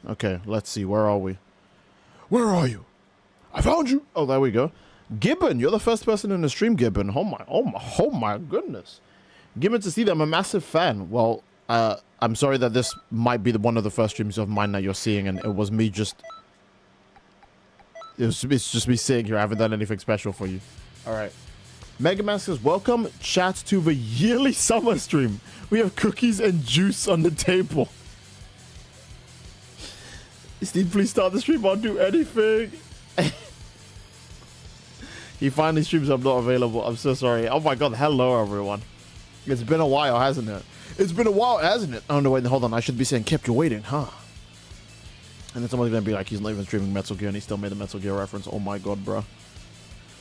Okay, let's see. Where are we? Where are you? I found you. Oh, there we go. Gibbon, you're the first person in the stream, Gibbon. Oh my goodness. Gibbon to see that I'm a massive fan. Well, I'm sorry that this might be one of the first streams of mine that you're seeing, and it was me just... It's just me sitting here. I haven't done anything special for you. All right. Mega Man says, welcome, chat, to the yearly summer stream. We have cookies and juice on the table. Steve, please start the stream. I'll do anything. He finally streams. I'm not available. I'm so sorry. Oh my god. Hello, everyone. It's been a while, hasn't it? It's been a while, hasn't it? Oh no, wait, hold on. I should be saying kept you waiting, huh? And then somebody's gonna be like, he's not even streaming Metal Gear and he still made a Metal Gear reference. Oh my god, bro.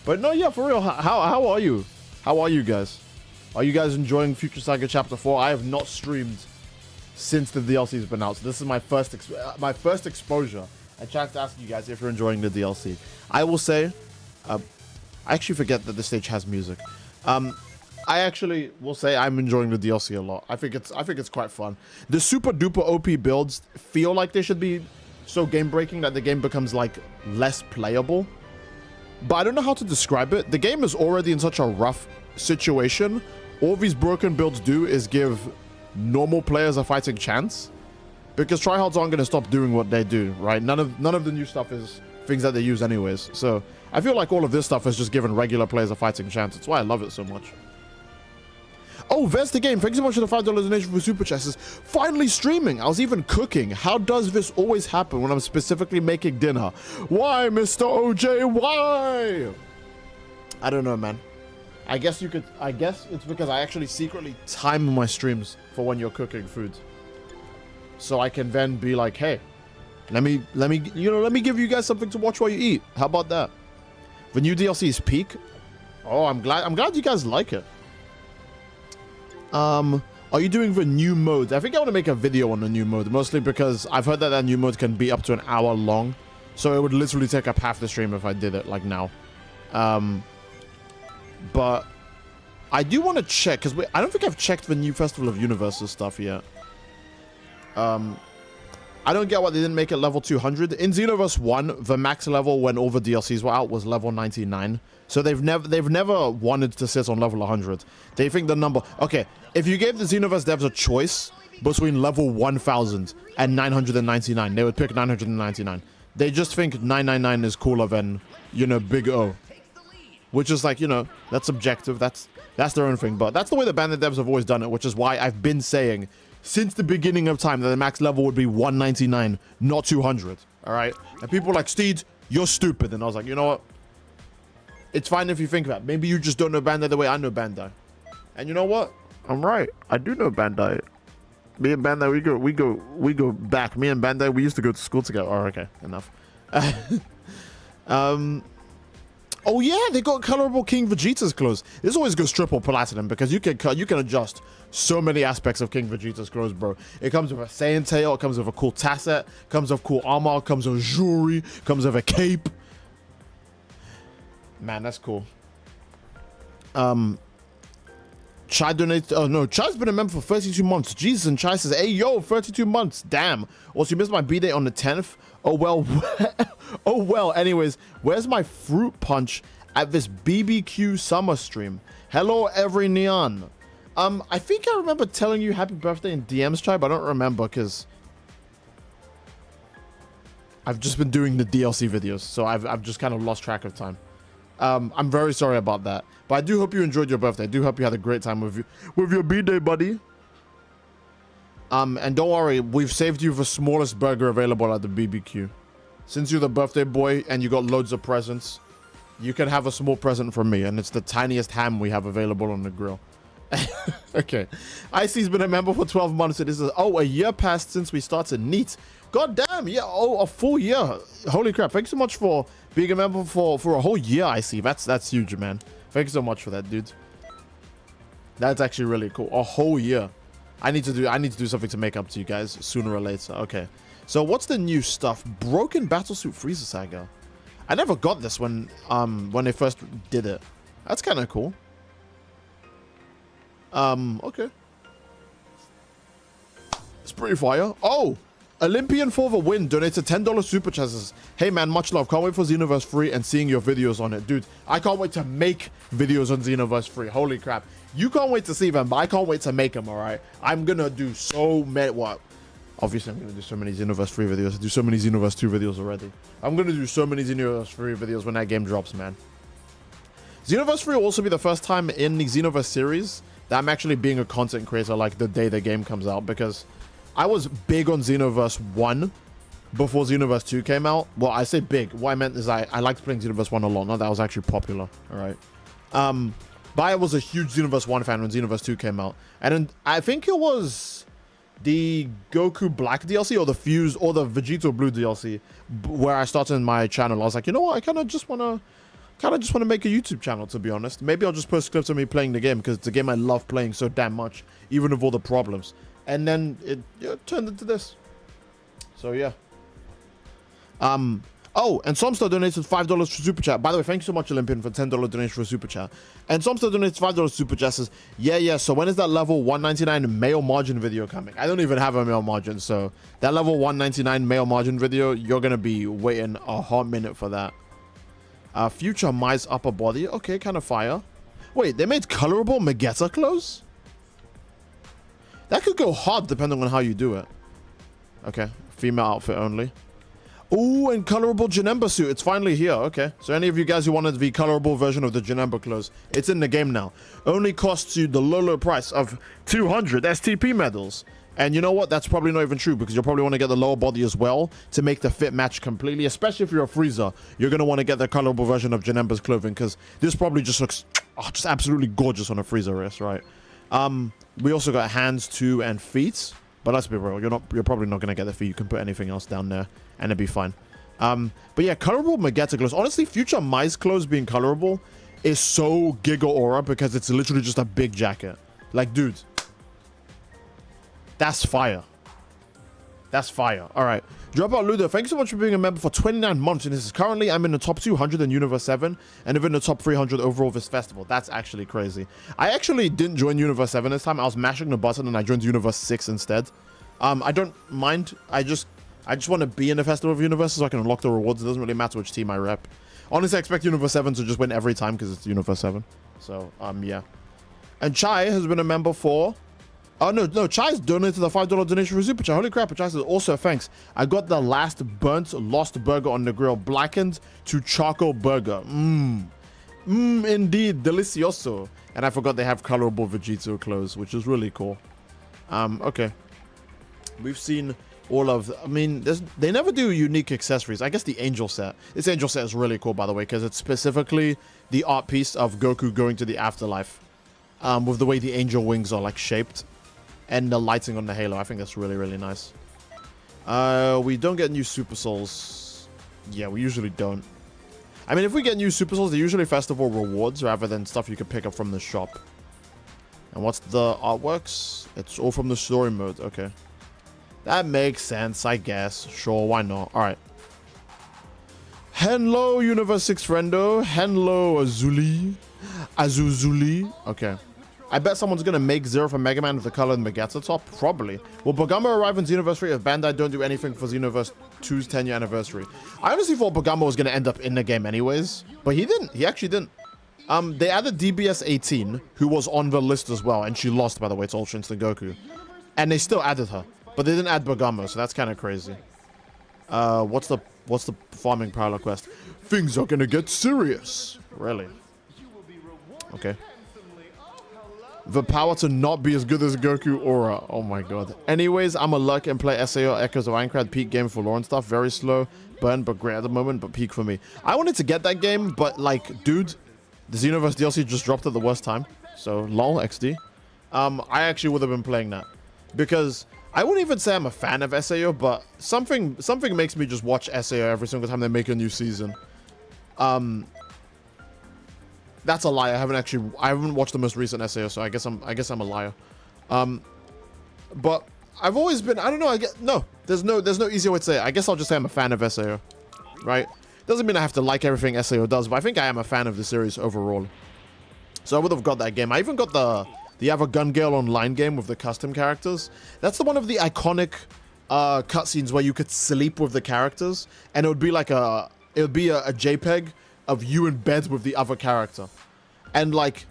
But no, yeah, for real. How are you? How are you guys? Are you guys enjoying Future Saga Chapter 4? I have not streamed since the DLC has been out. So this is my first exposure. I tried to ask you guys if you're enjoying the DLC. I will say, I actually forget that the stage has music. I actually will say I'm enjoying the DLC a lot. I think it's quite fun. The super duper OP builds feel like they should be so game breaking that the game becomes like less playable. But I don't know how to describe it. The game is already in such a rough situation. All these broken builds do is give normal players a fighting chance, because tryhards aren't going to stop doing what they do, right? None of the new stuff is things that they use anyways. So I feel like all of this stuff is just giving regular players a fighting chance. That's why I love it so much. Oh, there's the game. Thank you so much for the $5 donation for Super Chess. Finally streaming. I was even cooking. How does this always happen when I'm specifically making dinner? Why, Mr. OJ? Why? I don't know, man. I guess it's because I actually secretly time my streams for when you're cooking food. So I can then be like, hey, let me give you guys something to watch while you eat. How about that? The new DLC is Peak. Oh, I'm glad you guys like it. Are you doing the new mode? I think I want to make a video on the new mode, mostly because I've heard that new mode can be up to an hour long. So it would literally take up half the stream if I did it like now. But I do want to check, because I don't think I've checked the new Festival of Universes stuff yet. I don't get why they didn't make it level 200. In Xenoverse 1, the max level when all the DLCs were out was level 99. So they've never wanted to sit on level 100. They think the number... Okay, if you gave the Xenoverse devs a choice between level 1000 and 999, they would pick 999. They just think 999 is cooler than, you know, Big O. Which is like, you know, that's subjective. That's their own thing. But that's the way the Bandit devs have always done it, which is why I've been saying since the beginning of time that the max level would be 199, not 200. All right? And people were like, Steed, you're stupid. And I was like, you know what? It's fine if you think that. Maybe you just don't know Bandai the way I know Bandai. And you know what? I'm right. I do know Bandai. Me and Bandai, we go back. Me and Bandai, we used to go to school together. Oh, okay. Enough. Oh yeah, they got colorable King Vegeta's clothes. This always goes triple platinum because you can adjust so many aspects of King Vegeta's clothes, bro. It comes with a Saiyan tail, it comes with a cool tasset, comes with cool armor, comes with jewelry, comes with a cape. Man, that's cool. Chai donated. Oh no, Chai's been a member for 32 months. Jesus, and Chai says, hey yo, 32 months. Damn. Also, you missed my B-day on the 10th. Oh well. Oh well. Anyways, where's my fruit punch at this BBQ summer stream? Hello, every neon. I think I remember telling you happy birthday in DMs, Chai, but I don't remember because I've just been doing the DLC videos, so I've just kind of lost track of time. I'm very sorry about that, but I do hope you enjoyed your birthday. I do hope you had a great time with your B-day, buddy. And don't worry, we've saved you the smallest burger available at the BBQ. Since you're the birthday boy and you got loads of presents, you can have a small present from me, and it's the tiniest ham we have available on the grill. Okay. Icy's been a member for 12 months. It is a year passed since we started. Neat. God damn, yeah, a full year. Holy crap. Thanks so much for being a member for a whole year, Icy. That's huge, man. Thanks so much for that, dude. That's actually really cool. A whole year. I need to do something to make up to you guys sooner or later. Okay. So what's the new stuff? Broken Battlesuit Freezer Saga. I never got this when they first did it. That's kind of cool. Okay. It's pretty fire. Oh, Olympian for the win donated $10 super chat. Says, hey man, much love. Can't wait for Xenoverse 3 and seeing your videos on it. Dude, I can't wait to make videos on Xenoverse 3. Holy crap. You can't wait to see them, but I can't wait to make them, all right? I'm going to do so many... What? Obviously, I'm going to do so many Xenoverse 3 videos. I do so many Xenoverse 2 videos already. I'm going to do so many Xenoverse 3 videos when that game drops, man. Xenoverse 3 will also be the first time in the Xenoverse series that I'm actually being a content creator like the day the game comes out, because I was big on Xenoverse 1 before Xenoverse 2 came out. Well, I say big. What I meant is I liked playing Xenoverse 1 a lot. Not that was actually popular, all right? But I was a huge Xenoverse 1 fan when Xenoverse 2 came out. And then I think it was the Goku Black DLC or the Fuse or the Vegito Blue DLC where I started my channel. I was like, you know what? I kind of just want to make a YouTube channel, to be honest. Maybe I'll just post clips of me playing the game because it's a game I love playing so damn much, even with all the problems. And then it turned into this. So yeah. Oh, and Somstar donated $5 for super chat. By the way, thank you so much, Olympian, for $10 donation for super chat. And Somstar donates $5 super chat. Says, yeah. So when is that level 199 male margin video coming? I don't even have a male margin, so that level 199 male margin video, you're gonna be waiting a hot minute for that. Future Mai's upper body. Okay, kind of fire. Wait, they made colorable Megetta clothes? That could go hard depending on how you do it. Okay, female outfit only. Ooh, and colorable Janemba suit. It's finally here. Okay, so any of you guys who wanted the colorable version of the Janemba clothes, it's in the game now. Only costs you the low price of 200 STP medals. And you know what? That's probably not even true, because you'll probably want to get the lower body as well to make the fit match completely. Especially if you're a Frieza, you're going to want to get the colorable version of Janemba's clothing, because this probably just looks just absolutely gorgeous on a Frieza wrist, right? We also got hands, too, and feet. But let's be real, you're probably not going to get the feet. You can put anything else down there, and it'd be fine. But yeah, colorable Megetta clothes. Honestly, Future Mai's clothes being colorable is so Giga Aura, because it's literally just a big jacket. Like, dude, that's fire. That's fire. All right. Dropout Ludo, thank you so much for being a member for 29 months. And this is currently, I'm in the top 200 in Universe 7 and within the top 300 overall this festival. That's actually crazy. I actually didn't join Universe 7 this time. I was mashing the button and I joined Universe 6 instead. I don't mind. I just want to be in the Festival of Universes so I can unlock the rewards. It doesn't really matter which team I rep. Honestly, I expect Universe 7 to just win every time because it's Universe 7. So, yeah. And Chai has been a member for... Oh, no, Chai's donated the $5 donation for Super Chat. Holy crap, Chai says, also, thanks. I got the last burnt lost burger on the grill, blackened to charcoal burger. Indeed, delicioso. And I forgot they have colorable Vegito clothes, which is really cool. Okay. We've seen all of... I mean, they never do unique accessories. I guess the angel set. This angel set is really cool, by the way, because it's specifically the art piece of Goku going to the afterlife. With the way the angel wings are, like, shaped. And the lighting on the halo. I think that's really, really nice. We don't get new Super Souls. Yeah, we usually don't. I mean, if we get new Super Souls, they're usually festival rewards rather than stuff you can pick up from the shop. And what's the artworks? It's all from the story mode. Okay. That makes sense, I guess. Sure, why not? All right. Hello, Universe 6 friendo. Hello, Azuzuli. Okay. I bet someone's going to make Zero for Mega Man with the colored Megetta top. Probably. Will Bogama arrive in Xenoverse 3 if Bandai don't do anything for Xenoverse 2's 10-year anniversary? I honestly thought Bogama was going to end up in the game anyways. But he didn't. He actually didn't. They added DBS 18, who was on the list as well. And she lost, by the way, to Ultra Instinct Goku. And they still added her. But they didn't add Bogama, so that's kind of crazy. What's the farming parallel quest? Things are going to get serious. Really? Okay. The power to not be as good as Goku Aura. Oh my god. Anyways, I'm a luck and play SAO Echoes of Aincrad peak game for lore and stuff. Very slow burn, but great at the moment, but peak for me. I wanted to get that game, but like, dude, the Xenoverse DLC just dropped at the worst time. So, lol, XD. I actually would have been playing that. Because I wouldn't even say I'm a fan of SAO, but something makes me just watch SAO every single time they make a new season. That's a lie. I haven't watched the most recent SAO, so I guess I'm a liar. But I've always been, I don't know, there's no easier way to say it. I guess I'll just say I'm a fan of SAO, right? Doesn't mean I have to like everything SAO does, but I think I am a fan of the series overall. So I would have got that game. I even got the Ava Gun Gale online game with the custom characters. That's the one of the iconic cutscenes where you could sleep with the characters, and it would be like a JPEG of you in bed with the other character, and like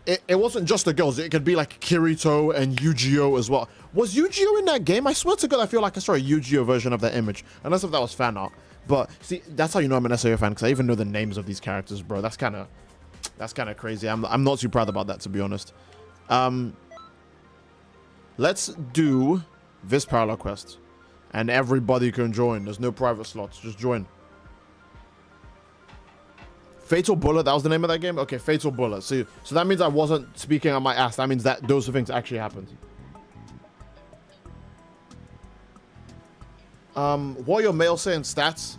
it wasn't just the girls. It could be like Kirito and Yu-Gi-Oh as well. Was Yu-Gi-Oh in that game? I swear to God, I feel like I saw a Yu-Gi-Oh version of that image, unless if that was fan art. But see, that's how you know I'm an SAO fan, because I even know the names of these characters, bro. That's kind of crazy. I'm not too proud about that, to be honest. Let's do this parallel quest, and everybody can join. There's no private slots. Just join. Fatal Bullet, that was the name of that game? Okay, Fatal Bullet. So that means I wasn't speaking on my ass. That means that those things actually happened. What are your male saying stats?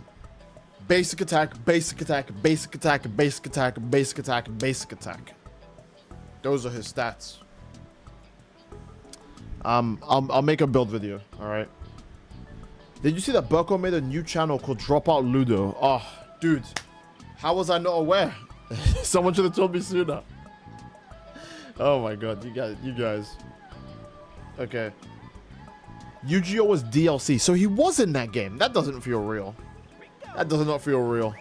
Basic attack, basic attack, basic attack, basic attack, basic attack, basic attack. Those are his stats. I'll make a build video, alright? Did you see that Burko made a new channel called Dropout Ludo? Oh, dude. How was I not aware? Someone should have told me sooner. Oh my god, you guys. Okay. Yu-Gi-Oh was DLC, so he was in that game. That doesn't feel real. That does not feel real.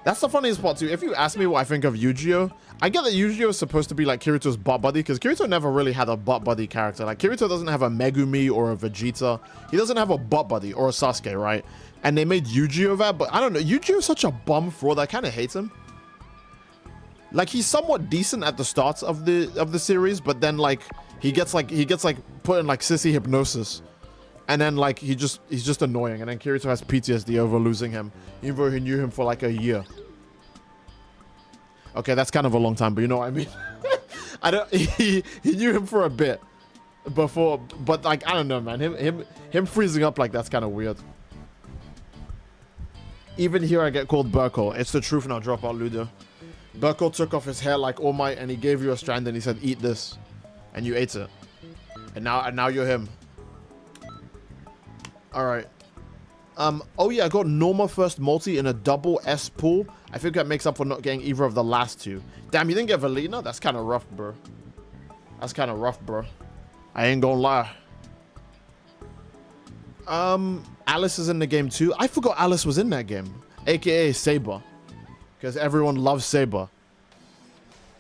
That's the funniest part too. If you ask me what I think of Yu-Gi-Oh, I get that Yu-Gi-Oh is supposed to be like Kirito's butt buddy, because Kirito never really had a butt buddy character. Like, Kirito doesn't have a Megumi or a Vegeta. He doesn't have a butt buddy or a Sasuke, right? And they made Yu-Gi-Oh that, but I don't know. Yu-Gi-Oh is such a bum fraud. I kind of hate him. Like, he's somewhat decent at the start of the series, but then like he gets like put in like sissy hypnosis, and then like he's just annoying, and then Kirito has PTSD over losing him, even though he knew him for like a year. Okay, that's kind of a long time, but you know what I mean. He knew him for a bit before, but like I don't know, man. Him freezing up like that's kind of weird. Even here I get called Burko. It's the truth now. Drop out Ludo. Burko took off his hair like All Might, and he gave you a strand, and he said, "Eat this," and you ate it, and now you're him. All right. Oh yeah, I got Norma first multi in a double S pool. I think that makes up for not getting either of the last two. Damn, you didn't get Valina? That's kind of rough, bro. That's kind of rough, bro. I ain't gonna lie. Alice is in the game too. I forgot Alice was in that game, aka Saber, because everyone loves Saber.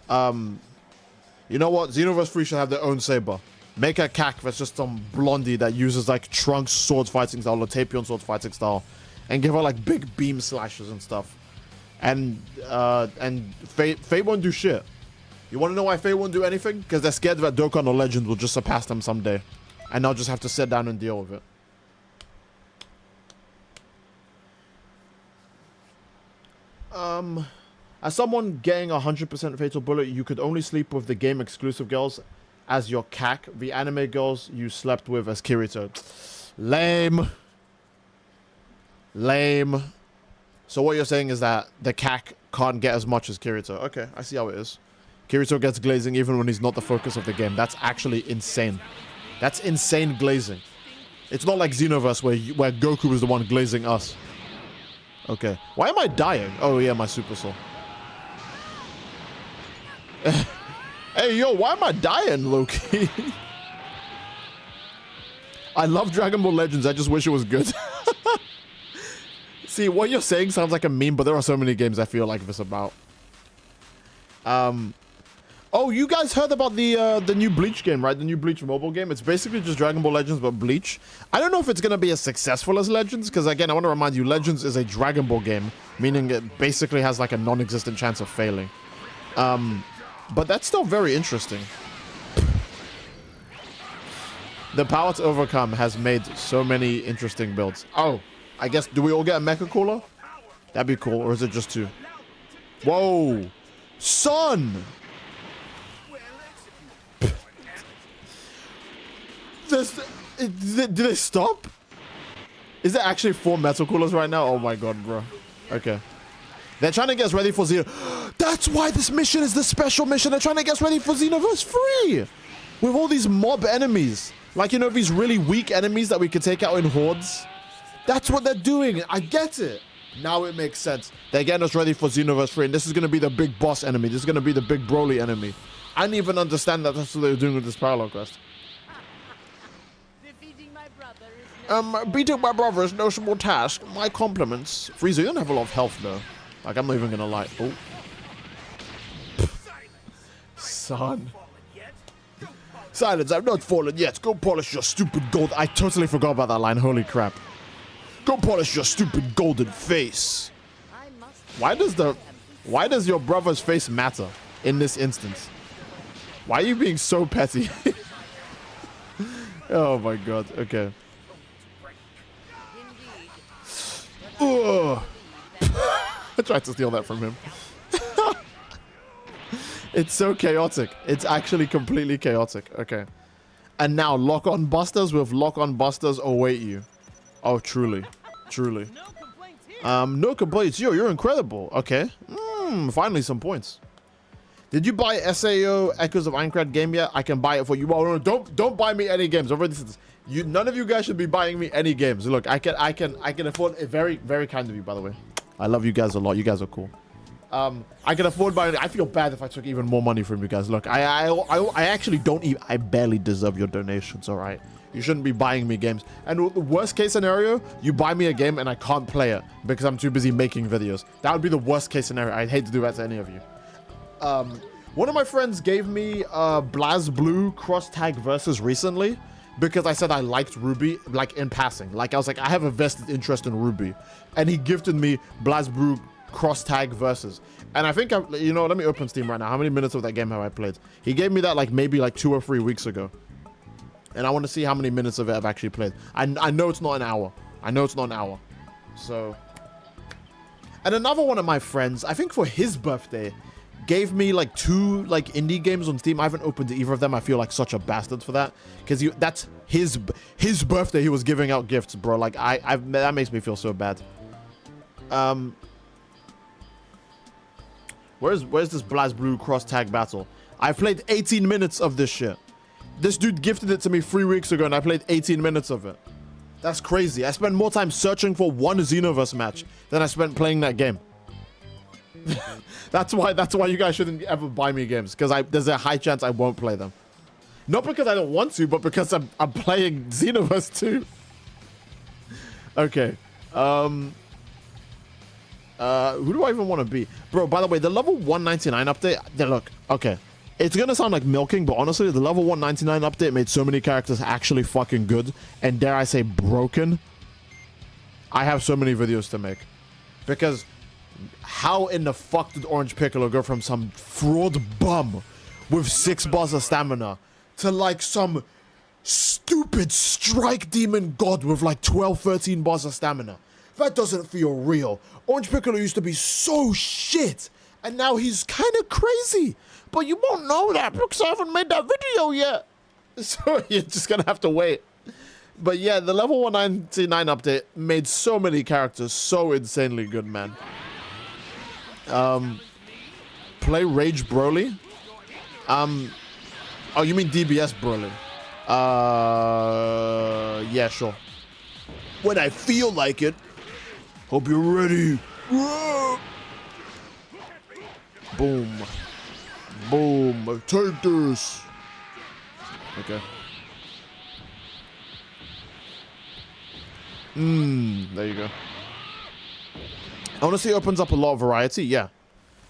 You know what? Xenoverse 3 should have their own Saber. Make a cack that's just some blondie that uses like Trunks sword fighting style or Tapion sword fighting style, and give her like big beam slashes and stuff. And Fate won't do shit. You want to know why Fate won't do anything? Because they're scared that Dokkan or Legend will just surpass them someday, and they'll just have to sit down and deal with it. As someone getting 100% Fatal Bullet, you could only sleep with the game exclusive girls as your cack. The anime girls you slept with as Kirito. Lame. Lame. So what you're saying is that the cack can't get as much as Kirito. Okay, I see how it is. Kirito gets glazing even when he's not the focus of the game. That's actually insane. That's insane glazing. It's not like Xenoverse where Goku is the one glazing us. Okay. Why am I dying? Oh yeah, my super soul. Hey, yo, why am I dying, Loki? I love Dragon Ball Legends. I just wish it was good. See, what you're saying sounds like a meme, but there are so many games I feel like this about. Oh, you guys heard about the new Bleach game, right? The new Bleach mobile game. It's basically just Dragon Ball Legends, but Bleach. I don't know if it's going to be as successful as Legends, because again, I want to remind you, Legends is a Dragon Ball game, meaning it basically has like a non-existent chance of failing. But that's still very interesting. The Power to Overcome has made so many interesting builds. Oh, I guess, do we all get a Mecha Cooler? That'd be cool, or is it just two? Whoa! Son! Did they stop? Is there actually 4 Metal Coolers right now? Oh my god, bro. Okay. They're trying to get us ready for That's why this mission is the special mission. They're trying to get us ready for Xenoverse 3. With all these mob enemies. Like, you know, these really weak enemies that we could take out in hordes. That's what they're doing. I get it. Now it makes sense. They're getting us ready for Xenoverse 3. And this is going to be the big boss enemy. This is going to be the big Broly enemy. I didn't even understand that that's what they were doing with this parallel quest. Beating my brother is no small task. My compliments. Frieza, you don't have a lot of health, though. Like, I'm not even gonna lie. Oh. Son. Silence, I've not fallen yet. Go polish your stupid gold. I totally forgot about that line. Holy crap. Go polish your stupid golden face. Why does your brother's face matter in this instance? Why are you being so petty? Oh my god. Okay. Ugh. I tried to steal that from him. It's so chaotic. It's actually completely chaotic. Okay. And now lock-on busters with lock-on busters await you. Oh, truly. Truly. No complaints. Yo, you're incredible. Okay. Finally some points. Did you buy SAO Echoes of Aincrad game yet? I can buy it for you. Oh, no, don't buy me any games. None of you guys should be buying me any games. Look, I can afford it. Very, very kind of you, by the way. I love you guys a lot. You guys are cool. I can afford buying. I feel bad if I took even more money from you guys. Look, I actually don't even. I barely deserve your donations. All right, you shouldn't be buying me games. And the worst case scenario, you buy me a game and I can't play it because I'm too busy making videos. That would be the worst case scenario. I'd hate to do that to any of you. One of my friends gave me BlazBlue cross tag versus recently because I said I liked Ruby, like in passing. Like I was like, I have a vested interest in Ruby, and he gifted me BlazBlue cross tag versus. And I think let me open Steam right now. How many minutes of that game have I played? He gave me that like maybe like 2 or 3 weeks ago, and I want to see how many minutes of it I've actually played. I know it's not an hour. I know it's not an hour. So, and another one of my friends, I think for his birthday, gave me like 2 like indie games on Steam. I haven't opened either of them. I feel like such a bastard for that because that's his birthday. He was giving out gifts, bro. Like that makes me feel so bad. Where's this BlazBlue cross tag battle? I played 18 minutes of this shit. This dude gifted it to me 3 weeks ago and I played 18 minutes of it. That's crazy. I spent more time searching for one Xenoverse match than I spent playing that game. That's why you guys shouldn't ever buy me games, because there's a high chance I won't play them. Not because I don't want to, but because I'm playing Xenoverse 2. Okay. Who do I even want to be? Bro, by the way, the level 199 update, look, okay. It's going to sound like milking, but honestly, the level 199 update made so many characters actually fucking good, and dare I say broken. I have so many videos to make. Because how in the fuck did Orange Piccolo go from some fraud bum with 6 bars of stamina to like some stupid strike demon god with like 12, 13 bars of stamina? That doesn't feel real. Orange Piccolo used to be so shit, and now he's kind of crazy. But you won't know that because I haven't made that video yet. So you're just gonna have to wait. But yeah, the level 199 update made so many characters so insanely good, man. Play Rage Broly? Oh, you mean DBS Broly? Yeah, sure. When I feel like it. Hope you're ready. Boom. Boom. Take this. Okay. There you go. Honestly, it opens up a lot of variety. Yeah.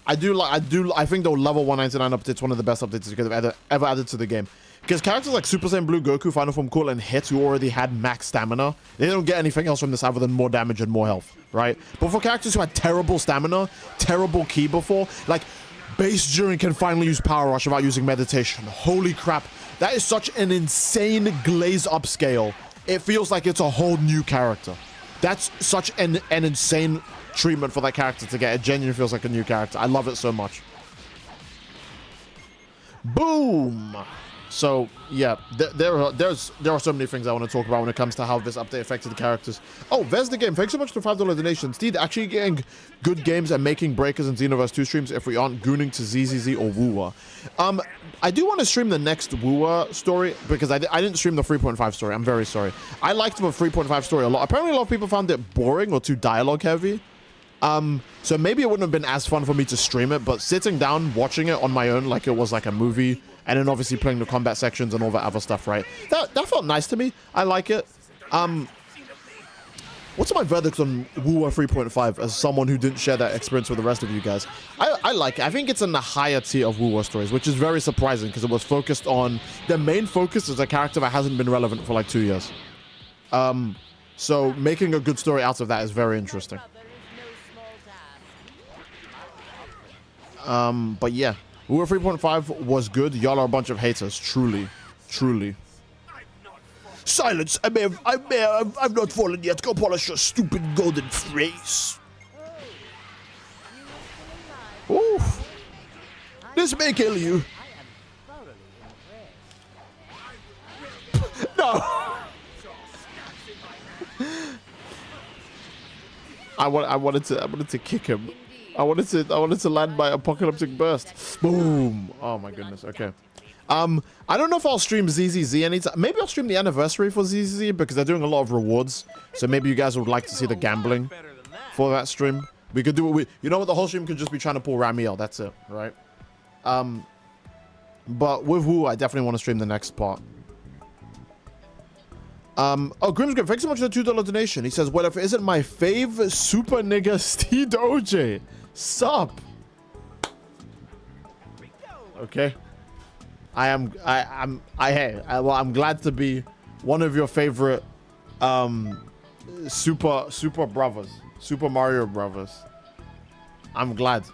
I think the level 199 update's one of the best updates you could have ever added to the game. Because characters like Super Saiyan Blue, Goku, Final Form Cool, and Hit, who already had max stamina, they don't get anything else from this other than more damage and more health, right? But for characters who had terrible stamina, terrible ki before, like Base Jiren can finally use Power Rush without using meditation. Holy crap. That is such an insane glaze upscale. It feels like it's a whole new character. That's such an insane treatment for that character to get. It genuinely feels like a new character. I love it so much. Boom! So, yeah, there are so many things I want to talk about when it comes to how this update affected the characters. Oh, there's the game. Thanks so much for $5 donations. Steed, actually getting good games and making Breakers and Xenoverse 2 streams if we aren't gooning to ZZZ or Woowa. I do want to stream the next Woowa story because I didn't stream the 3.5 story. I'm very sorry. I liked the 3.5 story a lot. Apparently, a lot of people found it boring or too dialogue heavy. So maybe it wouldn't have been as fun for me to stream it, but sitting down, watching it on my own like it was like a movie, and then obviously playing the combat sections and all that other stuff, right? That felt nice to me. I like it. What's my verdict on Woowa 3.5 as someone who didn't share that experience with the rest of you guys? I like it. I think it's in the higher tier of Woowa stories, which is very surprising because it was focused on... The main focus is a character that hasn't been relevant for like 2 years. So making a good story out of that is very interesting. But yeah, Woowa 3.5 was good. Y'all are a bunch of haters. Truly. Truly. Silence! I've not fallen yet. Go polish your stupid golden face. Oof. This may kill you. No. I wanted to kick him. I wanted to land my apocalyptic burst. Boom. Oh my goodness. Okay. I don't know if I'll stream ZZZ anytime. Maybe I'll stream the anniversary for ZZZ because they're doing a lot of rewards. So maybe you guys would like to see the gambling for that stream. We could do it. You know what? The whole stream could just be trying to pull Ramiel. That's it, right? But with Woo, I definitely want to stream the next part. Oh, Grimsgrip, thanks so much for the $2 donation. He says, well, if it isn't my fave super nigga Steve OJ. Sup? Okay. I'm glad to be one of your favorite super brothers, Super Mario brothers. I'm glad.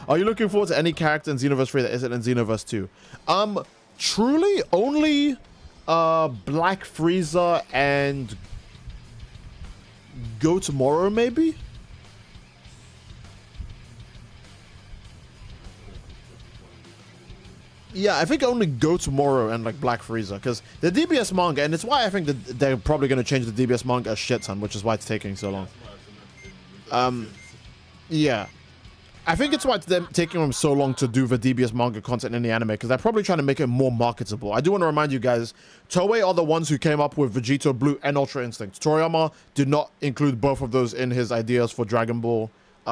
Are you looking forward to any character in Xenoverse 3 that isn't in Xenoverse 2? Truly only Black Frieza and Go Tomorrow maybe? Yeah, I think only Go Tomorrow and like Black Frieza, because the DBS manga, and it's why I think that they're probably going to change the DBS manga a shit ton, which is why it's taking so long. Yeah. I think it's why it's them taking them so long to do the DBS manga content in the anime, because they're probably trying to make it more marketable. I do want to remind you guys, Toei are the ones who came up with Vegito Blue and Ultra Instinct. Toriyama did not include both of those in his ideas for Dragon Ball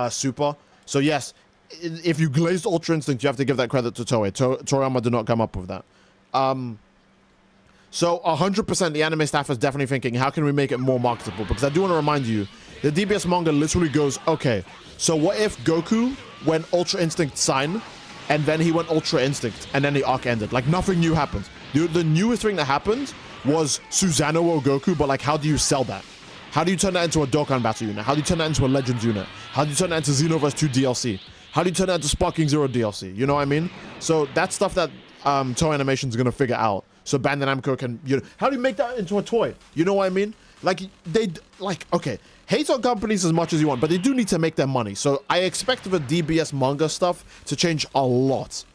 Super. So yes, if you glazed Ultra Instinct, you have to give that credit to Toei. Toriyama did not come up with that. So 100% the anime staff is definitely thinking, how can we make it more marketable? Because I do want to remind you, the DBS manga literally goes, okay, so what if Goku went Ultra Instinct Sign, and then he went Ultra Instinct, and then the arc ended? Like, nothing new happened. The newest thing that happened was Susanoo Goku, but like, how do you sell that? How do you turn that into a Dokkan Battle unit? How do you turn that into a Legends unit? How do you turn that into Xenoverse 2 DLC? How do you turn that into Sparking Zero DLC? You know what I mean? So that's stuff that Toei Animation is going to figure out. So Bandai Namco can, you know, how do you make that into a toy? You know what I mean? Like, okay, hate on companies as much as you want, but they do need to make their money. So I expect the DBS manga stuff to change a lot.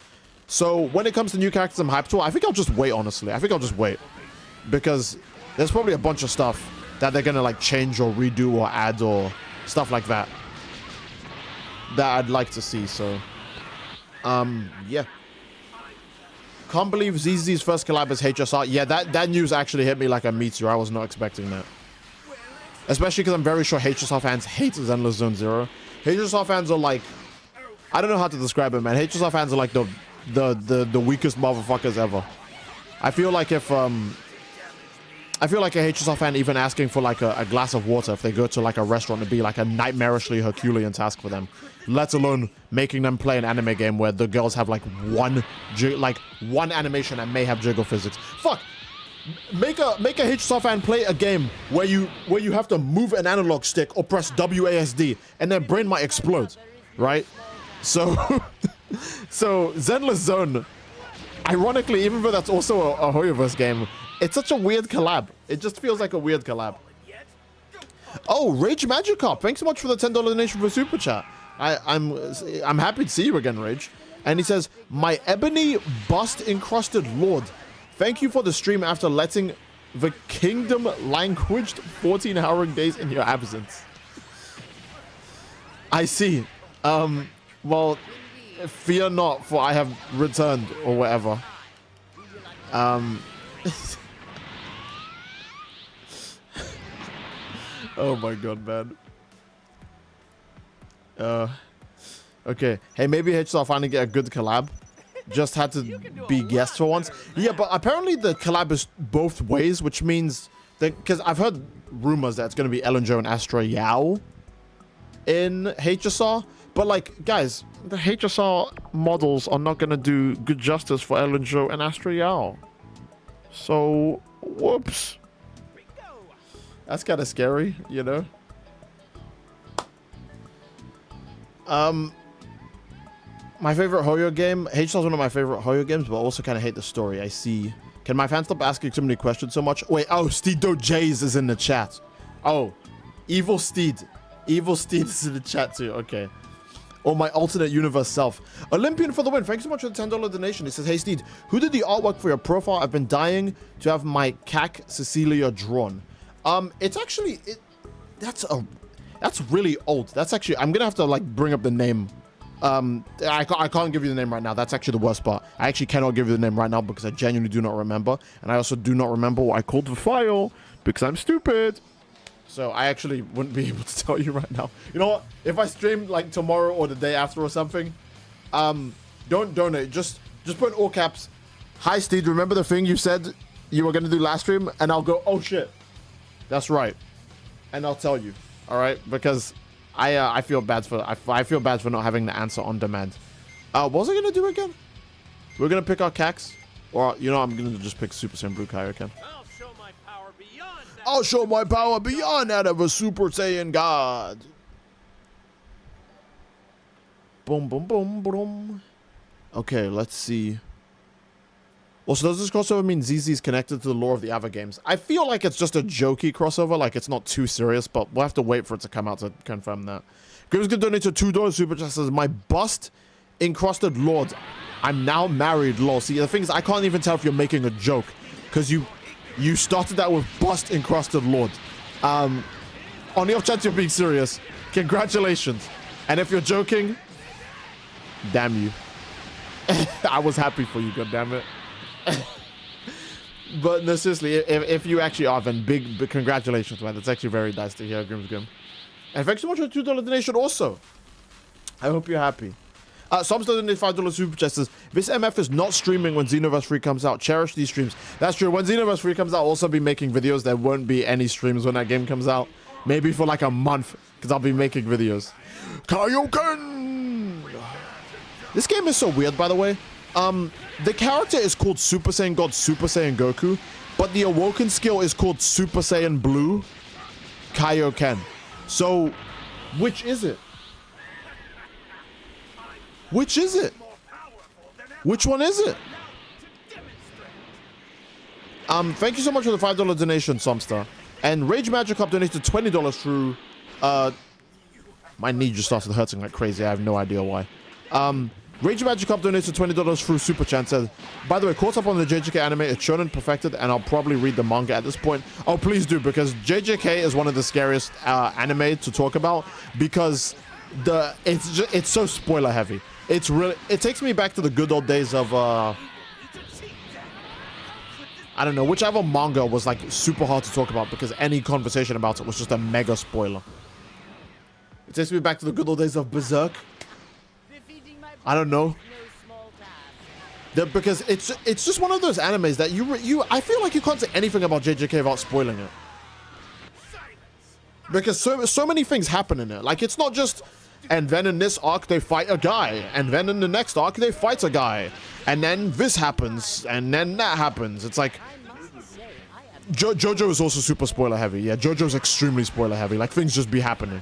So when it comes to new characters I'm hyped for, I think I'll just wait, honestly. I think I'll just wait. Because there's probably a bunch of stuff that they're going to, like, change or redo or add or stuff like that that I'd like to see. So, yeah. Can't believe ZZ's first collab is HSR. Yeah, that news actually hit me like a meteor. I was not expecting that. Especially because I'm very sure HSR fans hate Zenless Zone Zero. HSR fans are like, I don't know how to describe it, man. HSR fans are like the weakest motherfuckers ever. I feel like if a HSR fan even asking for like a glass of water if they go to like a restaurant would be like a nightmarishly Herculean task for them. Let alone making them play an anime game where the girls have like one animation and may have jiggle physics. Fuck. Make a HSR fan play a game where you have to move an analog stick or press WASD and their brain might explode, right? So so Zenless Zone, ironically, even though that's also a Hoyoverse game, it's such a weird collab. It just feels like a weird collab. Oh, Rage Magikarp, thanks so much for the $10 donation for Super Chat. I'm happy to see you again, Rage. And he says, my ebony bust-encrusted lord, thank you for the stream after letting the kingdom languished 14 harrowing days in your absence. I see. Well, fear not, for I have returned, or whatever. Oh my god, man. Okay. Hey, maybe HSR finally get a good collab. Just had to be guests for once. Yeah, but apparently the collab is both ways, which means Because I've heard rumors that it's going to be Ellen Jo and Astra Yao in HSR. But, like, guys, the HSR models are not going to do good justice for Ellen Jo and Astra Yao. So, whoops. That's kind of scary, you know? My favorite Hoyo game. HSR is one of my favorite Hoyo games, but I also kind of hate the story. I see. Can my fans stop asking so many questions so much? Wait, oh, Steedo Jays is in the chat. Oh, Evil Steed. Evil Steed is in the chat too. Okay. Or my alternate universe self. Olympian for the win. Thanks so much for the $10 donation. It says, hey Steed, who did the artwork for your profile? I've been dying to have my CAC Cecilia drawn. It's actually that's really old. That's actually, I'm gonna have to like bring up the name. I can't give you the name right now. That's actually the worst part. I actually cannot give you the name right now because I genuinely do not remember. And I also do not remember what I called the file because I'm stupid. So I actually wouldn't be able to tell you right now. You know what? If I stream like tomorrow or the day after or something, don't donate. Just put in all caps. Hi, Steve. Remember the thing you said you were going to do last stream? And I'll go, oh shit. That's right. And I'll tell you. All right? Because I feel bad for not having the answer on demand. What was I gonna do again? We're gonna pick our Cax, or you know, I'm gonna just pick Super Saiyan Blue Kaioken. I'll show my power beyond that. I'll show my power beyond that of a Super Saiyan God. Boom, boom, boom, boom. Okay, let's see. Also, does this crossover mean ZZ is connected to the lore of the other games? I feel like it's just a jokey crossover, like it's not too serious, but we'll have to wait for it to come out to confirm that. Grim's gonna donate to $2 super chat says, my bust encrusted lord. I'm now married, lol. See, the thing is, I can't even tell if you're making a joke, because you started that with bust encrusted lord. On the off chance you're being serious, congratulations. And if you're joking, damn you. I was happy for you, goddammit. But no, seriously, if you actually are, then big congratulations, man. That's actually very nice to hear, Grim. And thanks so much for the $2 donation also. I hope you're happy. Some still donated $5 super chat says, this MF is not streaming when Xenoverse 3 comes out. Cherish these streams. That's true. When Xenoverse 3 comes out, I'll also be making videos. There won't be any streams when that game comes out. Maybe for like a month, because I'll be making videos. Kaioken! This game is so weird, by the way. The character is called Super Saiyan God Super Saiyan Goku, but the awoken skill is called Super Saiyan Blue Kaioken. So, which is it? Which is it? Which one is it? Thank you so much for the $5 donation, Somstar. And Rage Magic Club donated $20 through, my knee just started hurting like crazy. I have no idea why. Rage Magic Club donated $20 through Super Chat. Said, by the way, caught up on the JJK anime. It's shonen perfected, and I'll probably read the manga at this point. Oh, please do, because JJK is one of the scariest anime to talk about, because it's so spoiler heavy. It takes me back to the good old days of I don't know, whichever manga was like super hard to talk about because any conversation about it was just a mega spoiler. It takes me back to the good old days of Berserk. I don't know. Because it's just one of those animes that I feel like you can't say anything about JJK without spoiling it. Because so many things happen in it. Like, it's not just, and then in this arc they fight a guy, and then in the next arc they fight a guy, and then this happens, and then that happens. It's like, JoJo is also super spoiler heavy. Yeah, JoJo's extremely spoiler heavy. Like, things just be happening.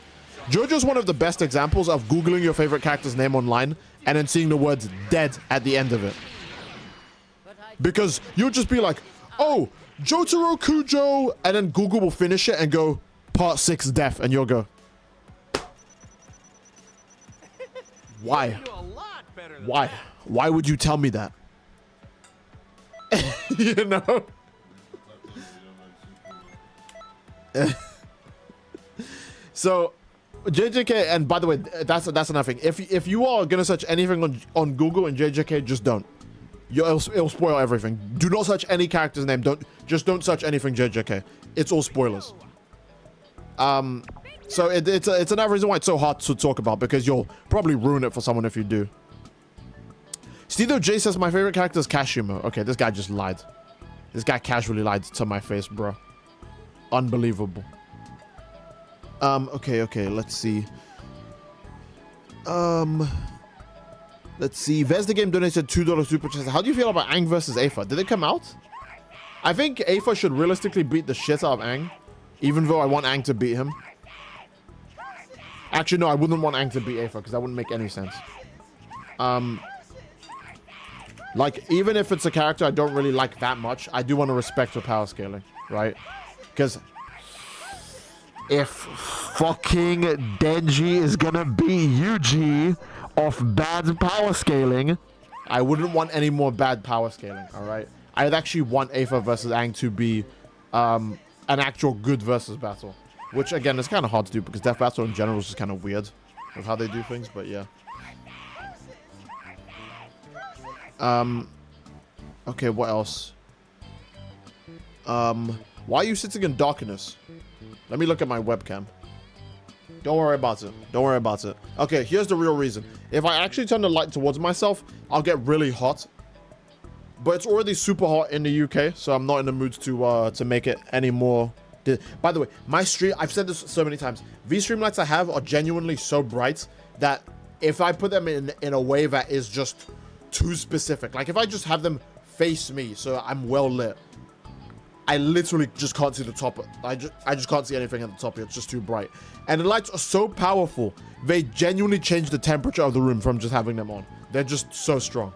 JoJo's one of the best examples of Googling your favorite character's name online and then seeing the words dead at the end of it. Because you'll just be like, oh, Jotaro Kujo, and then Google will finish it and go, part 6 death, and you'll go, why? Why? Why would you tell me that? You know? So, JJK, and by the way, that's another thing. If you are gonna search anything on Google and JJK, just don't. It'll spoil everything. Do not search any character's name. Don't search anything JJK. It's all spoilers. So it's another reason why it's so hard to talk about, because you'll probably ruin it for someone if you do. Steedo J says my favorite character is Kashimo. Okay, this guy just lied. This guy casually lied to my face, bro. unbelievable. Okay, let's see. Let's see. Vesda Game donated $2 super chat. How do you feel about Aang versus Afa? Did it come out? I think Afa should realistically beat the shit out of Aang, even though I want Aang to beat him. Actually, no, I wouldn't want Aang to beat Afa because that wouldn't make any sense. Like, even if it's a character I don't really like that much, I do want to respect her power scaling, right? Because if fucking Denji is gonna beat Yuji off bad power scaling, I wouldn't want any more bad power scaling, all right? I'd actually want Afa versus Aang to be an actual good versus battle, which again is kind of hard to do because Death Battle in general is just kind of weird with how they do things, but yeah. Okay, what else? Why are you sitting in darkness? Let me look at my webcam. Don't worry about it. Don't worry about it. Okay, here's the real reason. If I actually turn the light towards myself, I'll get really hot. But it's already super hot in the UK, so I'm not in the mood to make it any more. By the way, my stream, I've said this so many times. These stream lights I have are genuinely so bright that if I put them in a way that is just too specific, like if I just have them face me so I'm well lit, I literally just can't see the top. I just can't see anything at the top here. It's just too bright. And the lights are so powerful, they genuinely change the temperature of the room from just having them on. They're just so strong.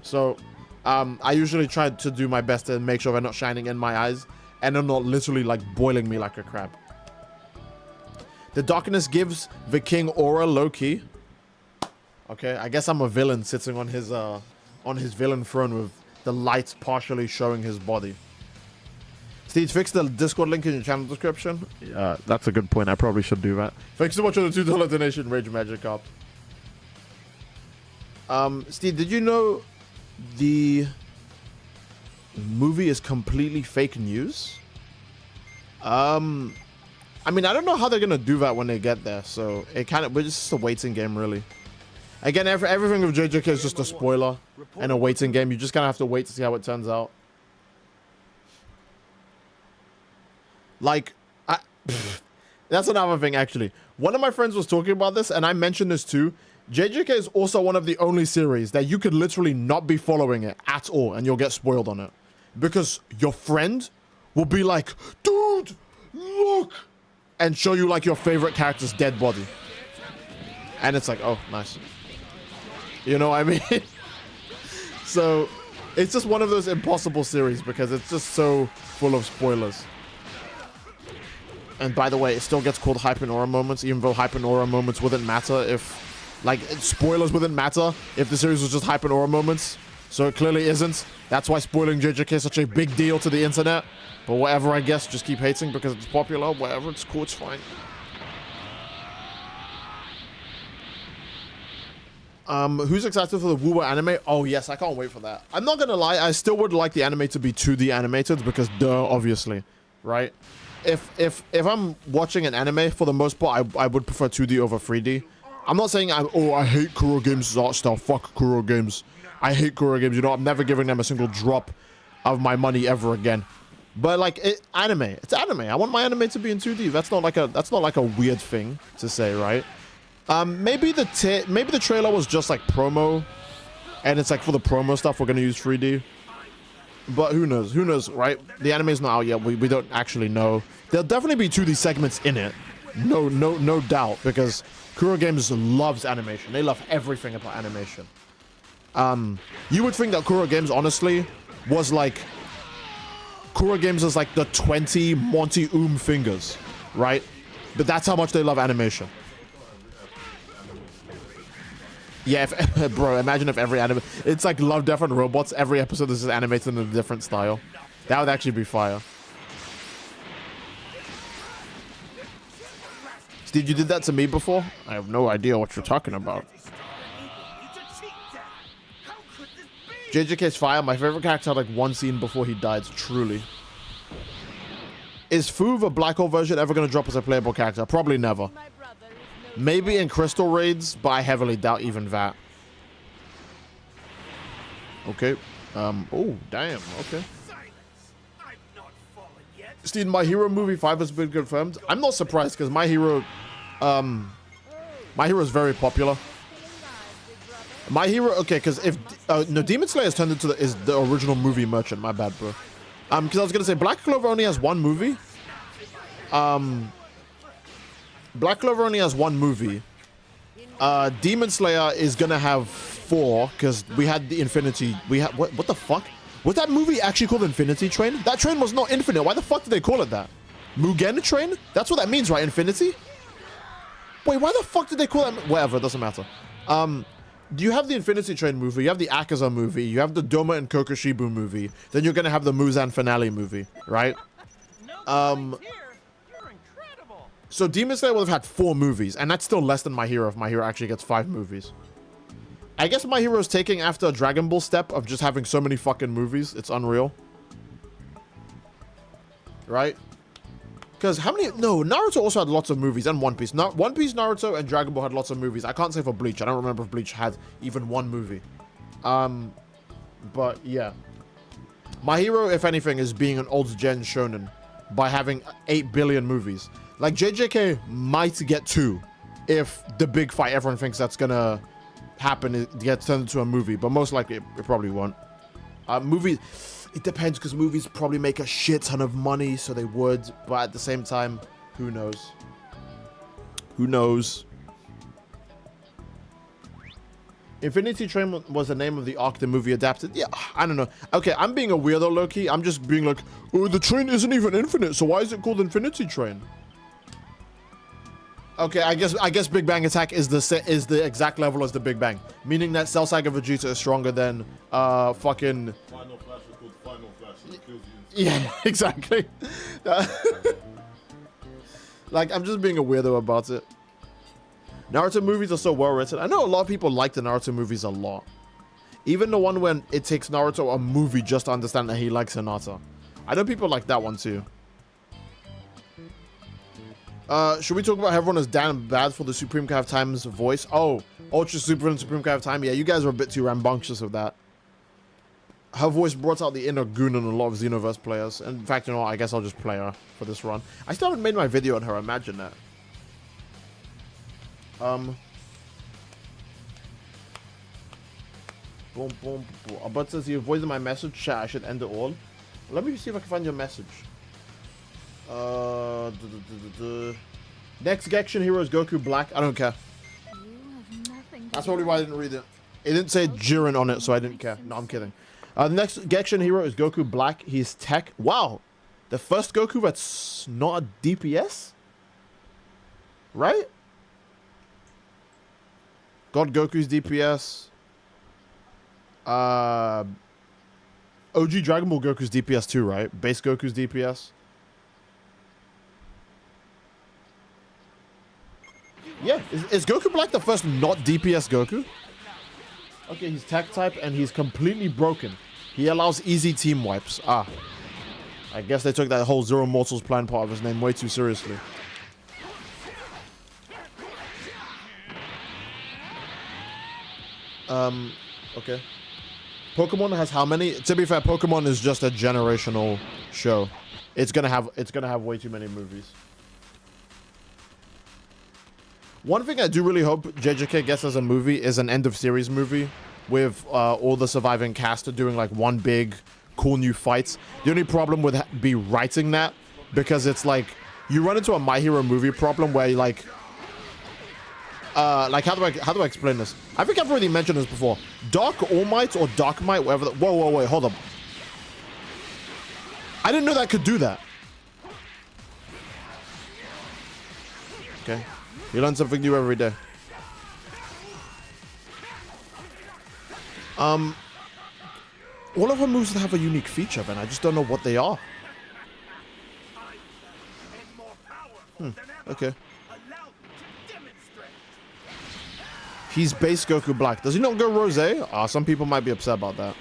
So I usually try to do my best to make sure they're not shining in my eyes and they're not literally like boiling me like a crab. The darkness gives the king aura low-key. Okay, I guess I'm a villain sitting on his villain throne with the light partially showing his body. Steve, fix the Discord link in your channel description. Yeah, that's a good point. I probably should do that. Thanks so much for the $2 donation, Rage Magic Cop. Steve, did you know the movie is completely fake news? I mean, I don't know how they're gonna do that when they get there. So it kind of, we're just a waiting game, really. Again, everything with JJK is just a spoiler and a waiting game. You just kind of have to wait to see how it turns out. Like, that's another thing, actually. One of my friends was talking about this, and I mentioned this too. JJK is also one of the only series that you could literally not be following it at all, and you'll get spoiled on it. Because your friend will be like, dude, look! And show you, like, your favorite character's dead body. And it's like, oh, nice. You know what I mean? So, it's just one of those impossible series because it's just so full of spoilers. And by the way, it still gets called Hype and Aura moments, even though Hype and Aura moments wouldn't matter if, like, spoilers wouldn't matter if the series was just Hype and Aura moments. So it clearly isn't. That's why spoiling JJK is such a big deal to the internet. But whatever, I guess, just keep hating because it's popular. Whatever, it's cool, it's fine. Who's excited for the Woowa anime? Oh yes, I can't wait for that. I'm not gonna lie, I still would like the anime to be 2D animated because duh, obviously, right? If I'm watching an anime, for the most part, I would prefer 2D over 3D. I'm not saying I hate Kuro Games' art style. Fuck Kuro Games. I hate Kuro Games. You know, I'm never giving them a single drop of my money ever again. But like anime, it's anime. I want my anime to be in 2D. That's not like a weird thing to say, right? Maybe the trailer was just like promo, and it's like for the promo stuff we're gonna use 3D. But who knows? Who knows, right? The anime's not out yet. We don't actually know. There'll definitely be 2D segments in it. No doubt, because Kuro Games loves animation. They love everything about animation. You would think that Kuro Games, honestly, was like... Kuro Games is like the 20 Monty fingers, right? But that's how much they love animation. Yeah, bro, imagine if every anime... It's like Love, Death, and Robots. Every episode is animated in a different style. That would actually be fire. Steve, you did that to me before? I have no idea what you're talking about. JJK's fire. My favorite character had like one scene before he died, truly. Is Fu, the Black Hole version, ever going to drop as a playable character? Probably never. Maybe in Crystal Raids, but I heavily doubt even that. Okay. Oh, damn. Okay. Silence! I've not fallen yet. Steve, My Hero movie 5 has been confirmed. I'm not surprised because My Hero is very popular. My Hero, okay, because if no, Demon Slayer has turned into is the original movie merchant. My bad, bro. Because I was gonna say Black Clover only has one movie. Black Clover only has one movie. Demon Slayer is gonna have 4 because we had the Infinity. We had what the fuck? Was that movie actually called Infinity Train? That train was not infinite. Why the fuck did they call it that? Mugen Train? That's what that means, right? Infinity? Wait, why the fuck did they call that? Whatever, it doesn't matter. You have the Infinity Train movie, you have the Akaza movie, you have the Doma and Kokoshibu movie, then you're gonna have the Muzan finale movie, right? So Demon Slayer will have had 4 movies, and that's still less than My Hero if My Hero actually gets 5 movies. I guess My Hero is taking after a Dragon Ball step of just having so many fucking movies. It's unreal. Right? Because how many... No, Naruto also had lots of movies, and One Piece. One Piece, Naruto, and Dragon Ball had lots of movies. I can't say for Bleach. I don't remember if Bleach had even 1 movie. But, yeah. My Hero, if anything, is being an old-gen shonen by having 8 billion movies. Like, JJK might get 2 if the big fight everyone thinks that's gonna happen, it gets turned into a movie. But most likely, it probably won't. Movies... It depends, because movies probably make a shit ton of money, so they would. But at the same time, who knows? Who knows? Infinity Train was the name of the arc the movie adapted. Yeah, I don't know. Okay, I'm being a weirdo, low-key. I'm just being like, oh, the train isn't even infinite, so why is it called Infinity Train? Okay, I guess Big Bang Attack is the exact level as the Big Bang, meaning that Cell Saga Vegeta is stronger than fucking. Final Flash is called Final Flash. It kills you. Yeah, exactly. Like, I'm just being a weirdo about it. Naruto movies are so well written. I know a lot of people like the Naruto movies a lot. Even the one when it takes Naruto a movie just to understand that he likes Hinata. I know people like that one too. Should we talk about how everyone is damn bad for the Supreme Kai of Time's voice? Oh, Ultra Super and Supreme Kai of Time. Yeah, you guys are a bit too rambunctious with that. Her voice brought out the inner goon in a lot of Xenoverse players. In fact, you know what? I guess I'll just play her for this run. I still haven't made my video on her. Imagine that. Boom, boom, boom. But says you avoided my message. Chat, I should end it all. Let me see if I can find your message. Next Genshin hero is Goku Black. I don't care. That's probably why I didn't read it. It didn't say Jiren on it, so I didn't care. No, I'm kidding. The next Genshin hero is Goku Black. He's tech. Wow. The first Goku that's not a DPS? Right? God Goku's DPS. OG Dragon Ball Goku's DPS too, right? Base Goku's DPS. Yeah, is Goku Black the first not DPS Goku? Okay, he's tech type and he's completely broken. He allows easy team wipes. Ah. I guess they took that whole Zero Mortals plan part of his name way too seriously. Okay. Pokemon has how many? To be fair, Pokemon is just a generational show. It's gonna have way too many movies. One thing I do really hope JJK gets as a movie is an end of series movie with all the surviving cast doing like one big cool new fight. The only problem would be writing that, because it's like you run into a My Hero movie problem where like how do I explain this? I think I've already mentioned this before. Dark All Might or Dark Might, whatever. Whoa, wait, hold up. I didn't know that could do that. Okay. You learn something new every day. All of her moves have a unique feature, man. I just don't know what they are. Okay. He's base Goku Black. Does he not go Rose? Some people might be upset about that.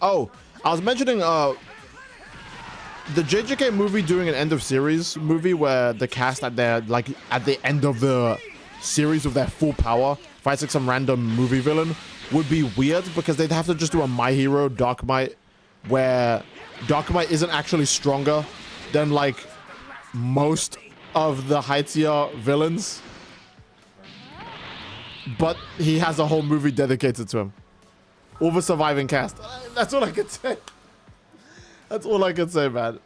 Oh, I was mentioning the JJK movie doing an end of series movie where the cast at the end of the series with their full power fights like some random movie villain would be weird, because they'd have to just do a My Hero Dark Might where Darkmite isn't actually stronger than like most of the high tier villains, but he has a whole movie dedicated to him. All the surviving cast. That's all I can say. That's all I can say, man.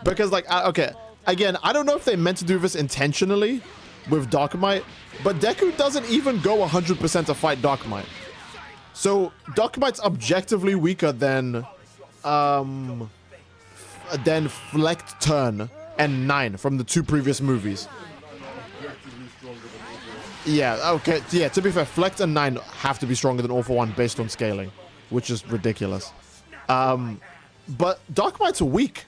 Because like, okay, again, I don't know if they meant to do this intentionally with Darkmite, but Deku doesn't even go 100% to fight Darkmite. So Darkmite's objectively weaker than Flecht Turn and 9 from the 2 previous movies. Yeah, okay, yeah, to be fair, Flecht and 9 have to be stronger than All For One based on scaling, which is ridiculous. But Darkmite's weak.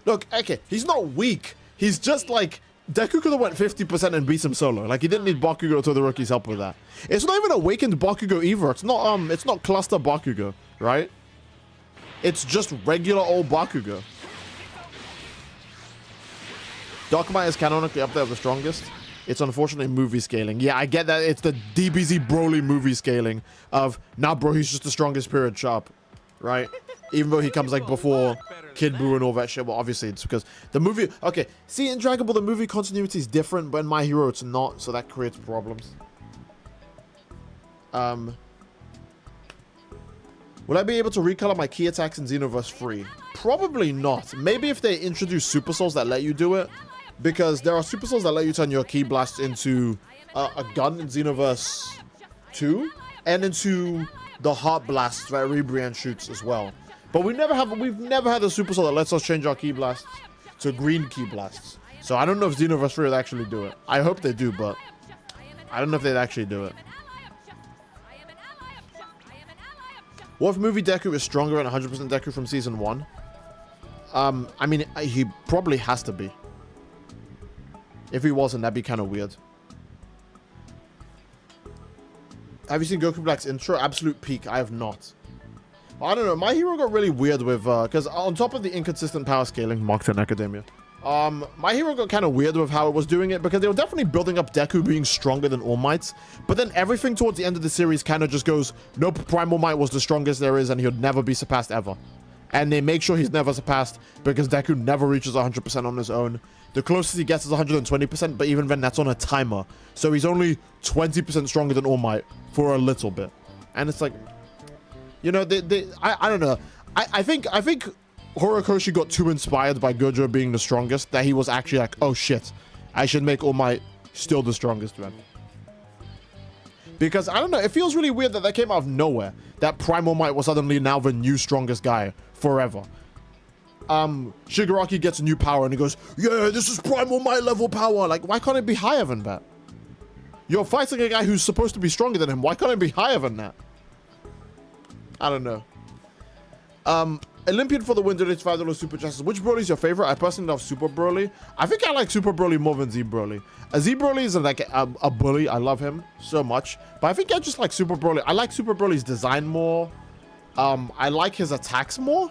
Look, okay, he's not weak. He's just like, Deku could have went 50% and beat him solo. Like, he didn't need Bakugo to the rookie's help with that. It's not even awakened Bakugo either. It's not cluster Bakugo, right? It's just regular old Bakugo. Darkmite is canonically up there with the strongest. It's unfortunately movie scaling. Yeah, I get that. It's the DBZ Broly movie scaling of, nah, bro, he's just the strongest period sharp, right? Even though he comes like before Kid Buu and all that shit. Well, obviously it's because the movie, okay, see, in Dragon Ball the movie continuity is different, but in My Hero it's not, so that creates problems. Will I be able to recolor my key attacks in Xenoverse 3? Probably not. Maybe if they introduce Super Souls that let you do it, because there are Super Souls that let you turn your Ki Blast into a gun in Xenoverse 2 and into the Heart Blast that Ribrian shoots as well. But we've never had a Super Soul that lets us change our Ki Blasts to green Ki Blasts. So I don't know if Xenoverse 3 will actually do it. I hope they do, but I don't know if they'd actually do it. What if movie Deku is stronger than 100% Deku from season 1? I mean, he probably has to be. If he wasn't, that'd be kind of weird. Have you seen Goku Black's intro? Absolute peak. I have not. I don't know. My Hero got really weird with, because on top of the inconsistent power scaling, Mark 10 Academia, My Hero got kind of weird with how it was doing it, because they were definitely building up Deku being stronger than All Might, but then everything towards the end of the series kind of just goes, nope, Primal Might was the strongest there is, and he'll never be surpassed ever. And they make sure he's never surpassed, because Deku never reaches 100% on his own. The closest he gets is 120%, but even then, that's on a timer. So he's only 20% stronger than All Might for a little bit. And it's like, you know, I don't know. I think Horikoshi got too inspired by Gojo being the strongest that he was actually like, oh shit, I should make All Might still the strongest man. Because, I don't know, it feels really weird that that came out of nowhere. That Primal Might was suddenly now the new strongest guy forever. Shigaraki gets a new power and he goes, yeah, this is Primal Might level power. Like, why can't it be higher than that? You're fighting a guy who's supposed to be stronger than him. Why can't it be higher than that? I don't know. Olympian for the win, donates $5 Super Justice. Which Broly is your favorite? I personally love Super Broly. I think I like Super Broly more than Z Broly. Z Broly is like a bully. I love him so much. But I think I just like Super Broly. I like Super Broly's design more. I like his attacks more.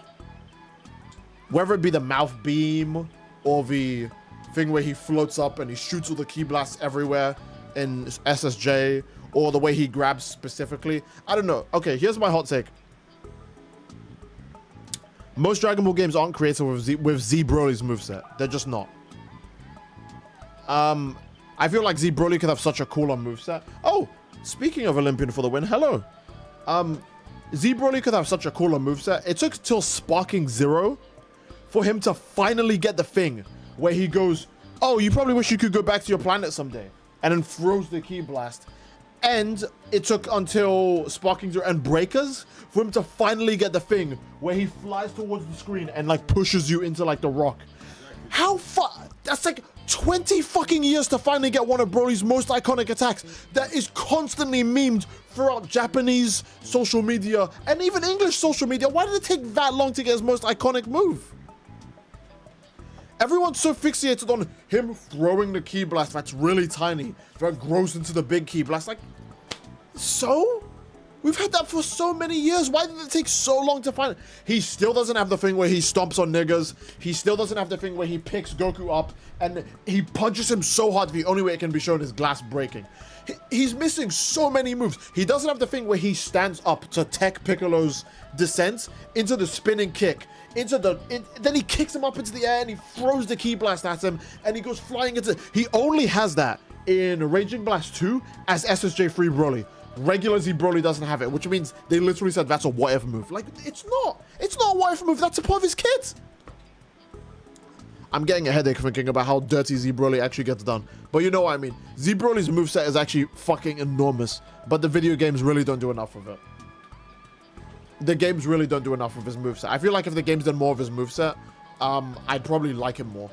Whether it be the mouth beam or the thing where he floats up and he shoots all the Ki Blasts everywhere in SSJ, or the way he grabs specifically. I don't know. Okay, here's my hot take. Most Dragon Ball games aren't created with Z Broly's moveset. They're just not. I feel like Z Broly could have such a cooler moveset. Oh, speaking of Olympian for the win, hello. Z Broly could have such a cooler moveset. It took till Sparking Zero for him to finally get the thing where he goes, oh, you probably wish you could go back to your planet someday, and then throws the Ki Blast. And it took until Sparking Zero and Breakers for him to finally get the thing where he flies towards the screen and like pushes you into like the rock. How far? That's like 20 fucking years to finally get one of Broly's most iconic attacks that is constantly memed throughout Japanese social media and even English social media. Why did it take that long to get his most iconic move? Everyone's so fixated on him throwing the Ki Blast that's really tiny, that grows into the big Ki Blast. Like, so? We've had that for so many years. Why did it take so long to find it? He still doesn't have the thing where he stomps on niggas. He still doesn't have the thing where he picks Goku up and he punches him so hard the only way it can be shown is glass breaking. He's missing so many moves. He doesn't have the thing where he stands up to tech Piccolo's descent into the spinning kick. Then he kicks him up into the air and he throws the Ki Blast at him and he goes flying into... He only has that in Raging Blast 2 as SSJ Free Broly. Regular Z Broly doesn't have it, which means they literally said that's a whatever move. Like, it's not a whatever move. That's a part of his kit. I'm getting a headache thinking about how dirty Z Broly actually gets done. But you know what I mean. Z Broly's moveset is actually fucking enormous. But the video games really don't do enough of it. The games really don't do enough of his moveset. I feel like if the games did more of his moveset, I'd probably like him more.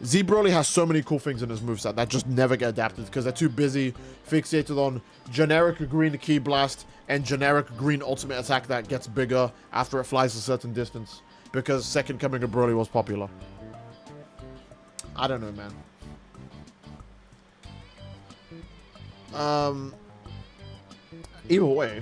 Z Broly has so many cool things in his moveset that just never get adapted because they're too busy fixated on generic green Ki Blast and generic green ultimate attack that gets bigger after it flies a certain distance because Second Coming of Broly was popular. I don't know, man. Either way,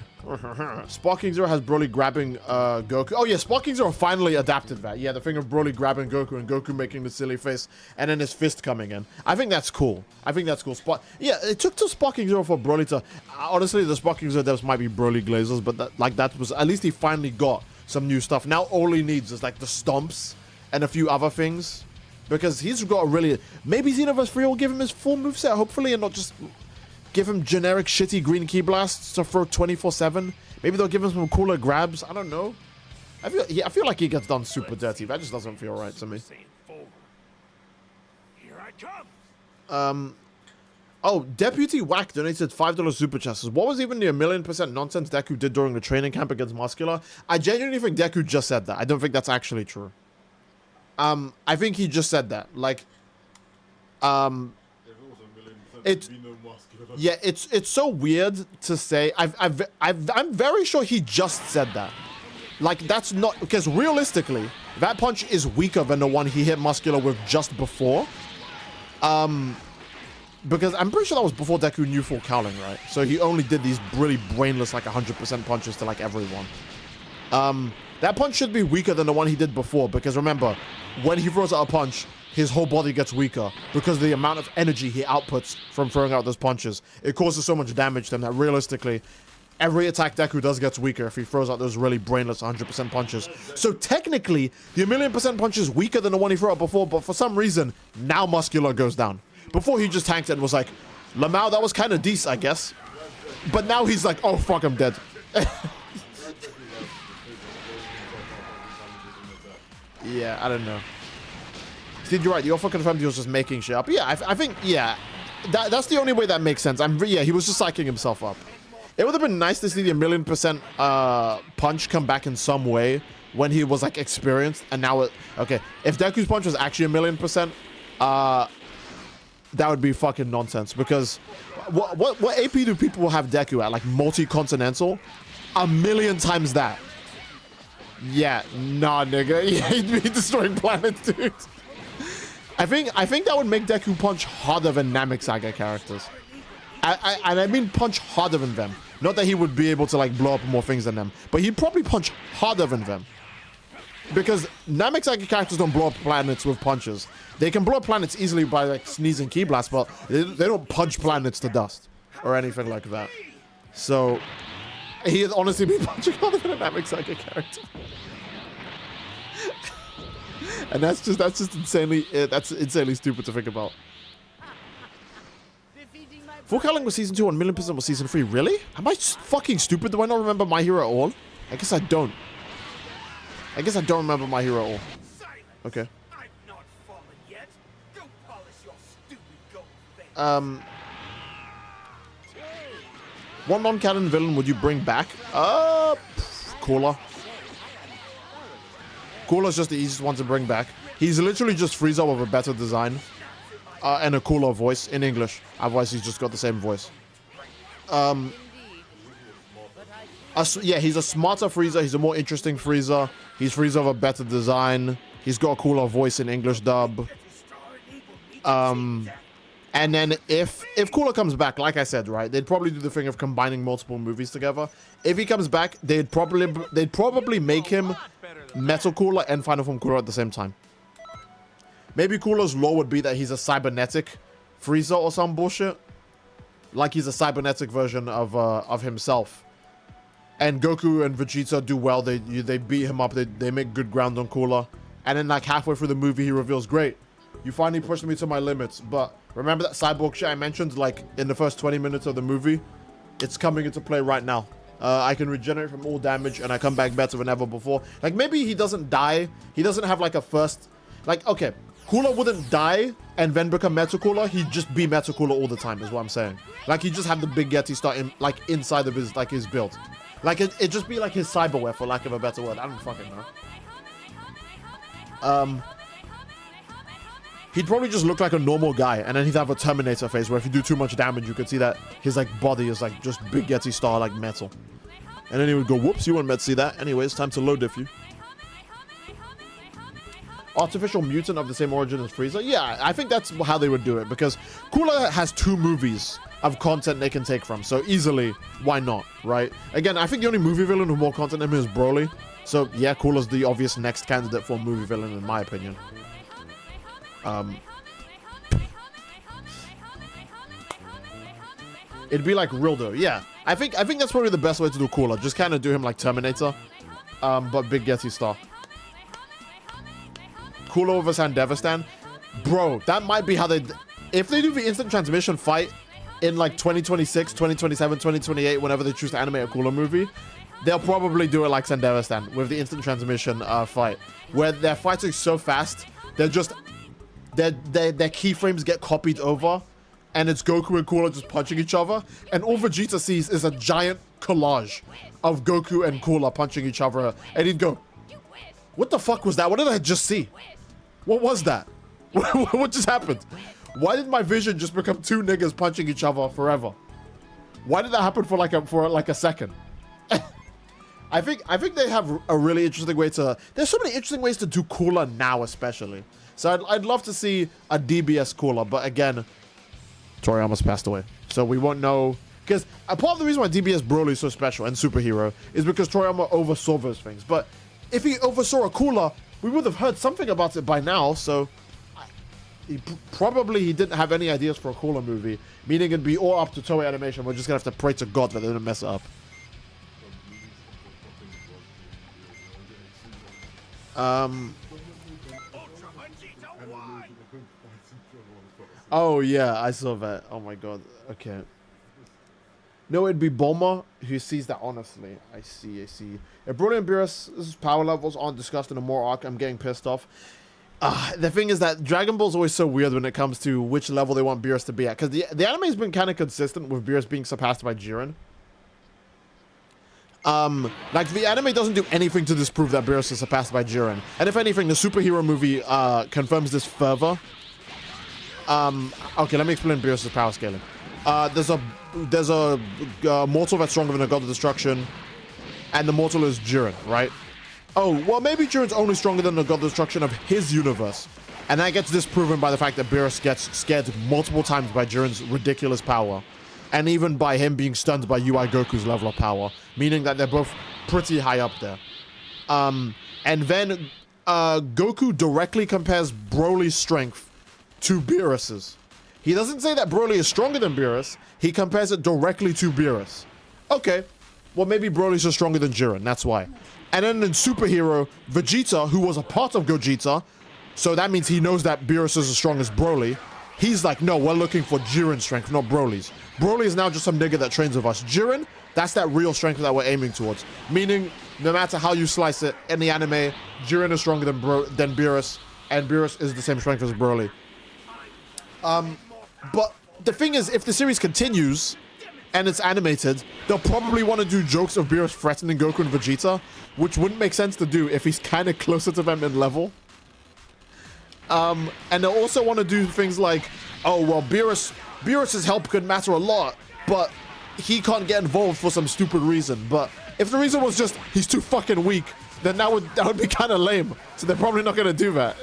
Sparking Zero has Broly grabbing Goku. Oh yeah, Sparking Zero finally adapted that. Yeah, the thing of Broly grabbing Goku and Goku making the silly face and then his fist coming in. I think that's cool. Yeah, it took to Sparking Zero for Broly to... honestly, the Sparking Zero devs might be Broly Glazers, but that was... At least he finally got some new stuff. Now all he needs is like the stomps and a few other things. Because he's got a really... Maybe Xenoverse 3 will give him his full moveset, hopefully, and not just... give him generic shitty green Ki Blasts to throw 24/7. Maybe they'll give him some cooler grabs. I don't know. I feel like he gets done super dirty. That just doesn't feel right to me. Here I come. Oh, Deputy Whack donated $5 super chats. What was even the 1,000,000% nonsense Deku did during the training camp against Muscular? I genuinely think Deku just said that. I don't think that's actually true. I think he just said that. Like, yeah, it's so weird to say. I'm very sure he just said that. Like, that's not... Because realistically, that punch is weaker than the one he hit Muscular with just before. Because I'm pretty sure that was before Deku knew full Cowling, right? So he only did these really brainless, like, 100% punches to, like, everyone. That punch should be weaker than the one he did before. Because remember, when he throws out a punch... his whole body gets weaker because of the amount of energy he outputs from throwing out those punches. It causes so much damage to him that realistically, every attack Deku does gets weaker if he throws out those really brainless 100% punches. So technically, the 1,000,000% punch is weaker than the one he threw out before, but for some reason, now Muscular goes down. Before he just tanked it and was like, Lamau, that was kind of decent, I guess. But now he's like, oh fuck, I'm dead. Yeah, I don't know. Steve, you're right. You also confirmed he was just making shit up. Yeah, I think, yeah. That's the only way that makes sense. Yeah, he was just psyching himself up. It would have been nice to see the 1,000,000% punch come back in some way when he was, like, experienced. And now, okay, if Deku's punch was actually 1,000,000%, that would be fucking nonsense. Because what AP do people have Deku at? Like, multi-continental? 1,000,000 times that. Yeah, nah, nigga. Yeah, he'd be destroying planets, dude. I think that would make Deku punch harder than Namek Saga characters. And I mean punch harder than them. Not that he would be able to like blow up more things than them, but he'd probably punch harder than them. Because Namek Saga characters don't blow up planets with punches. They can blow up planets easily by like sneezing Ki Blast, but they don't punch planets to dust or anything like that. So he'd honestly be punching harder than a Namek Saga character. And that's just insanely stupid to think about. Full Cowling was season 2 and 1,000,000% was season 3. Really? Am I fucking stupid? Do I not remember My Hero at all? I guess I don't. I guess I don't remember My Hero at all. Okay. What non-canon villain would you bring back? Cooler. Cooler's just the easiest one to bring back. He's literally just Frieza with a better design. And a cooler voice in English. Otherwise, he's just got the same voice. Yeah, he's a smarter Frieza. He's a more interesting Frieza. He's Frieza with a better design. He's got a cooler voice in English dub. And then if Cooler comes back, like I said, right, they'd probably do the thing of combining multiple movies together. If he comes back, they'd probably make him Metal Cooler and Final Form Cooler at the same time. Maybe Cooler's lore would be that he's a cybernetic Frieza or some bullshit. Like he's a cybernetic version of himself. And Goku and Vegeta do well. They beat him up. They make good ground on Cooler. And then like halfway through the movie, he reveals, great, you finally pushed me to my limits. But remember that cyborg shit I mentioned like in the first 20 minutes of the movie? It's coming into play right now. I can regenerate from all damage and I come back better than ever before. Like maybe he doesn't die. He doesn't have like a first... Like, okay, Cooler wouldn't die and then become Metal Cooler. He'd just be Metal Cooler all the time is what I'm saying. Like he'd just have the big Yeti start in, like inside of his, like his build. Like it'd just be like his cyberware for lack of a better word. I don't fucking know. He'd probably just look like a normal guy, and then he'd have a Terminator face where if you do too much damage, you could see that his like body is like just big Yeti star like metal. And then he would go, whoops, you weren't meant to see that. Anyways, time to load diff you. Artificial mutant of the same origin as Frieza? Yeah, I think that's how they would do it, because Cooler has 2 movies of content they can take from, so easily, why not, right? Again, I think the only movie villain with more content than him is Broly, so yeah, Cooler's the obvious next candidate for a movie villain in my opinion. It'd be like Rildo, yeah. I think that's probably the best way to do Cooler. Just kind of do him like Terminator, but big Yeti star. Cooler over Sandevistan, bro. That might be how they. If they do the instant transmission fight in like 2026, 2027, 2028, whenever they choose to animate a Cooler movie, they'll probably do it like Sandevistan with the instant transmission fight, where their fights are so fast, they're just their keyframes get copied over, and it's Goku and Cooler just punching each other, and all Vegeta sees is a giant collage of Goku and Cooler punching each other, and he'd go, "What the fuck was that? What did I just see? What was that? What just happened? Why did my vision just become 2 niggas punching each other forever? Why did that happen for like a second?" I think they have a really interesting way to. There's so many interesting ways to do Cooler now, especially. So I'd love to see a DBS Cooler, but again, Toriyama's passed away, so we won't know. Because a part of the reason why DBS Broly is so special and superhero is because Toriyama oversaw those things. But if he oversaw a Cooler, we would have heard something about it by now. So he didn't have any ideas for a Cooler movie, meaning it'd be all up to Toei Animation. We're just gonna have to pray to God that they didn't mess it up. Oh yeah, I saw that. Oh my god. Okay. No, it'd be Bulma who sees that. Honestly, I see. If Broly and Beerus' power levels aren't discussed in a more arc, I'm getting pissed off. The thing is that Dragon Ball's always so weird when it comes to which level they want Beerus to be at, because the anime's been kind of consistent with Beerus being surpassed by Jiren. Like the anime doesn't do anything to disprove that Beerus is surpassed by Jiren, and if anything, the superhero movie confirms this further. Okay, let me explain Beerus' power scaling. There's a mortal that's stronger than a god of destruction, and the mortal is Jiren, right? Oh, well, maybe Jiren's only stronger than the god of destruction of his universe, and that gets disproven by the fact that Beerus gets scared multiple times by Jiren's ridiculous power, and even by him being stunned by UI Goku's level of power, meaning that they're both pretty high up there. And then Goku directly compares Broly's strength to Beerus's. He doesn't say that Broly is stronger than Beerus, he compares it directly to Beerus. Okay, well maybe Broly's just stronger than Jiren, that's why. And then in Superhero, Vegeta, who was a part of Gogeta, so that means he knows that Beerus is as strong as Broly, he's like, no, we're looking for Jiren's strength, not Broly's. Broly is now just some nigga that trains with us. Jiren, that's that real strength that we're aiming towards. Meaning, no matter how you slice it, in the anime, Jiren is stronger than Beerus, and Beerus is the same strength as Broly. But the thing is, if the series continues and it's animated, they'll probably want to do jokes of Beerus threatening Goku and Vegeta, which wouldn't make sense to do if he's kind of closer to them in level. And they'll also want to do things like, oh, well, Beerus's help could matter a lot, but he can't get involved for some stupid reason. But if the reason was just he's too fucking weak, then that would be kind of lame. So they're probably not going to do that.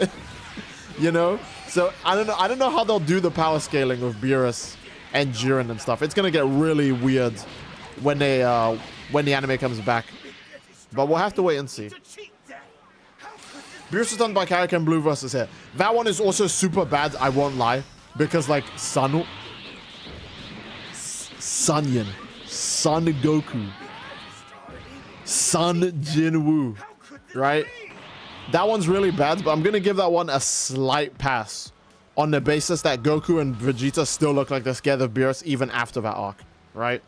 You know? So I don't know how they'll do the power scaling with Beerus and Jiren and stuff. It's gonna get really weird when they when the anime comes back. But we'll have to wait and see. Beerus is done by Kaioken Blue versus here. That one is also super bad, I won't lie. Because like Sun Goku, Sun Jinwoo, right? That one's really bad, but I'm gonna give that one a slight pass on the basis that Goku and Vegeta still look like they're scared of Beerus even after that arc, right?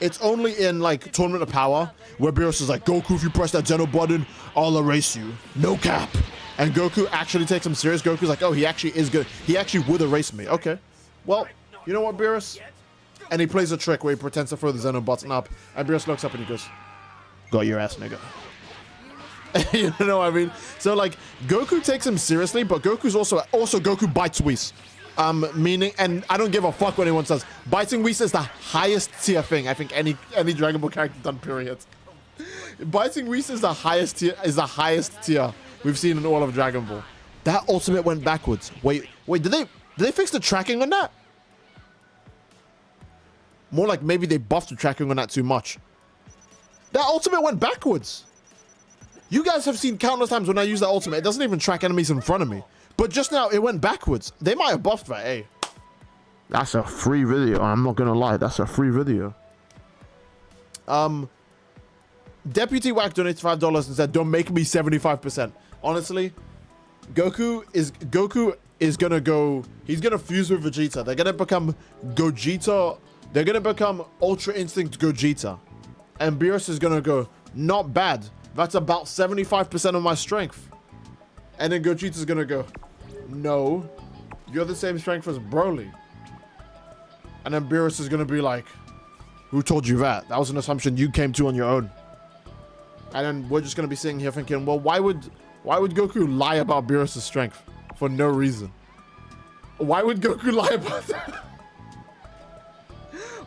It's only in like Tournament of Power where Beerus is like, Goku, if you press that Zeno button, I'll erase you. No cap. And Goku actually takes him serious. Goku's like, oh, he actually is good. He actually would erase me. Okay. Well, you know what, Beerus? And he plays a trick where he pretends to throw the Zeno button up. And Beerus looks up and he goes, got your ass, nigga. You know what I mean? So like Goku takes him seriously, but Goku's also Goku bites Whis. Meaning, and I don't give a fuck what anyone says. Biting Whis is the highest tier thing I think any Dragon Ball character done, period. Biting Whis is the highest tier we've seen in all of Dragon Ball. That ultimate went backwards. Wait, did they fix the tracking on that? More like maybe they buffed the tracking on that too much. That ultimate went backwards. You guys have seen countless times when I use that ultimate, it doesn't even track enemies in front of me. But just now, it went backwards. They might have buffed that, hey. That's a free video, I'm not gonna lie, that's a free video. Deputy Wack donated $5 and said, don't make me 75%. Honestly, Goku is gonna go, he's gonna fuse with Vegeta. They're gonna become Gogeta, they're gonna become Ultra Instinct Gogeta. And Beerus is gonna go, not bad. That's about 75% of my strength. And then Gogeta's gonna go, no, you're the same strength as Broly. And then Beerus is gonna be like, who told you that? That was an assumption you came to on your own. And then we're just gonna be sitting here thinking, well, why would Goku lie about Beerus' strength for no reason? Why would Goku lie about that?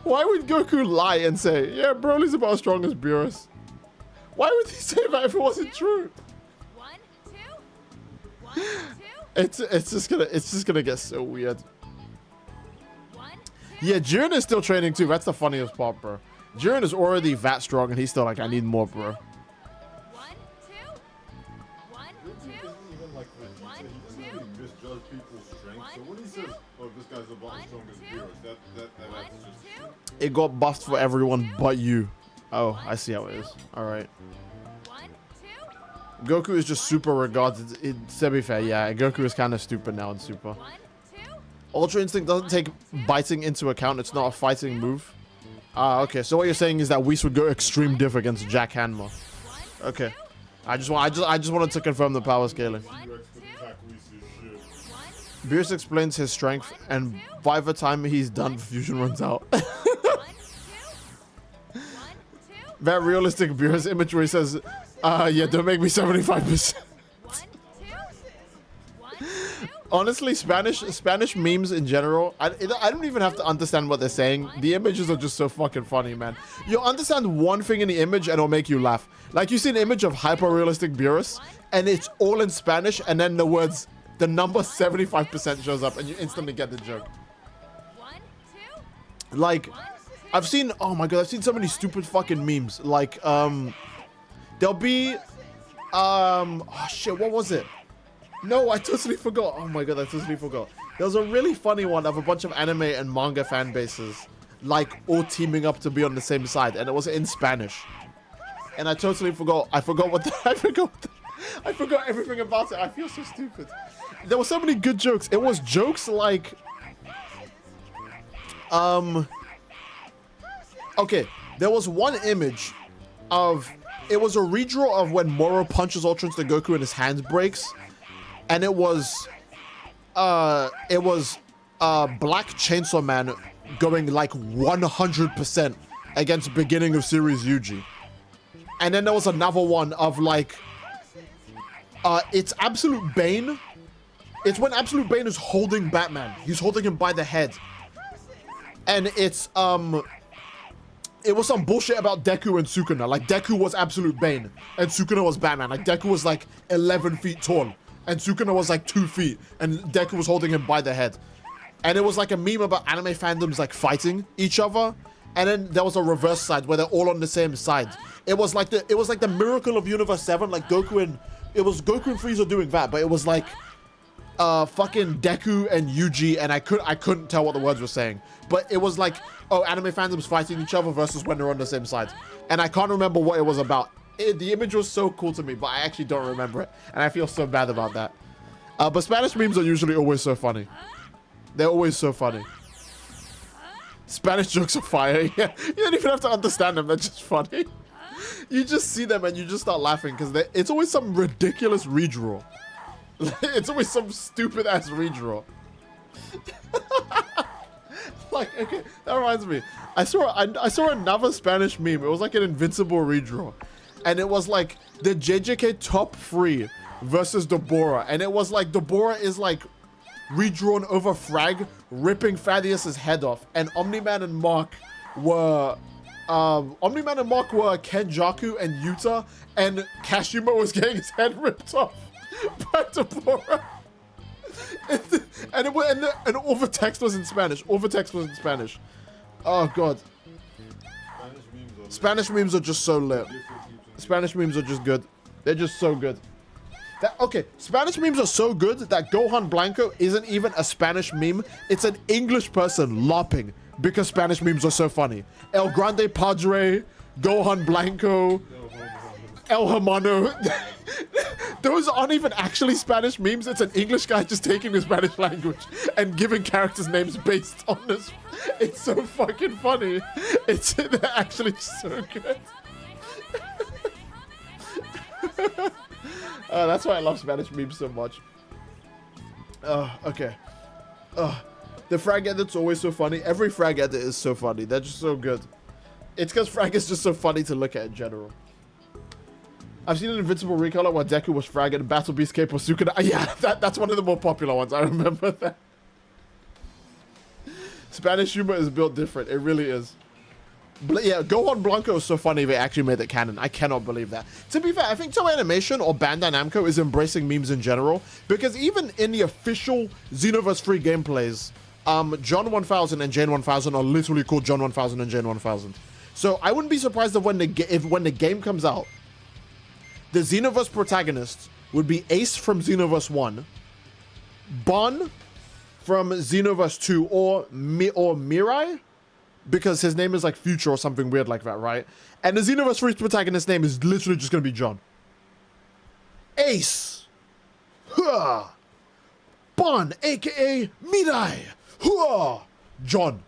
Why would Goku lie and say, yeah, Broly's about as strong as Beerus? Why would he say that if it wasn't true? 1, 2. 1, 2. It's just gonna get so weird. 1, 2. Yeah, Jiren is still training too. That's the funniest part, bro. Jiren is already that strong and he's still like, I need more, bro. 1, 2. 1, 2. Even like Vegeta, he doesn't really misjudge people's strength. So when he says, oh, this guy's about as strong as Beerus, that's just... It got buffed for everyone but you. Oh, I see how it is. All right. 1, 2. Goku is just super regarded. To be fair, yeah, Goku is kind of stupid now in Super. 1, 2. Ultra Instinct doesn't take biting into account. It's not a fighting move. Okay. So what you're saying is that Whis would go extreme diff against Jack Hanma. Okay. I just wanted to confirm the power scaling. Beerus explains his strength, and by the time he's done, fusion runs out. That realistic Beerus image where he says, yeah, don't make me 75%. Honestly, Spanish memes in general, I don't even have to understand what they're saying. The images are just so fucking funny, man. You'll understand one thing in the image and it'll make you laugh. Like you see an image of hyper-realistic Beerus, and it's all in Spanish, and then the words, the number 75% shows up, and you instantly get the joke. Like... I've seen, oh my god, I've seen so many stupid fucking memes. Like, there'll be, oh shit, what was it? No, I totally forgot. Oh my god, I totally forgot. There was a really funny one of a bunch of anime and manga fan bases, like, all teaming up to be on the same side, and it was in Spanish. And I totally forgot. I forgot everything about it. I feel so stupid. There were so many good jokes. It was jokes like, okay, there was one image of, it was a redraw of when Moro punches Ultra Instinct Goku and his hand breaks, and it was Black Chainsaw Man going like 100% against beginning of series Yuji. And then there was another one of like, it's Absolute Bane. It's when Absolute Bane is holding Batman. He's holding him by the head. And it's, it was some bullshit about Deku and Sukuna. Like, Deku was Absolute Bane, and Sukuna was Batman. Like, Deku was, like, 11 feet tall. and Sukuna was like 2 feet, and Deku was holding him by the head. And it was like a meme about anime fandoms like fighting each other. And then there was a reverse side where they're all on the same side. It was like the miracle of Universe 7, like Goku and Frieza doing that, but it was like fucking Deku and Yuji, and I couldn't tell what the words were saying. But it was like, oh, anime fandoms fighting each other versus when they're on the same side. And I can't remember what it was about. The image was so cool to me, but I actually don't remember it. And I feel so bad about that. But Spanish memes are usually always so funny. They're always so funny. Spanish jokes are fire. Yeah, you don't even have to understand them. They're just funny. You just see them and you just start laughing because it's always some ridiculous redraw. It's always some stupid ass redraw. Like, okay, that reminds me. I saw another Spanish meme. It was like an Invincible redraw, and it was like the JJK top 3 versus Deborah, and it was like Deborah is like redrawn over Frag, ripping Thaddeus's head off, and Omni-Man and Mark were Kenjaku and Yuta, and Kashima was getting his head ripped off by Deborah. And all the text was in Spanish. Oh god. Spanish memes are just so lit. Spanish memes are just good. They're just so good. Spanish memes are so good that Gohan Blanco isn't even a Spanish meme. It's an English person LARPing because Spanish memes are so funny. El Grande Padre, Gohan Blanco, El Hermano. Those aren't even actually Spanish memes. It's an English guy just taking the Spanish language and giving characters names based on this. It's so fucking funny. They're actually so good. That's why I love Spanish memes so much. Okay. The frag edit's always so funny. Every frag edit is so funny. They're just so good. It's because frag is just so funny to look at in general. I've seen an Invincible recolor where Deku was fragged and Battle Beast Cape was Sukuna. Yeah, that's one of the more popular ones. I remember that. Spanish humor is built different. It really is. But yeah, Gohan Blanco is so funny they actually made it canon. I cannot believe that. To be fair, I think Toei Animation or Bandai Namco is embracing memes in general, because even in the official Xenoverse 3 gameplays, John 1000 and Jane 1000 are literally called John 1000 and Jane 1000. So I wouldn't be surprised if when the game comes out, the Xenoverse protagonists would be Ace from Xenoverse 1, Bon from Xenoverse 2, or Mirai, because his name is like Future or something weird like that, right? And the Xenoverse 3 protagonist's name is literally just gonna be John. Ace. Huh. Bon, aka Mirai. Huh. John.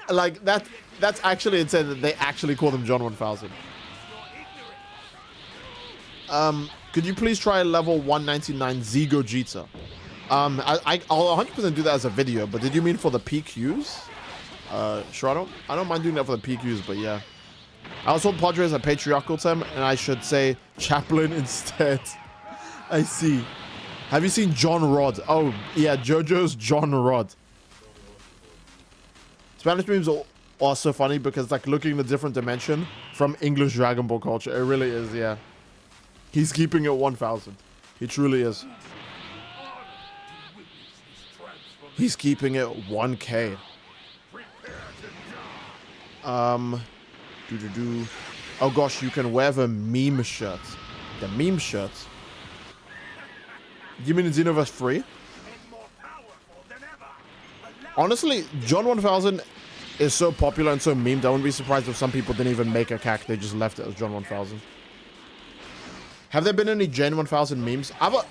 Like that's actually insane that they actually call them John 1000. Could you please try level 199 Z Gogeta? I'll 100% do that as a video, but did you mean for the PQs? Sure, I don't mind doing that for the PQs, but yeah. I was told Padre is a patriarchal term, and I should say chaplain instead. I see. Have you seen John Rod? Oh, yeah, JoJo's John Rod. Spanish memes are so funny because like looking at a different dimension from English Dragon Ball culture. It really is, yeah. He's keeping it 1000. He truly is. He's keeping it 1K. Oh gosh, you can wear the meme shirt. The meme shirt. You mean in Xenoverse 3? Honestly, John 1000 is so popular and so memed, I wouldn't be surprised if some people didn't even make a CAC, they just left it as John 1000. Have there been any Jane 1000 memes? Other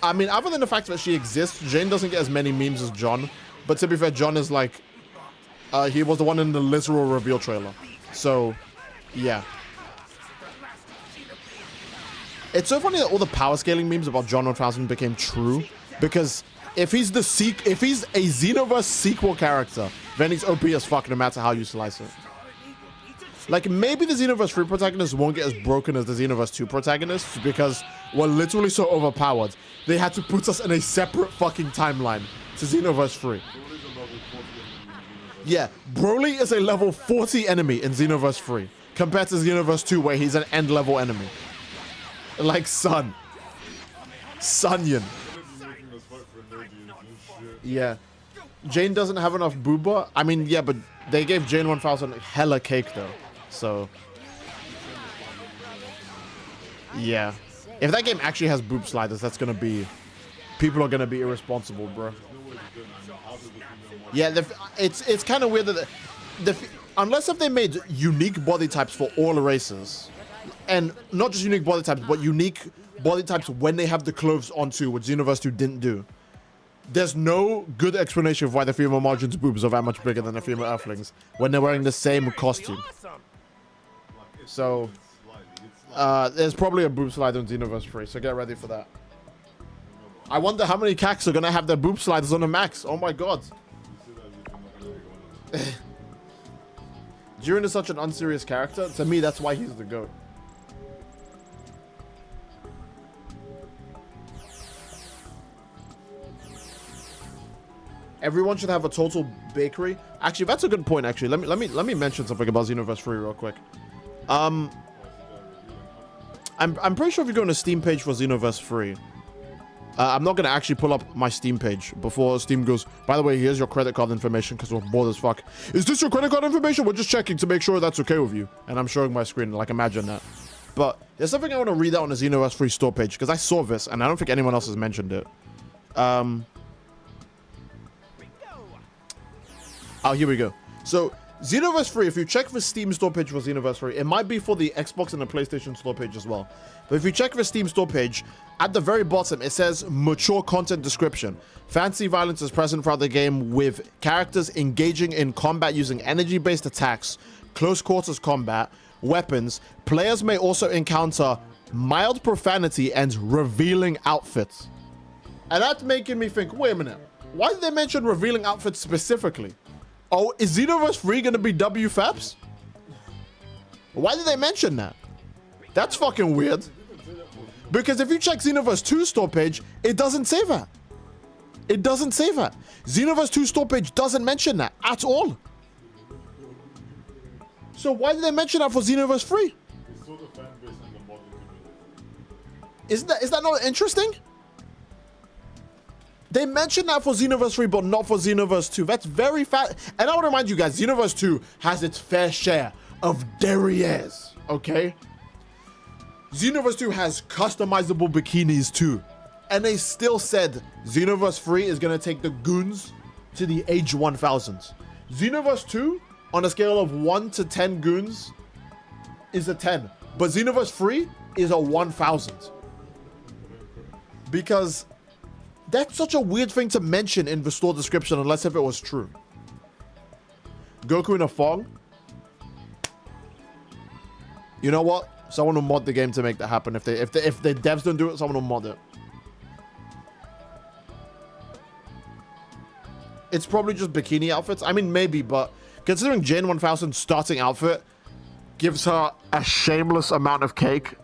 than the fact that she exists, Jane doesn't get as many memes as John. But to be fair, John is like, he was the one in the literal reveal trailer. So, yeah. It's so funny that all the power scaling memes about John 1000 became true, because if he's a Xenoverse sequel character, then he's OP as fuck no matter how you slice it. Like, maybe the Xenoverse 3 protagonists won't get as broken as the Xenoverse 2 protagonists because we're literally so overpowered. They had to put us in a separate fucking timeline to Xenoverse 3. Yeah, Broly is a level 40 enemy in Xenoverse 3. compared to Xenoverse 2 where he's an end level enemy. Like Sun. Sunyon. Yeah. Jane doesn't have enough booba. I mean, yeah, but they gave Jane 1000 hella cake though. So yeah. If that game actually has boob sliders, that's gonna be... People are gonna be irresponsible, bro. Yeah, it's kind of weird that unless if they made unique body types for all races, and not just unique body types, but unique body types when they have the clothes on too, which Xenoverse 2 didn't do. There's no good explanation of why the female margin's boobs are that much bigger than the female Earthlings when they're wearing the same costume. So, there's probably a boob slider in Xenoverse 3, so get ready for that. I wonder how many cacks are gonna have their boob sliders on the max. Oh my god. Jiren is such an unserious character. To me, that's why he's the GOAT. Everyone should have a total bakery. Actually, that's a good point. Actually, let me mention something about Xenoverse 3 real quick. I'm pretty sure if you go on the Steam page for Xenoverse 3, I'm not gonna actually pull up my Steam page before Steam goes, by the way, here's your credit card information because we're bored as fuck. Is this your credit card information? We're just checking to make sure that's okay with you. And I'm showing my screen, like, imagine that. But there's something I want to read out on the Xenoverse 3 store page because I saw this and I don't think anyone else has mentioned it. Oh, here we go. So Xenoverse 3, if you check the Steam store page for Xenoverse 3, it might be for the Xbox and the PlayStation store page as well. But if you check the Steam store page, at the very bottom, it says mature content description. Fantasy violence is present throughout the game with characters engaging in combat using energy-based attacks, close quarters combat, weapons. Players may also encounter mild profanity and revealing outfits. And that's making me think, wait a minute, why did they mention revealing outfits specifically? Oh, is Xenoverse 3 gonna be WFAPs? Why did they mention that? That's fucking weird. Because if you check Xenoverse 2 store page, it doesn't say that. It doesn't say that. Xenoverse 2 store page doesn't mention that at all. So why did they mention that for Xenoverse 3? Is that not interesting? They mentioned that for Xenoverse 3, but not for Xenoverse 2. That's very fat. And I want to remind you guys, Xenoverse 2 has its fair share of derrieres, okay? Xenoverse 2 has customizable bikinis too. And they still said Xenoverse 3 is going to take the goons to the age 1000s. Xenoverse 2, on a scale of 1 to 10 goons, is a 10. But Xenoverse 3 is a 1000. Because that's such a weird thing to mention in the store description unless if it was true. Goku in a thong? You know what? Someone will mod the game to make that happen. If the devs don't do it, someone will mod it. It's probably just bikini outfits. I mean, maybe, but considering Jane 1000's starting outfit gives her a shameless amount of cake,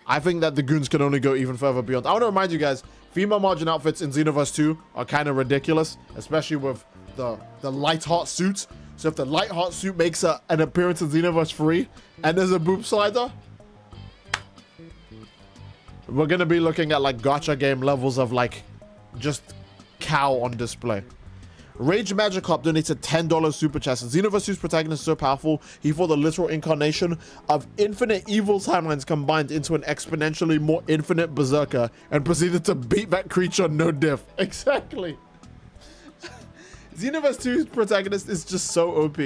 I think that the goons can only go even further beyond. I want to remind you guys, female margin outfits in Xenoverse 2 are kind of ridiculous, especially with the light heart suits. So if the light heart suit makes an appearance in Xenoverse 3 and there's a boob slider, we're going to be looking at like gacha game levels of like just cow on display. Rage Magikarp donated $10 super chat. Xenoverse 2's protagonist is so powerful, he fought the literal incarnation of infinite evil timelines combined into an exponentially more infinite berserker and proceeded to beat that creature no diff. Exactly. Xenoverse 2's protagonist is just so OP.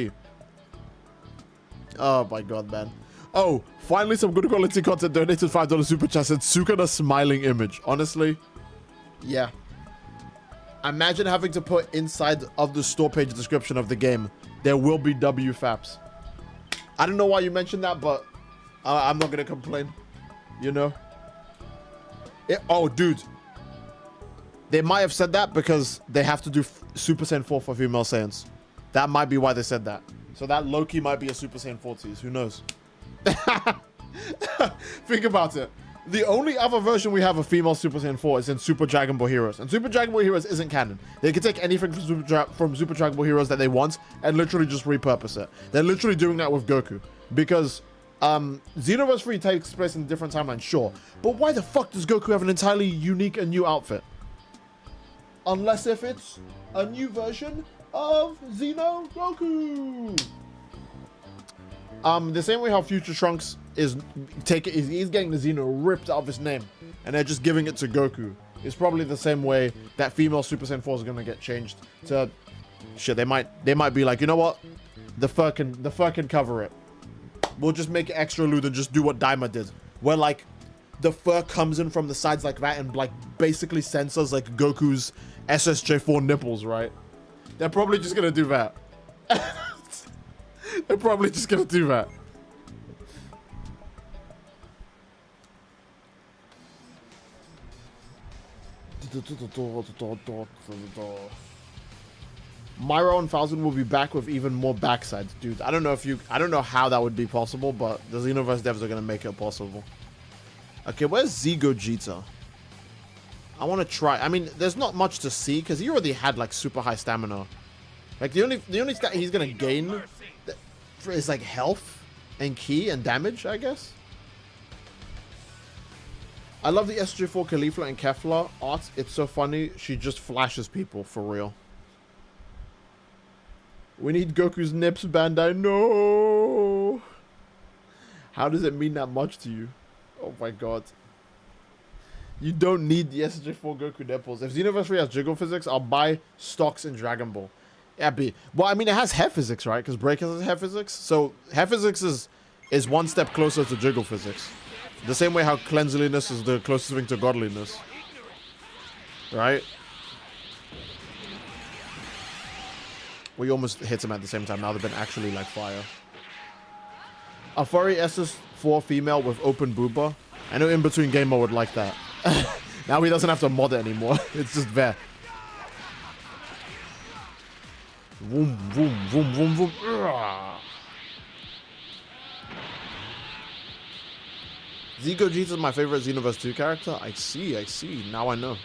Oh my god, man. Oh, finally some good quality content. Donated $5 super chat. Said Sukuna smiling image. Honestly, yeah. Imagine having to put inside of the store page description of the game, there will be WFAPs. I don't know why you mentioned that, but I'm not gonna complain. You know? Oh, dude. They might have said that because they have to do Super Saiyan 4 for female Saiyans. That might be why they said that. So that Loki might be a Super Saiyan 4 tease. Who knows? Think about it. The only other version we have of female Super Saiyan 4 is in Super Dragon Ball Heroes. And Super Dragon Ball Heroes isn't canon. They can take anything from Super Dragon Ball Heroes that they want and literally just repurpose it. They're literally doing that with Goku. Because Xenoverse 3 takes place in a different timeline, sure. But why the fuck does Goku have an entirely unique and new outfit? Unless if it's a new version of Xeno Goku. The same way how Future Trunks is he's getting the Xeno ripped out of his name, and they're just giving it to Goku. It's probably the same way that female Super Saiyan 4 is gonna get changed to shit. They might be like, you know what? The fur can cover it. We'll just make it extra lewd and just do what Daima did, where like the fur comes in from the sides like that and like basically censors like Goku's SSJ4 nipples, right? They're probably just gonna do that. They're probably just gonna do that. Myra 1000 will be back with even more backsides, dude. I don't know how that would be possible, but the Xenoverse devs are gonna make it possible. Okay, where's Z Gogeta? I want to try. I mean, there's not much to see because he already had like super high stamina. Like the only stat he's gonna gain is like health and ki and damage, I guess. I love the SJ4 Caulifla and Kefla art. It's so funny. She just flashes people for real. We need Goku's nips, Bandai. No. How does it mean that much to you? Oh my god. You don't need the SJ4 Goku nipples. If Xenoverse 3 has jiggle physics, I'll buy stocks in Dragon Ball. Yeah, well, I mean, it has hair physics, right? Because Break has hair physics. So hair physics is one step closer to jiggle physics. The same way how cleanliness is the closest thing to godliness. Right? We almost hit him at the same time. Now they've been actually like fire. A furry SS4 female with open booba. I know In Between Gamer would like that. Now he doesn't have to mod it anymore. It's just there. Vroom, vroom, vroom, vroom, vroom. Z Gogeta is my favorite Xenoverse 2 character. I see. Now I know.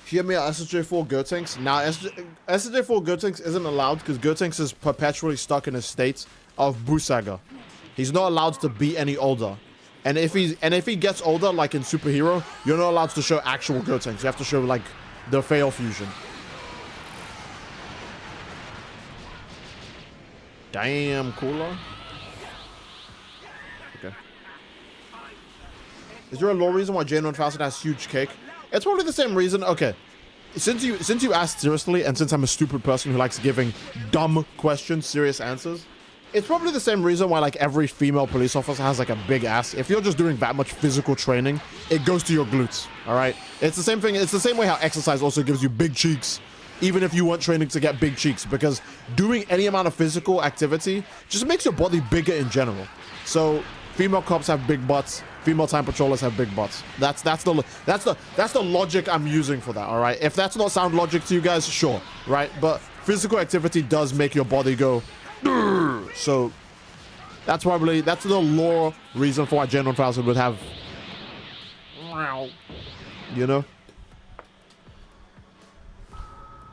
Hear me out, SSJ4 Gotenks. Now, SSJ4 Gotenks isn't allowed because Gotenks is perpetually stuck in a state of Busaga. He's not allowed to be any older. And if he gets older, like in Superhero, you're not allowed to show actual Gotenks. You have to show like the fail fusion. Damn, cooler. Okay. Is there a low reason why Jane 1000 has huge cake? It's probably the same reason. Okay. Since you asked seriously, and since I'm a stupid person who likes giving dumb questions, serious answers, it's probably the same reason why like every female police officer has like a big ass. If you're just doing that much physical training, it goes to your glutes. All right. It's the same thing. It's the same way how exercise also gives you big cheeks, even if you want training to get big cheeks, because doing any amount of physical activity just makes your body bigger in general. So female cops have big butts. Female time patrollers have big butts. That's the logic I'm using for that. All right. If that's not sound logic to you guys, sure. Right. But physical activity does make your body go. So that's the lore reason for why Gen 1000 would have, you know.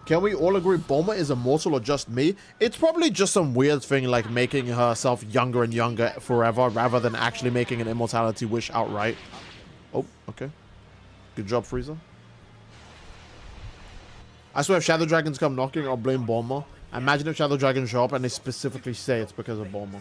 Can we all agree Bulma is immortal or just me? It's probably just some weird thing like making herself younger and younger forever rather than actually making an immortality wish outright. Oh, okay. Good job, Frieza. I swear if Shadow Dragons come knocking, I'll blame Bulma. Imagine if Shadow Dragons show up and they specifically say it's because of Bulma.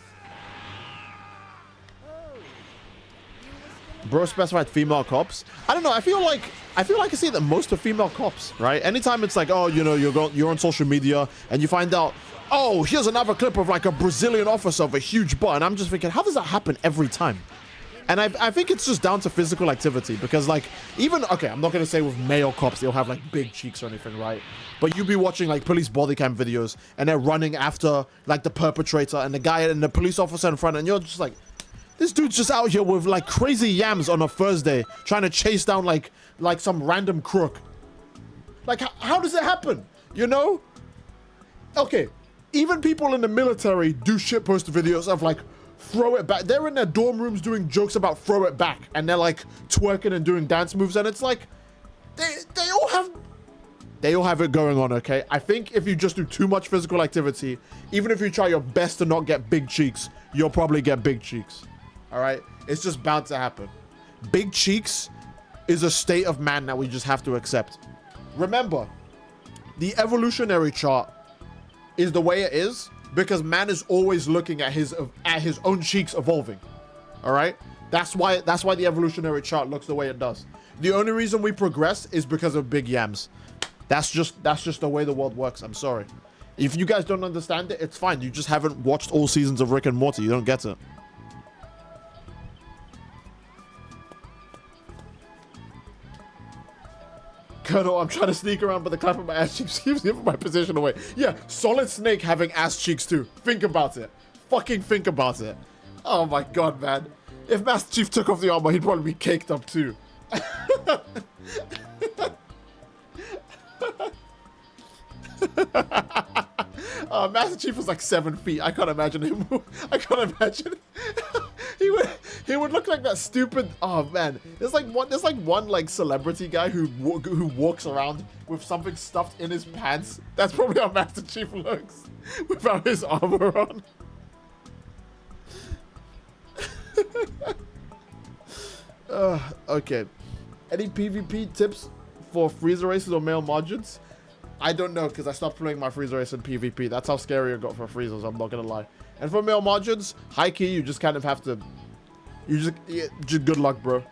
Bro specified female cops. I don't know. I feel like I see that most of female cops, right? Anytime it's like, oh, you know, you're on social media and you find out, oh, here's another clip of like a Brazilian officer with a huge butt, and I'm just thinking, how does that happen every time? And I think it's just down to physical activity because like even, okay, I'm not going to say with male cops, they'll have like big cheeks or anything, right? But you'll be watching like police body cam videos and they're running after like the perpetrator and the guy and the police officer in front, and you're just like, this dude's just out here with like crazy yams on a Thursday trying to chase down like some random crook. Like how does it happen? You know? Okay. even people in the military do shitpost videos of like, throw it back. They're in their dorm rooms doing jokes about throw it back. And they're like twerking and doing dance moves. And it's like, they all have it going on, okay? I think if you just do too much physical activity, even if you try your best to not get big cheeks, you'll probably get big cheeks. All right? It's just bound to happen. Big cheeks is a state of man that we just have to accept. Remember, the evolutionary chart is the way it is because man is always looking at his own cheeks evolving. All right? That's why the evolutionary chart looks the way it does. The only reason we progress is because of big yams. That's just the way the world works. I'm sorry. If you guys don't understand it, it's fine. You just haven't watched all seasons of Rick and Morty. You don't get it. Colonel, I'm trying to sneak around, but the clap of my ass cheeks keeps giving my position away. Yeah, Solid Snake having ass cheeks too. Think about it. Fucking think about it. Oh my god, man. If Master Chief took off the armor, he'd probably be caked up too. Master Chief was like 7 feet. I can't imagine him. I can't imagine. he would look like that stupid. Oh man, there's like one like celebrity guy who walks around with something stuffed in his pants. That's probably how Master Chief looks without his armor on. Okay. Any PvP tips for freezer races or male margins? I don't know because I stopped playing my freezer race in PvP. That's how scary it got for freezers, I'm not gonna lie. And for male margins, high key, you just kind of have to. Just good luck, bro.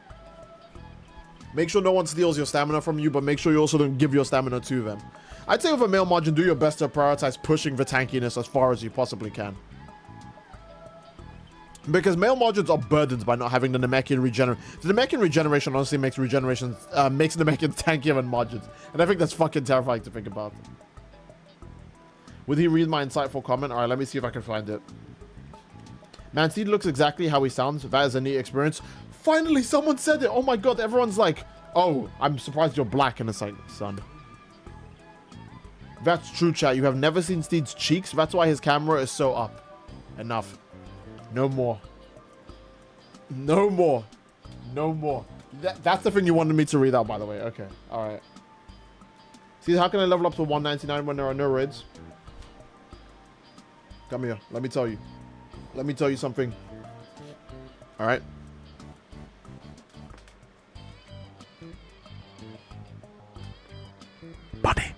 Make sure no one steals your stamina from you, but make sure you also don't give your stamina to them. I'd say with a male margin, do your best to prioritize pushing the tankiness as far as you possibly can. Because male margins are burdened by not having the Namekian regeneration. The Namekian regeneration honestly makes Namekians tankier than margins. And I think that's fucking terrifying to think about. Would he read my insightful comment? Alright, let me see if I can find it. Manseed looks exactly how he sounds. That is a neat experience. Finally, someone said it. Oh my god, everyone's like, oh, I'm surprised you're black. And it's like, son. That's true, chat. You have never seen Steed's cheeks. That's why his camera is so up. Enough. No more. No more. No more. That's the thing you wanted me to read out, by the way. Okay. All right. See, how can I level up to 199 when there are no raids? Come here. Let me tell you. Let me tell you something. All right. Buddy.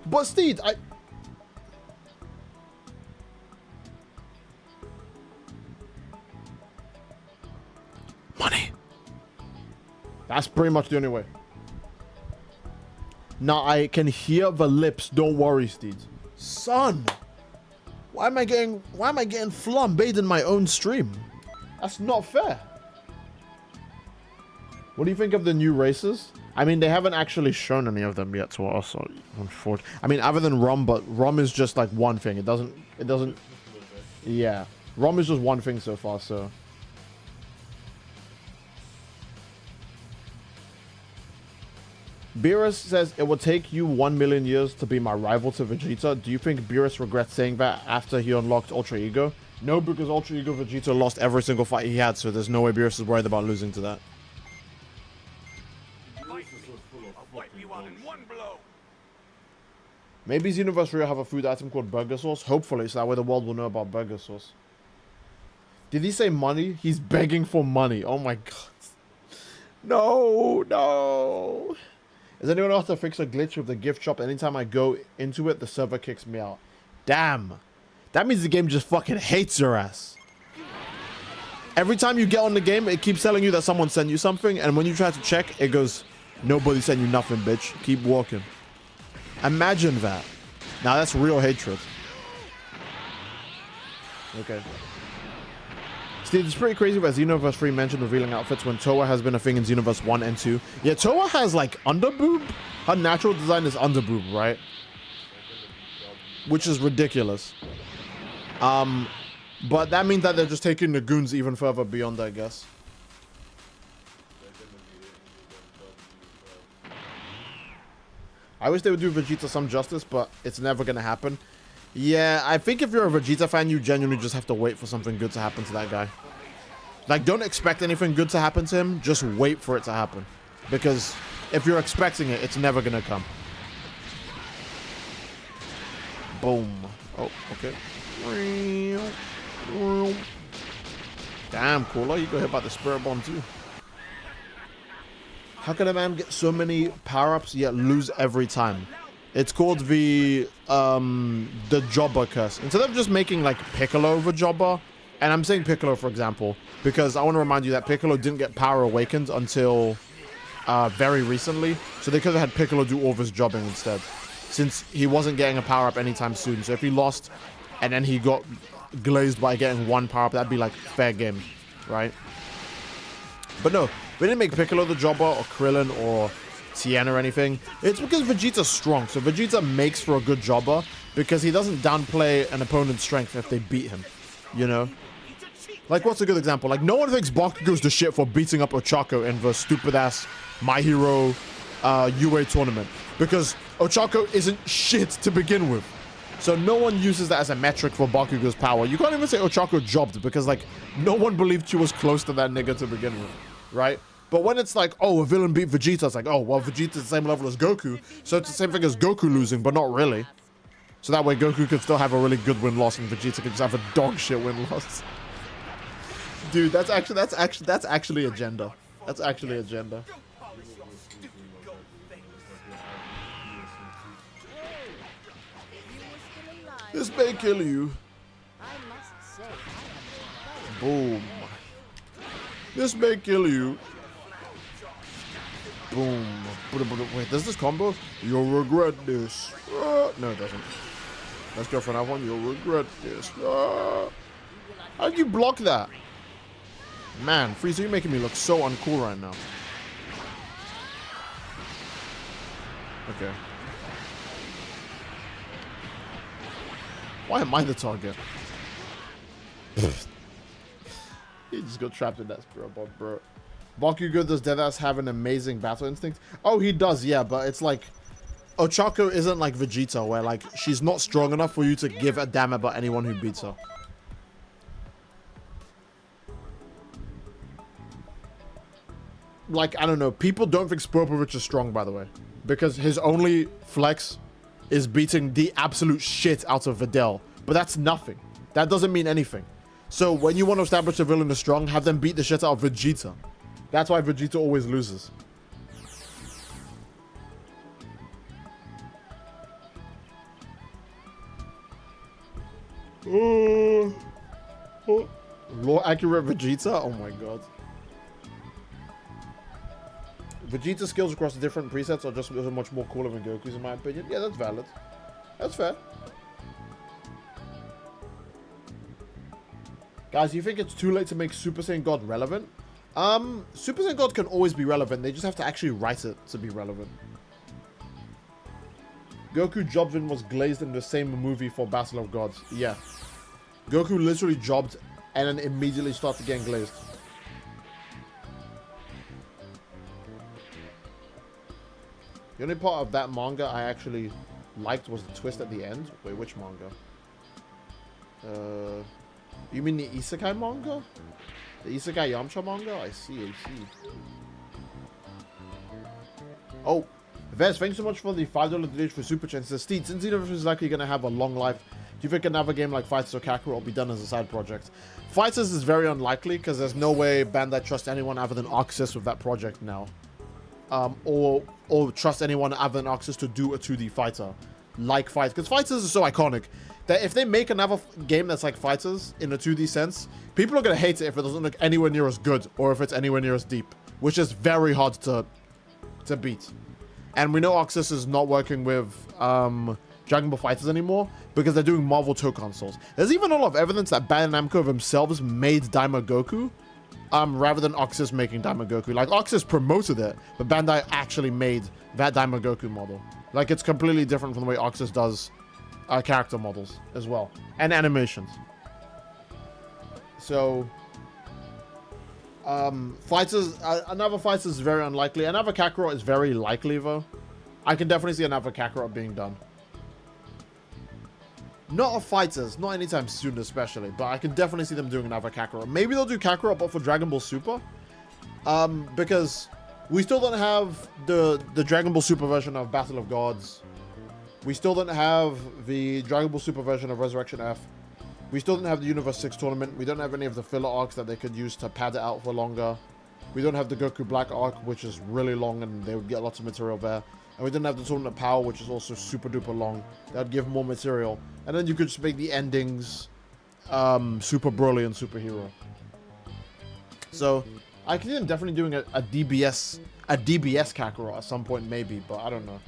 But Steed, money. That's pretty much the only way. Now I can hear the lips. Don't worry, Steed. Son, why am I getting flambéed in my own stream? That's not fair. What do you think of the new races? I mean, they haven't actually shown any of them yet to us. So unfortunately, I mean, other than Rom, but Rom is just like one thing. It doesn't. Yeah, Rom is just one thing so far. So. Beerus says it will take you 1 million years to be my rival to Vegeta. Do you think Beerus regrets saying that after he unlocked Ultra Ego? No, because Ultra Ego Vegeta lost every single fight he had, so there's no way Beerus is worried about losing to that. Maybe Xenoverse will have a food item called burger sauce. Hopefully, so that way the world will know about burger sauce. Did he say money? He's begging for money. Oh my god. No, no. Is anyone else to fix a glitch with the gift shop? Anytime I go into it, the server kicks me out. Damn. That means the game just fucking hates your ass. Every time you get on the game, it keeps telling you that someone sent you something, and when you try to check, it goes, nobody sent you nothing, bitch. Keep walking. Imagine that. Now that's real hatred. Okay. Steve, it's pretty crazy that Xenoverse 3 mentioned revealing outfits when Toa has been a thing in Xenoverse 1 and 2. Yeah, Toa has like underboob. Her natural design is underboob, right? Which is ridiculous. But that means that they're just taking the goons even further beyond, I guess. I wish they would do Vegeta some justice, but it's never gonna happen. Yeah, I think if you're a Vegeta fan, you genuinely just have to wait for something good to happen to that guy. Like, don't expect anything good to happen to him. Just wait for it to happen. Because if you're expecting it, it's never gonna come. Boom. Oh, okay. Damn, Cooler, you got hit by the Spirit Bomb too. How can a man get so many power-ups yet lose every time? It's called the Jobber curse. Instead of just making like Piccolo the Jobber, and I'm saying Piccolo for example, because I want to remind you that Piccolo didn't get power awakened until very recently. So they could have had Piccolo do all this jobbing instead, since he wasn't getting a power-up anytime soon. So if he lost and then he got glazed by getting one power-up, that'd be like fair game, right? But no, we didn't make Piccolo the Jobber or Krillin or Tien or anything. It's because Vegeta's strong. So Vegeta makes for a good Jobber because he doesn't downplay an opponent's strength if they beat him, you know? Like, what's a good example? Like, no one thinks Bakugo's the shit for beating up Ochako in the stupid-ass My Hero UA tournament. Because Ochako isn't shit to begin with. So no one uses that as a metric for Bakugo's power. You can't even say Ochako jobbed because, like, no one believed she was close to that nigga to begin with, right? But when it's like, oh, a villain beat Vegeta, it's like, oh, well, Vegeta's the same level as Goku. So it's the same thing as Goku losing, but not really. So that way Goku could still have a really good win-loss and Vegeta could just have a dog shit win-loss. Dude, that's actually agenda. That's actually agenda. This may kill you. Boom. This may kill you. Boom. Wait, does this combo? You'll regret this. No, it doesn't. Let's go for another one. You'll regret this. How'd you block that? Man, Frieza, you're making me look so uncool right now. Okay. Why am I the target? He just got trapped in that Spirit Bomb, bro. Bakugo, does Deadass have an amazing battle instinct? Oh, he does, yeah, but it's like... Ochako isn't like Vegeta, where like she's not strong enough for you to give a damn about anyone who beats her. Like, I don't know, people don't think Spopovich is strong, by the way. Because his only flex is beating the absolute shit out of Videl. But that's nothing. That doesn't mean anything. So when you want to establish a villain is strong, have them beat the shit out of Vegeta. That's why Vegeta always loses. Raw accurate Vegeta? Oh my god. Vegeta's skills across the different presets are just much more cooler than Goku's in my opinion. Yeah, that's valid. That's fair. Guys, you think it's too late to make Super Saiyan God relevant? Super Saiyan God can always be relevant. They just have to actually write it to be relevant. Goku Jobvin was glazed in the same movie for Battle of Gods. Yeah. Goku literally jobbed and then immediately started getting glazed. The only part of that manga I actually liked was the twist at the end. Wait, which manga? You mean the Isekai manga? The Isekai Yamcha manga? I see. Oh, Vez, thanks so much for the $5 donation for Super Chat. Says, Steve, since Xenoverse is likely going to have a long life, do you think another game like Fighters or Kakarot will be done as a side project? Fighters is very unlikely because there's no way Bandai trusts anyone other than Arxis with that project now. Or trust anyone other than Arxis to do a 2D fighter like Fighters. Because Fighters is so iconic that if they make another game that's like Fighters in a 2D sense, people are going to hate it if it doesn't look anywhere near as good or if it's anywhere near as deep, which is very hard to beat. And we know Arxis is not working with Dragon Ball Fighters anymore because they're doing Marvel Toe consoles. There's even a lot of evidence that Bandai Namco themselves made Daima Goku rather than Arxis making Daima Goku. Like, Arxis promoted it, but Bandai actually made that Daima Goku model. Like, it's completely different from the way Arxis does character models as well. And animations. So, Fighters, another Fighters is very unlikely. Another Kakarot is very likely, though. I can definitely see another Kakarot being done. Not of fighters, not anytime soon especially, but I can definitely see them doing another Kakarot. Maybe they'll do Kakarot but for Dragon Ball Super. Because we still don't have the Dragon Ball Super version of Battle of Gods. We still don't have the Dragon Ball Super version of Resurrection F. We still don't have the Xenoverse 6 tournament. We don't have any of the filler arcs that they could use to pad it out for longer. We don't have the Goku Black arc, which is really long and they would get lots of material there. And we didn't have the Tournament of Power, which is also super duper long. That would give more material. And then you could just make the endings Super Broly and Superhero. So I can see them definitely doing a DBS Kakarot at some point maybe, but I don't know.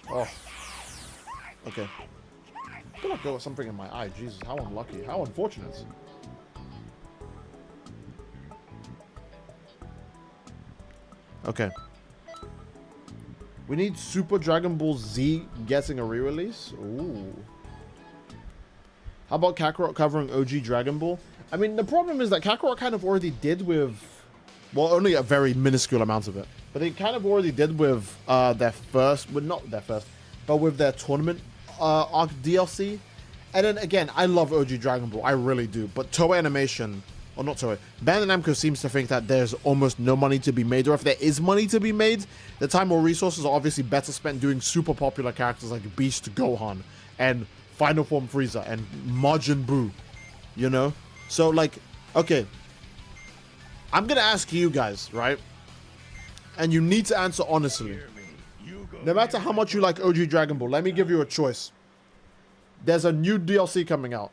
Oh. Okay. I feel like there was something in my eye. Jesus, how unlucky. How unfortunate. Okay. We need Super Dragon Ball Z getting a re-release. Ooh. How about Kakarot covering OG Dragon Ball? I mean, the problem is that Kakarot kind of already did with... Well, only a very minuscule amount of it. But they kind of already did with their first... Well, not their first. But with their tournament arc DLC. And then again, I love OG Dragon Ball. I really do. But Toei Animation... Or not Toei. Bandai Namco seems to think that there's almost no money to be made. Or if there is money to be made, the time or resources are obviously better spent doing super popular characters like Beast Gohan. And Final Form Frieza. And Majin Buu. You know? So, like... Okay. I'm gonna ask you guys, right? And you need to answer honestly. No matter how much you like OG Dragon Ball, let me give you a choice. There's a new DLC coming out.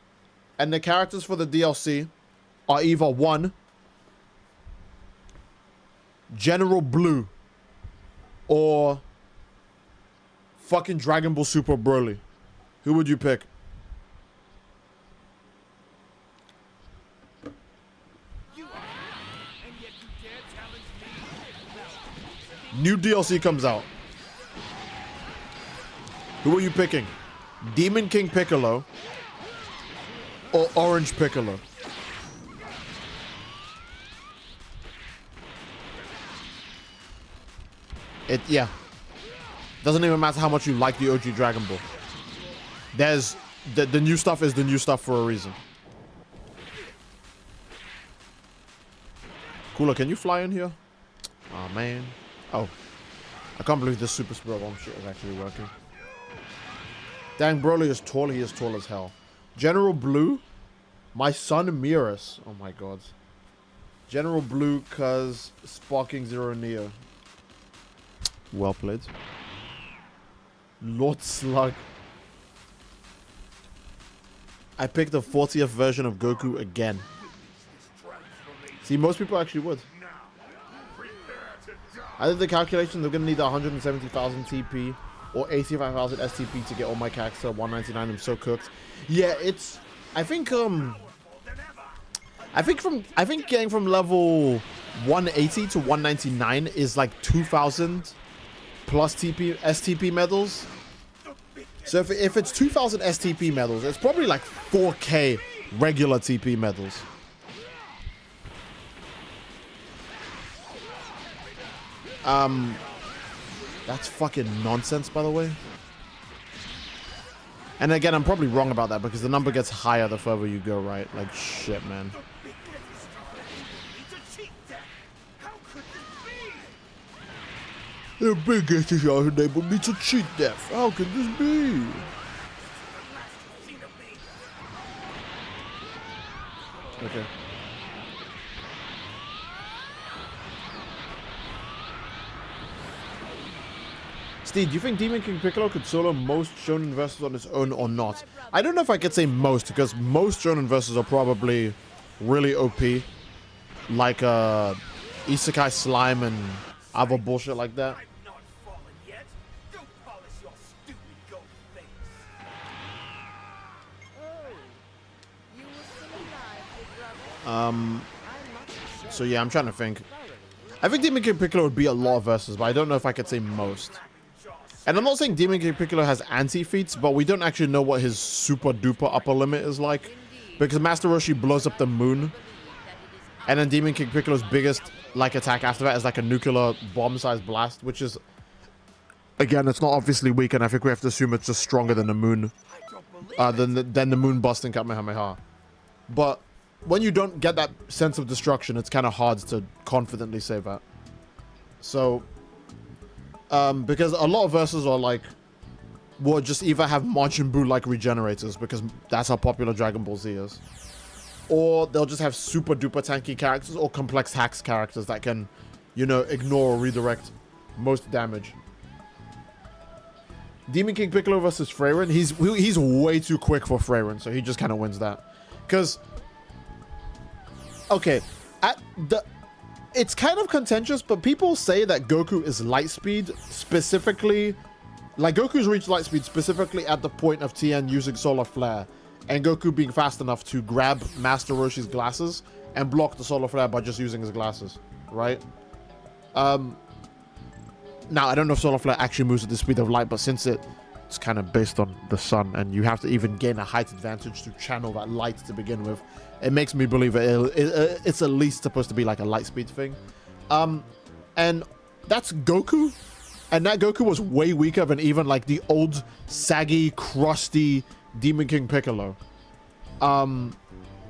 And the characters for the DLC are either 1, General Blue, or fucking Dragon Ball Super Broly. Who would you pick? New DLC comes out. Who are you picking? Demon King Piccolo or Orange Piccolo? Yeah. Doesn't even matter how much you like the OG Dragon Ball. There's the new stuff is the new stuff for a reason. Cooler, can you fly in here? Oh man. Oh. I can't believe this Super Spirit Bomb shit is actually working. Dang, Broly is tall. He is tall as hell. General Blue? My son Mirrors. Oh my god. General Blue, cuz Sparking Zero Neo. Well played. Lord Slug. I picked the 40th version of Goku again. See, most people actually would. I did the calculation. They're going to need 170,000 TP or 85,000 STP to get all my characters to 199. I'm so cooked. Yeah, it's... I think getting from level 180 to 199 is like 2,000 plus STP medals. So if it's 2,000 STP medals, it's probably like 4K regular TP medals. That's fucking nonsense, by the way. And again, I'm probably wrong about that because the number gets higher the further you go, right? Like, shit, man. The biggest is out enabled me to cheat death. How can this be? Okay. Steve, do you think Demon King Piccolo could solo most Shonen verses on his own or not? I don't know if I could say most, because most Shonen verses are probably really OP. Like Isekai Slime and other bullshit like that. So yeah, I'm trying to think. I think Demon King Piccolo would be a lot of verses, but I don't know if I could say most. And I'm not saying Demon King Piccolo has anti-feats, but we don't actually know what his super duper upper limit is like. Because Master Roshi blows up the moon And then Demon King Piccolo's biggest like attack after that is like a nuclear bomb-sized blast, which is, again, it's not obviously weak, and I think we have to assume it's just stronger than the moon, than the moon busting Kamehameha. But when you don't get that sense of destruction, it's kind of hard to confidently say that. So, because a lot of verses are like, will just either have Majin Buu-like regenerators, because that's how popular Dragon Ball Z is. Or they'll just have super duper tanky characters or complex hacks characters that can, you know, ignore or redirect most damage. Demon King Piccolo versus Freyren, he's way too quick for Freyren, so he just kind of wins that. Because, okay, it's kind of contentious, but people say that Goku is Lightspeed specifically, like Goku's reached Lightspeed specifically at the point of Tien using Solar Flare, and Goku being fast enough to grab Master Roshi's glasses and block the Solar Flare by just using his glasses, right? Now, I don't know if Solar Flare actually moves at the speed of light, but since it's kind of based on the sun, and you have to even gain a height advantage to channel that light to begin with, it makes me believe it's at least supposed to be like a light speed thing. And that's Goku, and that Goku was way weaker than even like the old, saggy, crusty Demon King Piccolo.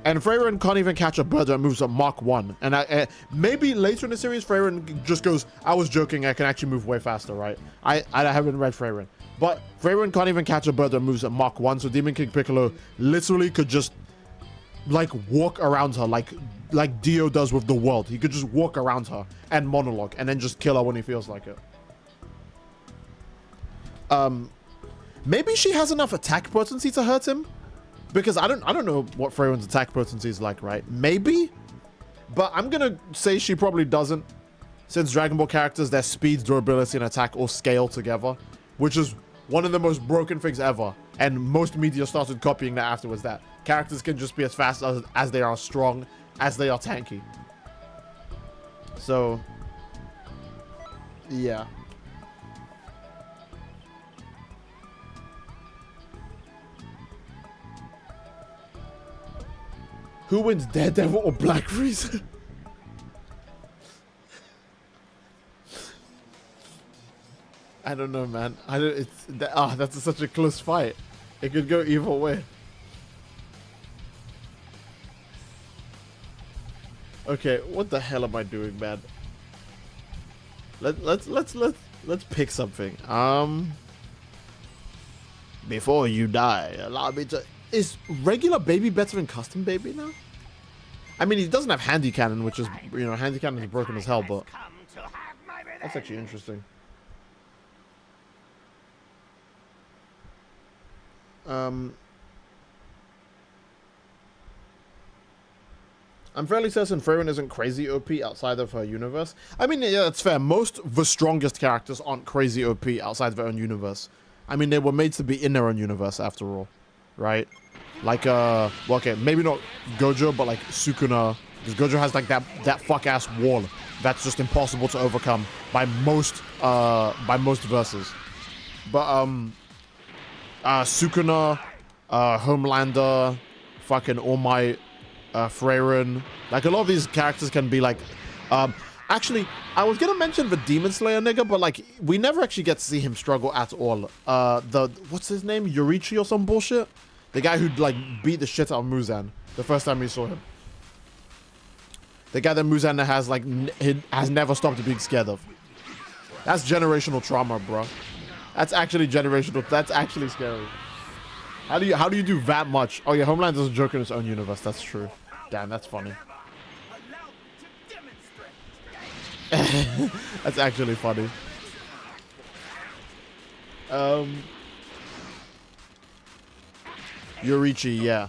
And Freyren can't even catch a bird that moves at Mach 1. And maybe later in the series, Freyren just goes, I was joking, I can actually move way faster, right? I haven't read Freyren. But Freyren can't even catch a bird that moves at Mach 1, so Demon King Piccolo literally could just, like, walk around her, like Dio does with the world. He could just walk around her and monologue, and then just kill her when he feels like it. Maybe she has enough attack potency to hurt him, because I don't know what Freyren's attack potency is like, right? Maybe, but I'm gonna say she probably doesn't, since Dragon Ball characters, their speed, durability, and attack all scale together, which is one of the most broken things ever. And most media started copying that afterwards. That characters can just be as fast as they are strong, as they are tanky. So, yeah. Who wins, Daredevil or Black Freezer? I don't know, man. That's such a close fight. It could go either way. Okay, what the hell am I doing, man? Let's pick something. Before you die, allow me to. Is regular baby better than custom baby now? I mean, he doesn't have handy cannon, which is, you know, handy cannon is broken as hell, but that's actually interesting. I'm fairly certain Freyren isn't crazy OP outside of her universe. I mean, yeah, that's fair. Most of the strongest characters aren't crazy OP outside of their own universe. I mean, they were made to be in their own universe after all, right? Like, well, okay, maybe not Gojo, but like Sukuna, because Gojo has like that fuck-ass wall that's just impossible to overcome by most verses. But Sukuna, Homelander, fucking All Might, Freyren, like a lot of these characters can be like, actually, I was gonna mention the Demon Slayer nigga, but like we never actually get to see him struggle at all. What's his name, Yorichi or some bullshit? The guy who like beat the shit out of Muzan the first time we saw him. The guy that Muzan has like has never stopped being scared of. That's generational trauma, bro. That's actually generational. That's actually scary. How do you do that much? Oh yeah, Homeland is a joke in its own universe. That's true. Damn, that's funny. That's actually funny. Yorichi, yeah.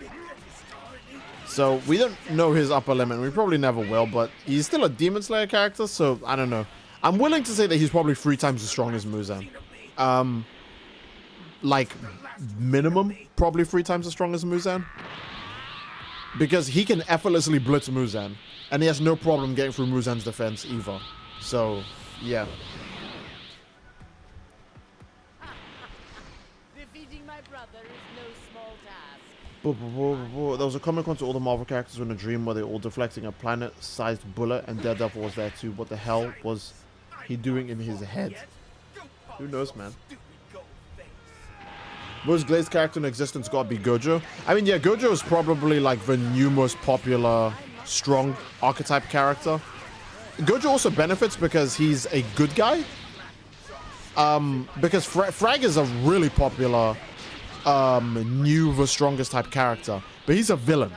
So we don't know his upper limit. We probably never will, but he's still a Demon Slayer character, so I don't know. I'm willing to say that he's probably 3 times as strong as Muzan. Like minimum, probably 3 times as strong as Muzan. Because he can effortlessly blitz Muzan, and he has no problem getting through Muzan's defense either. So, yeah. Defeating my brother is no small task. There was a comic con to all the Marvel characters in a dream where they were all deflecting a planet-sized bullet, and Daredevil was there too. What the hell was he doing in his head? Who knows, man? Most glazed character in existence gotta be Gojo. I mean, yeah, Gojo is probably like the new most popular, strong archetype character. Gojo also benefits because he's a good guy. Because Frag is a really popular, new the strongest type character, but he's a villain.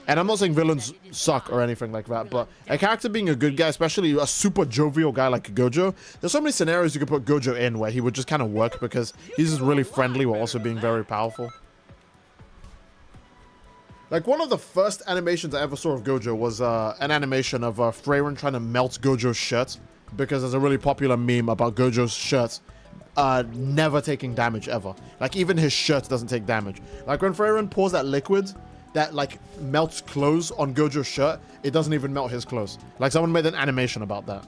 And I'm not saying villains suck or anything like that, but a character being a good guy, especially a super jovial guy like Gojo, there's so many scenarios you could put Gojo in where he would just kind of work because he's just really friendly while also being very powerful. Like, one of the first animations I ever saw of Gojo was an animation of Freyren trying to melt Gojo's shirt, because there's a really popular meme about Gojo's shirt never taking damage ever. Like, even his shirt doesn't take damage. Like, when Freyren pours that liquid that like melts clothes on Gojo's shirt, it doesn't even melt his clothes. Like, someone made an animation about that.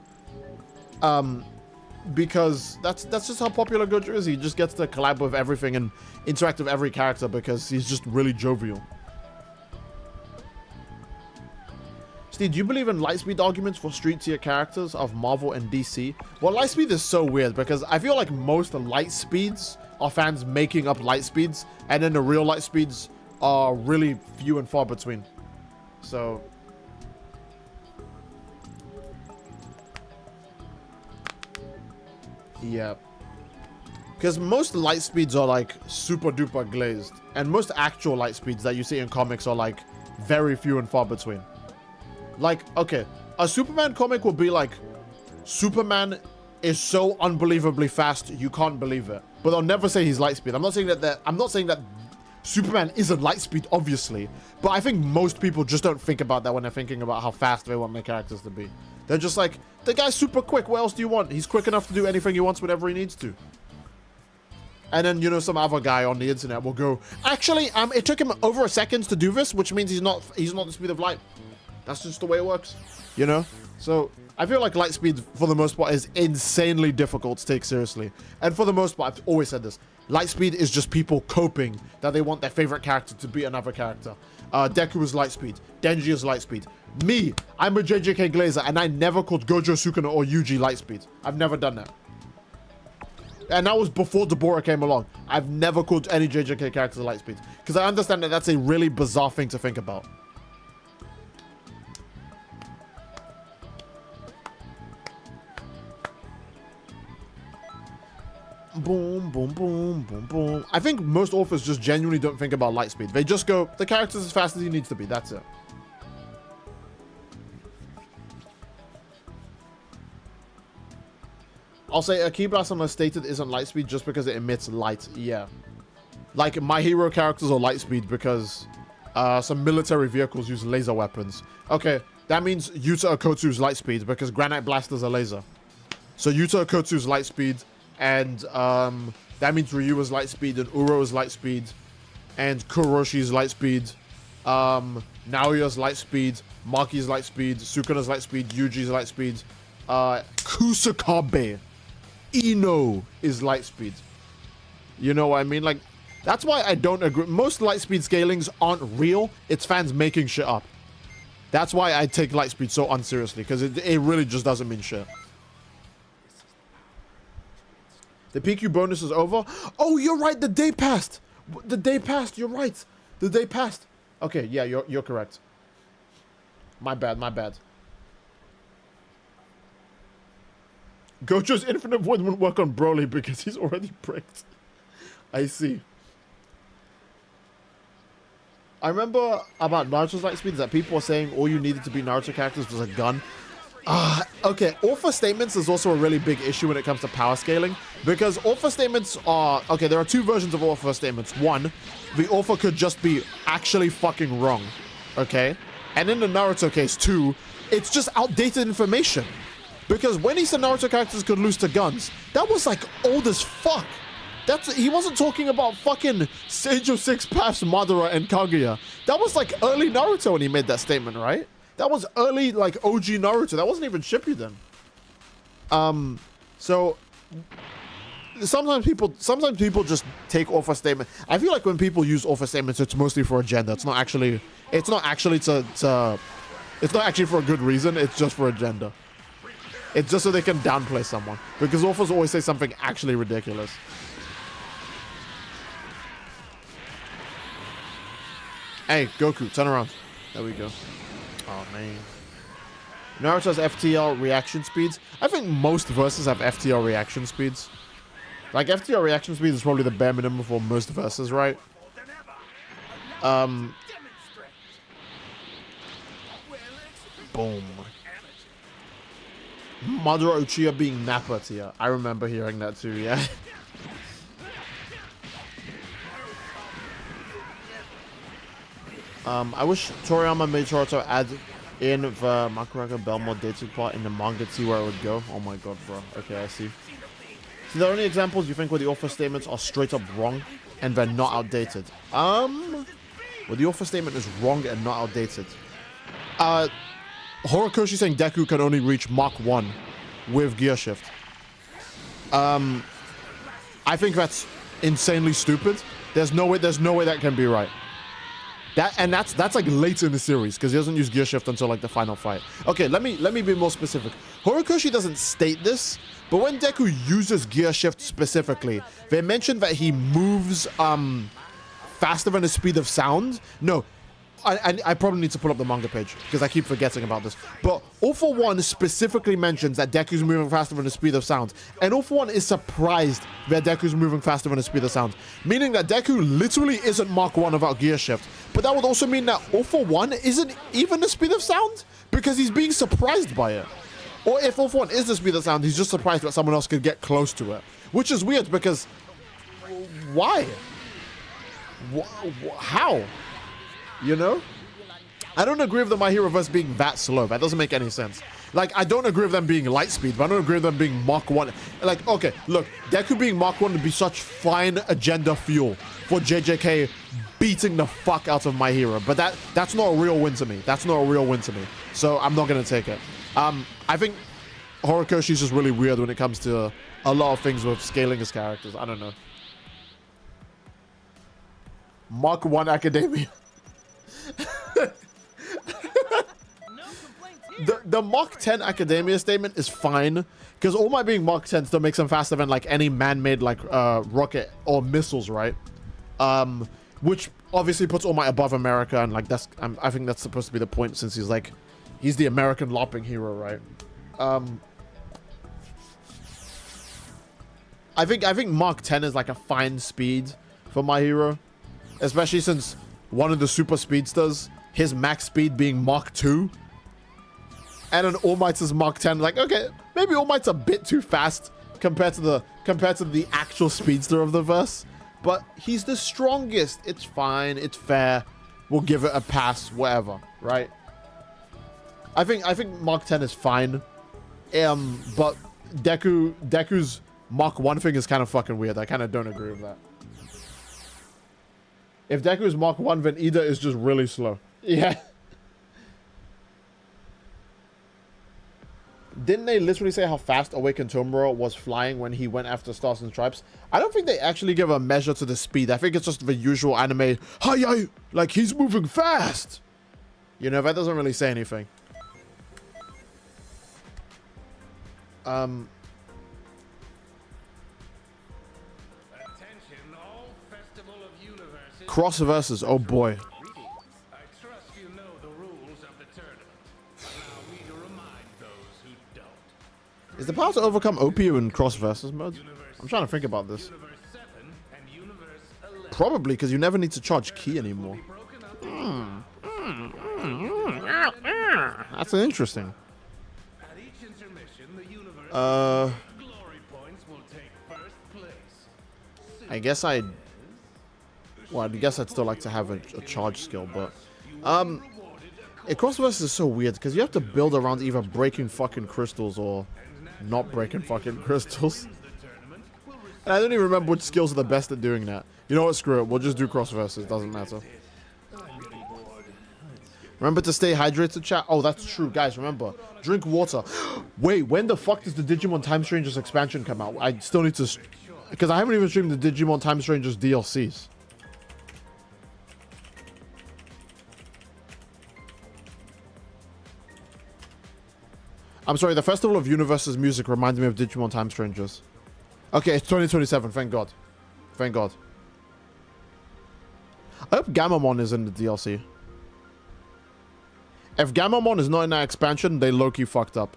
Because that's just how popular Gojo is. He just gets to collab with everything and interact with every character because he's just really jovial. Steve, do you believe in lightspeed arguments for street tier characters of Marvel and DC? Well, lightspeed is so weird because I feel like most lightspeeds are fans making up lightspeeds, and then the real lightspeeds are really few and far between. So yeah, because most light speeds are like super duper glazed, and most actual light speeds that you see in comics are like very few and far between. Like, okay, a Superman comic will be like, Superman is so unbelievably fast you can't believe it, but they'll never say he's light speed. I'm not saying that Superman isn't light speed, obviously, but I think most people just don't think about that when they're thinking about how fast they want their characters to be. They're just like, the guy's super quick, what else do you want? He's quick enough to do anything he wants whenever he needs to. And then, you know, some other guy on the internet will go, actually, it took him over a second to do this, which means he's not the speed of light. That's just the way it works, you know? So I feel like light speed, for the most part, is insanely difficult to take seriously. And for the most part, I've always said this, light speed is just people coping that they want their favorite character to be another character. Deku is light speed. Denji is light speed. Me, I'm a JJK Glazer, and I never called Gojo, Sukuna, or Yuji light speed. I've never done that. And that was before Deborah came along. I've never called any JJK characters light speed, because I understand that that's a really bizarre thing to think about. Boom, boom, boom, boom, boom. I think most authors just genuinely don't think about light speed. They just go, the character's as fast as he needs to be. That's it. I'll say a key blast unless stated isn't light speed just because it emits light. Yeah. Like, my hero characters are light speed because some military vehicles use laser weapons. Okay, that means Yuta Okotsu's light speed because granite blasters are laser. So Yuta Okotsu's light speed, and that means Ryu's light speed, and Uro's light speed, and Kuroshi's light speed, Naoya's light speed, Maki's light speed, Sukuna's light speed, Yuji's light speed, Kusakabe, Ino is light speed. You know what I mean? Like, that's why I don't agree. Most light speed scalings aren't real. It's fans making shit up. That's why I take light speed so unseriously, because it really just doesn't mean shit. The PQ bonus is over. Oh, you're right. The day passed. The day passed. You're right. The day passed. Okay, yeah, you're correct. My bad. My bad. Gojo's infinite void won't work on Broly because he's already bricked. I see. I remember about Naruto's light speeds that people were saying all you needed to be Naruto characters was a gun. Okay, author statements is also a really big issue when it comes to power scaling, because author statements are, okay, there are two versions of author statements. One, the author could just be actually fucking wrong, okay? And in the Naruto case, two, it's just outdated information. Because when he said Naruto characters could lose to guns, that was like old as fuck. He wasn't talking about fucking Sage of Six Paths, Madara, and Kaguya. That was like early Naruto when he made that statement, right? That was early, like, OG Naruto. That wasn't even Shippuden. So, sometimes people just take offer statement. I feel like when people use offer statements, it's mostly for agenda. It's not actually for a good reason. It's just for agenda. It's just so they can downplay someone, because offers always say something actually ridiculous. Hey, Goku, turn around. There we go. Oh, man. Naruto has FTL reaction speeds. I think most verses have FTL reaction speeds. Like, FTL reaction speed is probably the bare minimum for most verses, right? Boom. Madara Uchiha being Nappa tier. I remember hearing that too, yeah. I wish Toriyama made Naruto add in the Makuraka Belmont dating part in the manga to see where it would go. Oh my god, bro. Okay, I see. So the only examples you think where the offer statements are straight up wrong and they're not outdated? Well, the offer statement is wrong and not outdated. Horikoshi saying Deku can only reach Mach 1 with gear shift. I think that's insanely stupid. There's no way that can be right. That's like late in the series, because he doesn't use gear shift until like the final fight. Okay, let me be more specific. Horikoshi doesn't state this, but when Deku uses gear shift specifically, they mention that he moves faster than the speed of sound. No, I probably need to pull up the manga page because I keep forgetting about this. But All For One specifically mentions that Deku's moving faster than the speed of sound. And All For One is surprised that Deku's moving faster than the speed of sound. Meaning that Deku literally isn't Mach 1 without gear shift. But that would also mean that All For One isn't even the speed of sound because he's being surprised by it. Or if All For One is the speed of sound, he's just surprised that someone else could get close to it. Which is weird because... why? How? You know? I don't agree with the My Hero verse being that slow. That doesn't make any sense. Like, I don't agree with them being light speed, but I don't agree with them being Mach 1. Like, okay, look, Deku being Mach 1 would be such fine agenda fuel for JJK beating the fuck out of My Hero. But that's not a real win to me. That's not a real win to me. So I'm not going to take it. I think Horikoshi's just really weird when it comes to a lot of things with scaling his characters. I don't know. Mach 1 Academia. The Mach 10 Academia statement is fine because All Might being Mach 10 still makes him faster than like any man-made like rocket or missiles, right? Which obviously puts All Might above America, and like that's I think that's supposed to be the point since he's the American lopping hero, right? I think Mach 10 is like a fine speed for My Hero, especially since one of the super speedsters, his max speed being Mach 2. And then All Might's is Mach 10. Like, okay, maybe All Might's a bit too fast compared to the actual speedster of the verse. But he's the strongest. It's fine. It's fair. We'll give it a pass. Whatever, right? I think Mach 10 is fine. But Deku's Mach 1 thing is kind of fucking weird. I kind of don't agree with that. If Deku is Mach 1, then Ida is just really slow. Yeah. Didn't they literally say how fast Awakened Tomura was flying when he went after Stars and Stripes? I don't think they actually give a measure to the speed. I think it's just the usual anime, hi, like he's moving fast. You know, that doesn't really say anything. Attention, all Festival of Universes. Cross verses, oh boy. I trust you know the rules of the tournament. Allow me to remind those who don't. Is the power to overcome OPU in cross versus mode? I'm trying to think about this. Universe 7 and Universe 11 Probably, because you never need to charge ki anymore. broken up That's interesting. at each intermission. The universe glory points will take first place. I guess I'd still like to have a charge skill, but cross versus is so weird because you have to build around either breaking fucking crystals or not breaking fucking crystals. And I don't even remember which skills are the best at doing that. You know what? Screw it. We'll just do cross versus. Doesn't matter. Remember to stay hydrated, chat. Oh, that's true, guys. Remember, drink water. Wait, when the fuck does the Digimon Time Strangers expansion come out? I still need to Because I haven't even streamed the Digimon Time Strangers DLCs. I'm sorry, the Festival of Universe's music reminds me of Digimon Time Strangers. Okay, it's 2027, thank God. Thank God. I hope Gamamon is in the DLC. If Gamamon is not in that expansion, they low-key fucked up.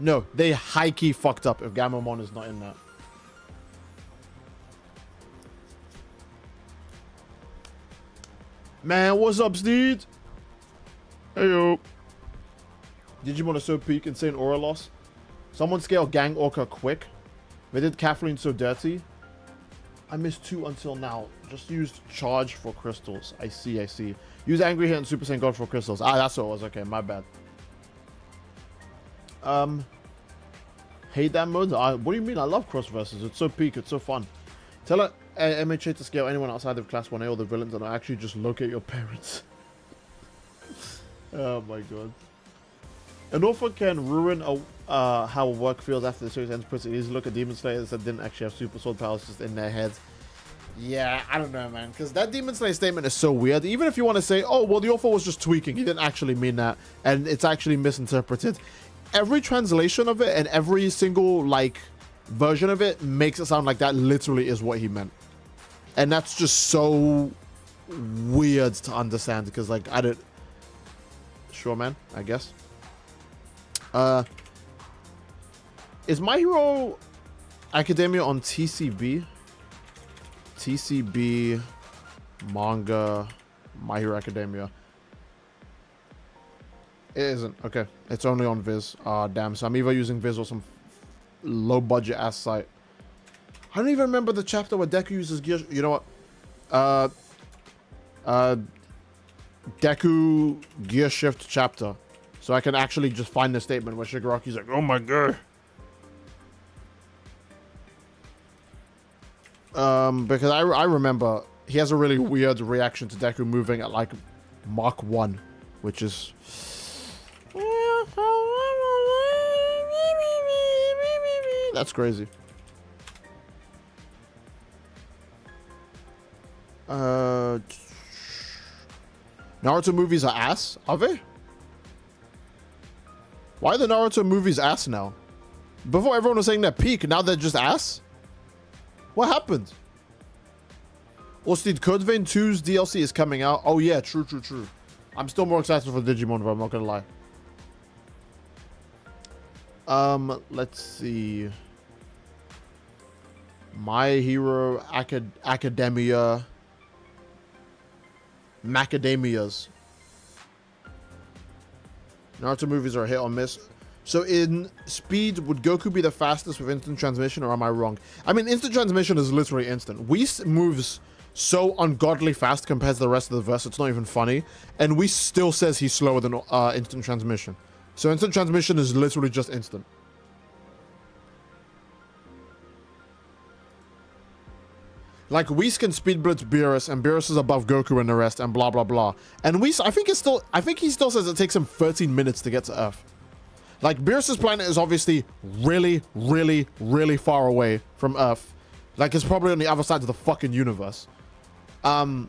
No, they high-key fucked up if Gamamon is not in that. Man, what's up, Steed? Heyo. Digimon is so peak, insane aura loss. Someone scale Gang Orca quick. They did Kathleen so dirty. I missed 2 until now. Just used charge for crystals. I see, I see. Use Angry Hit and Super Saiyan God for crystals. Ah, that's what it was. Okay, my bad. Hate that mode? What do you mean? I love cross versus. It's so peak. It's so fun. Tell it MHA to scale anyone outside of Class 1A or the villains and actually just locate your parents. Oh my god. An author can ruin how work feels after the series ends pretty easy. Look at Demon Slayers that didn't actually have super sword powers just in their heads. Yeah, I don't know, man. Because that Demon Slayer statement is so weird. Even if you want to say, oh, well, the author was just tweaking. He didn't actually mean that. And it's actually misinterpreted. Every translation of it and every single, like, version of it makes it sound like that literally is what he meant. And that's just so weird to understand. Because, like, I don't... Sure, man, I guess. Is My Hero Academia on TCB? TCB manga My Hero Academia. It isn't. Okay. It's only on Viz. Damn. So I'm either using Viz or some low budget ass site. I don't even remember the chapter where Deku uses gear. You know what? Deku gear shift chapter. So I can actually just find the statement where Shigaraki's like, oh my god. Because I remember he has a really weird reaction to Deku moving at like Mach 1, which is... That's crazy. Naruto movies are ass? Are they? Why are the Naruto movies ass now? Before everyone was saying they're peak, now they're just ass? What happened? Also, Code Vein 2's DLC is coming out. Oh yeah, true. I'm still more excited for Digimon, but I'm not gonna lie. Let's see. My Hero Academia. Macadamias. Naruto movies are a hit or miss. So in speed, would Goku be the fastest with instant transmission, or am I wrong? I mean, instant transmission is literally instant. Whis moves so ungodly fast compared to the rest of the verse, it's not even funny. And Whis still says he's slower than instant transmission. So instant transmission is literally just instant. Like, Whis can speed blitz Beerus, and Beerus is above Goku and the rest, and blah blah blah. And Whis, I think he still says it takes him 13 minutes to get to Earth. Like, Beerus's planet is obviously really, really, really far away from Earth. Like, it's probably on the other side of the fucking universe. But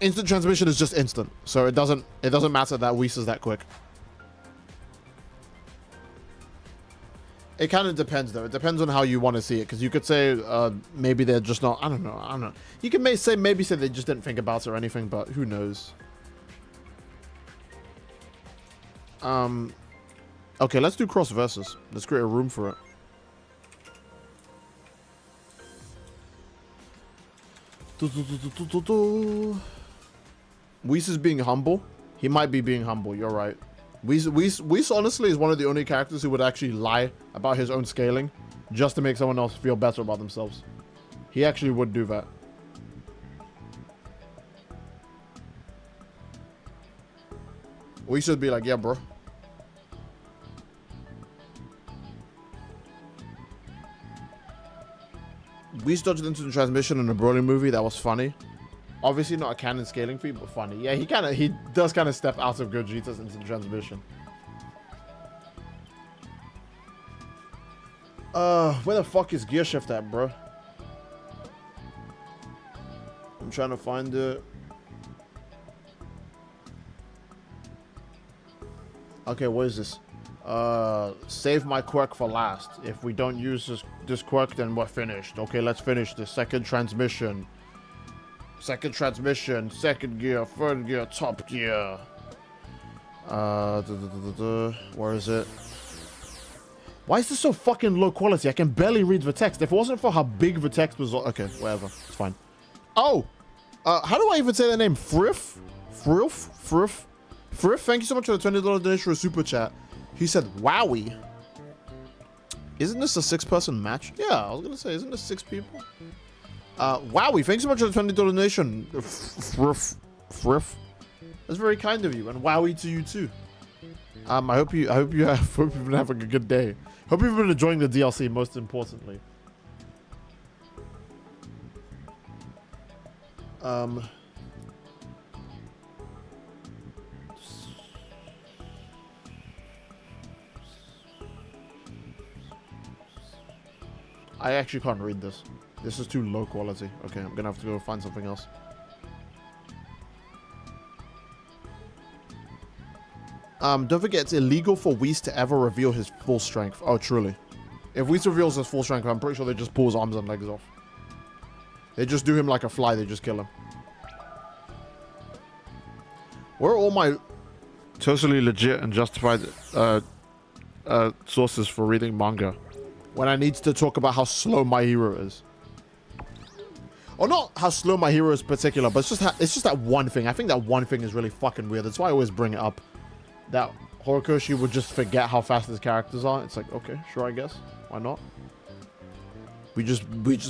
instant transmission is just instant, so it doesn't matter that Whis is that quick. It kind of depends, though. It depends on how you want to see it, because you could say maybe they're just not... I don't know. You can maybe say they just didn't think about it or anything, but who knows? Okay, let's do cross versus. Let's create a room for it. Whis is being humble. He might be being humble. You're right. Whis honestly is one of the only characters who would actually lie about his own scaling just to make someone else feel better about themselves. He actually would do that. We should be like, yeah, bro. Whis dodged into the transmission in a Broly movie. That was funny. Obviously not a canon scaling feat, but funny. Yeah, he does kind of step out of Gogeta's instant transmission. Where the fuck is Gear Shift at, bro? I'm trying to find it. Okay, what is this? Save my quirk for last. If we don't use this quirk, then we're finished. Okay, let's finish the second transmission. Second transmission, second gear, third gear, top gear. Where is it? Why is this so fucking low quality? I can barely read the text. If it wasn't for how big the text was... Okay, whatever. It's fine. Oh! How do I even say the name? Frith? Frith? Thank you so much for the $20 donation for a super chat. He said, wowie. Isn't this a 6-person match? Yeah, I was gonna say, isn't this 6 people? Wowie, thanks so much for the $20 donation. Frith. That's very kind of you, and wowie to you too. I hope you've been having a good day. Hope you've been enjoying the DLC, most importantly. I actually can't read this. This is too low quality. Okay, I'm gonna have to go find something else. Don't forget, it's illegal for Whis to ever reveal his full strength. Oh, truly. If Whis reveals his full strength, I'm pretty sure they just pull his arms and legs off. They just do him like a fly. They just kill him. Where are all my totally legit and justified sources for reading manga when I need to talk about how slow My Hero is? Or not how slow My Hero is particular, but it's just that one thing. I think that one thing is really fucking weird. That's why I always bring it up. That Horikoshi would just forget how fast his characters are. It's like, okay, sure, I guess. Why not? We just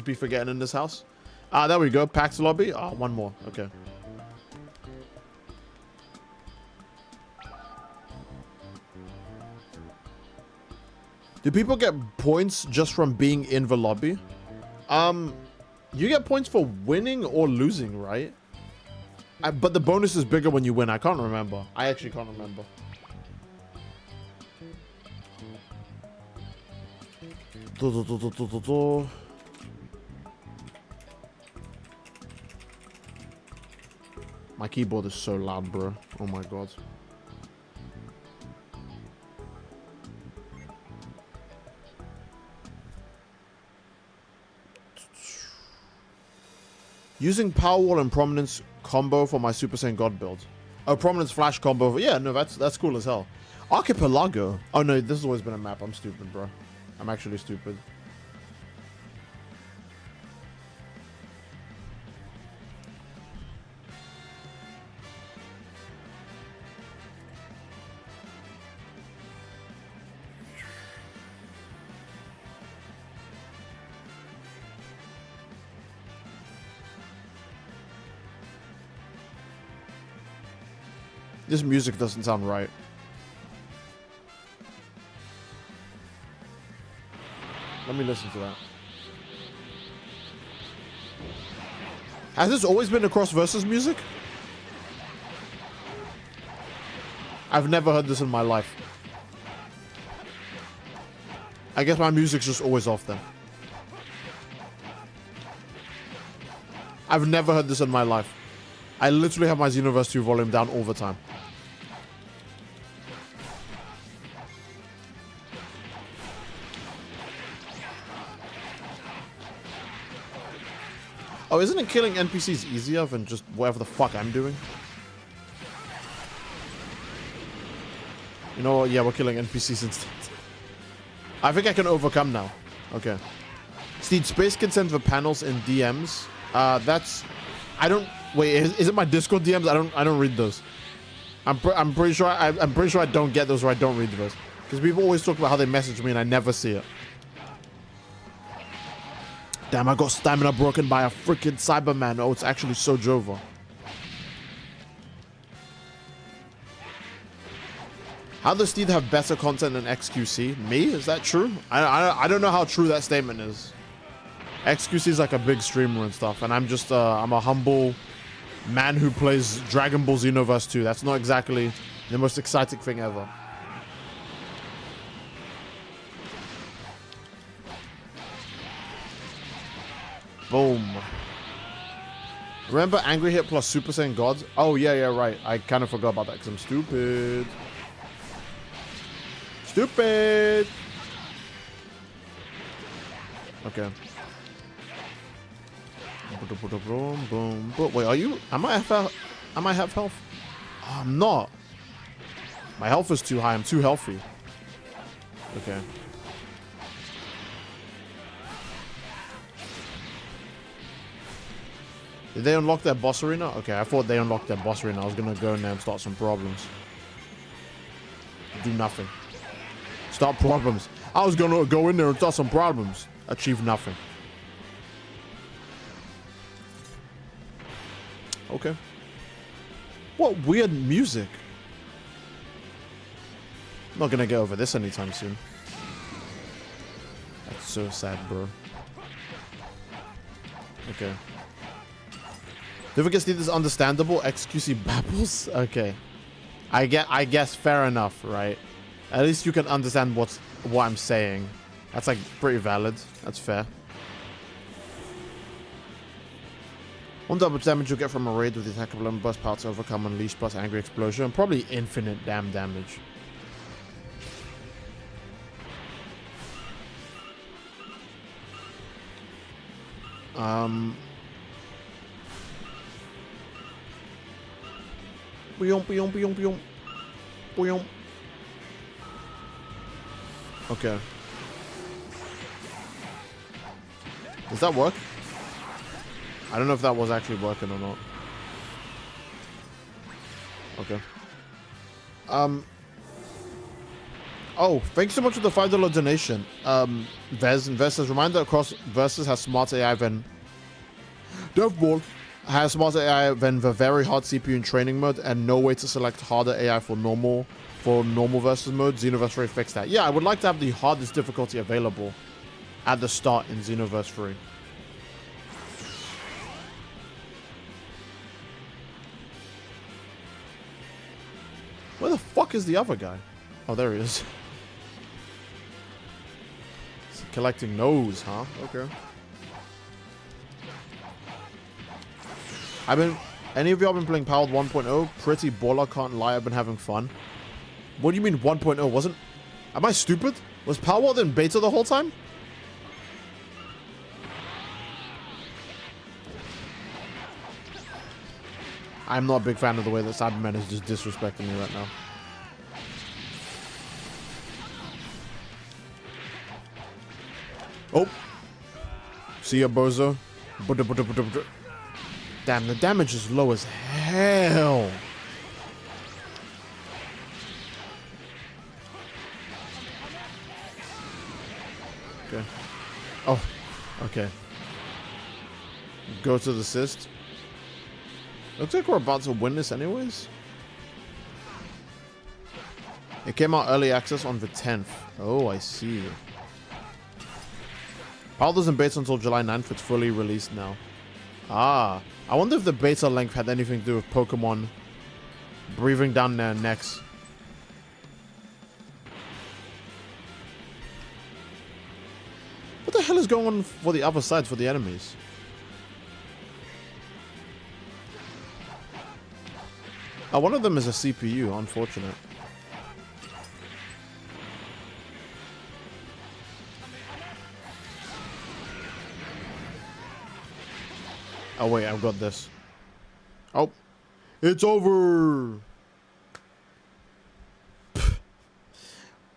be forgetting in this house. There we go. Pax lobby. One more. Okay. Do people get points just from being in the lobby? You get points for winning or losing, right? But the bonus is bigger when you win. I can't remember. I actually can't remember. My keyboard is so loud, bro. Oh my god. Using Power Wall and Prominence combo for my Super Saiyan God build. Oh, Prominence Flash combo. Yeah, no, that's cool as hell. Archipelago. Oh no, this has always been a map. I'm stupid, bro. I'm actually stupid. This music doesn't sound right. Let me listen to that. Has this always been Across Versus music? I've never heard this in my life. I guess my music's just always off then. I've never heard this in my life. I literally have my Xenoverse 2 volume down all the time. Oh, isn't it killing NPCs easier than just whatever the fuck I'm doing? You know what? Yeah, we're killing NPCs instead. I think I can overcome now. Okay. Steed, Space can send the panels in DMs. That's... I don't... Wait, is it my Discord DMs? I don't read those. I'm pretty sure I don't get those or I don't read those. Because people always talk about how they message me and I never see it. Damn, I got stamina broken by a freaking Cyberman. Oh, it's actually Sojova. How does Steed have better content than XQC? Me? Is that true? I don't know how true that statement is. XQC is like a big streamer and stuff, and I'm just I'm a humble man who plays Dragon Ball Xenoverse 2. That's not exactly the most exciting thing ever. Boom. Remember Angry Hit plus Super Saiyan Gods? Oh, yeah, right. I kind of forgot about that because I'm stupid. Stupid! Okay. Boom, boom, boom. Wait, are you? Am I half health? Oh, I'm not. My health is too high. I'm too healthy. Okay. Did they unlock their boss arena? Okay, I thought they unlocked their boss arena. I was gonna go in there and start some problems. Do nothing. Start problems. I was gonna go in there and start some problems. Achieve nothing. Okay. What weird music. I'm not gonna get over this anytime soon. That's so sad, bro. Okay. Difficulty is understandable. XQC babbles. Okay. I guess fair enough, right? At least you can understand what I'm saying. That's like pretty valid. That's fair. One double damage you'll get from a raid with the attack of lemon burst power to overcome unleash plus angry explosion. And probably infinite damn damage. Okay. Does that work? I don't know if that was actually working or not. Okay. Oh, thanks so much for the $5 donation. Vez says, reminder across Versus has smarter AI than DevBall has smarter AI than the very hard CPU in training mode and no way to select harder AI for normal Versus mode. Xenoverse 3 fixed that. Yeah, I would like to have the hardest difficulty available at the start in Xenoverse 3. Where the fuck is the other guy? Oh, there he is. He's collecting those, huh? Okay. Any of y'all been playing Powered 1.0? Pretty baller, can't lie, I've been having fun. What do you mean 1.0? Am I stupid? Was Powered in beta the whole time? I'm not a big fan of the way that Cyberman is just disrespecting me right now. Oh. See ya, bozo. Damn, the damage is low as hell. Okay. Oh, okay. Go to the assist. Looks like we're about to win this anyways. It came out early access on the 10th. Oh, I see. Power doesn't beta until July 9th. It's fully released now. Ah. I wonder if the beta length had anything to do with Pokemon breathing down their necks. What the hell is going on for the other side for the enemies? Oh, one of them is a CPU, unfortunate. Oh wait, I've got this. Oh, it's over.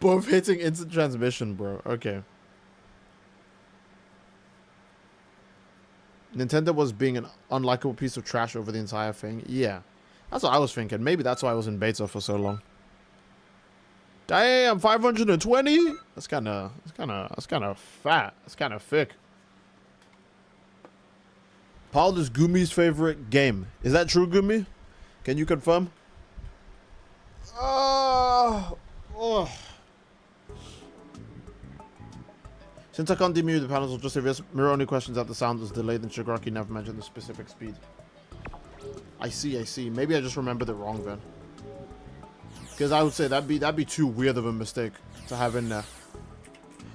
Both hitting instant transmission, bro. Okay. Nintendo was being an unlikable piece of trash over the entire thing. Yeah. That's what I was thinking. Maybe that's why I was in beta for so long. Damn, 520? That's kind of fat. That's kind of thick. Paul is Gumi's favorite game. Is that true, Gumi? Can you confirm? Since I can't demute the panels, I'll just say this. Mirror only questions that the sound was delayed and Shigaraki never mentioned the specific speed. I see. Maybe I just remembered it wrong then. Because I would say that'd be too weird of a mistake to have in there.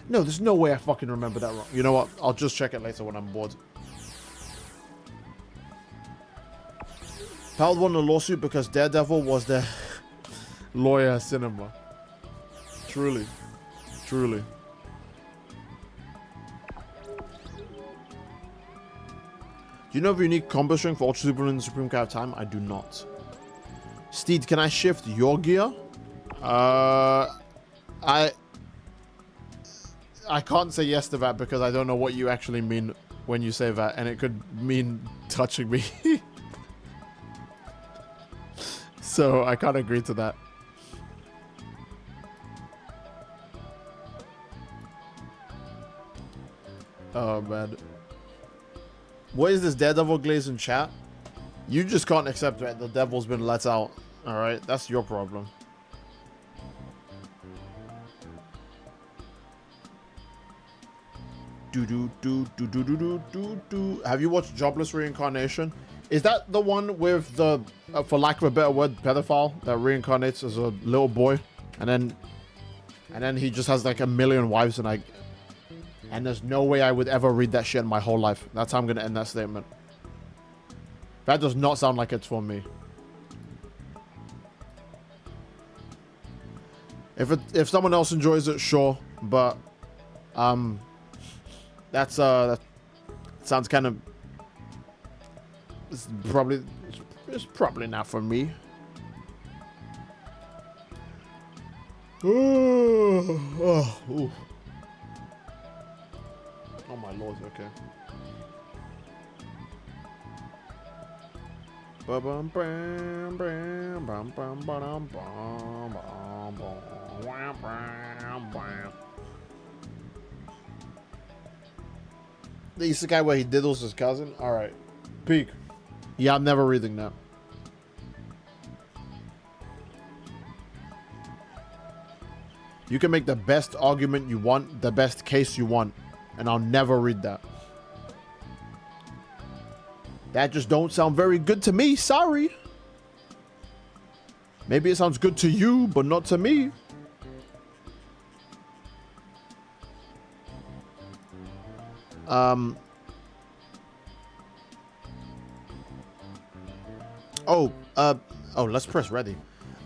No, there's no way I fucking remember that wrong. You know what? I'll just check it later when I'm bored. Held won a lawsuit because Daredevil was their lawyer cinema. Truly. Truly. Do you know of a unique combo string for Ultra Superman and Supreme Cat of Time? I do not. Steed, can I shift your gear? I can't say yes to that because I don't know what you actually mean when you say that, and it could mean touching me. So I can't agree to that. Oh man. What is this Daredevil glaze in chat? You just can't accept that the devil's been let out. Alright, that's your problem. Have you watched Jobless Reincarnation? Is that the one with the, for lack of a better word, pedophile that reincarnates as a little boy, and then he just has like a million wives, and there's no way I would ever read that shit in my whole life. That's how I'm gonna end that statement. That does not sound like it's for me. If someone else enjoys it, sure, but that sounds kind of, it's probably not for me. Oh my lord, okay. The isekai where he diddles his cousin? Alright. Peak. Yeah, I'm never reading that. You can make the best argument you want, the best case you want, and I'll never read that. That just don't sound very good to me, sorry. Maybe it sounds good to you, but not to me. Let's press ready.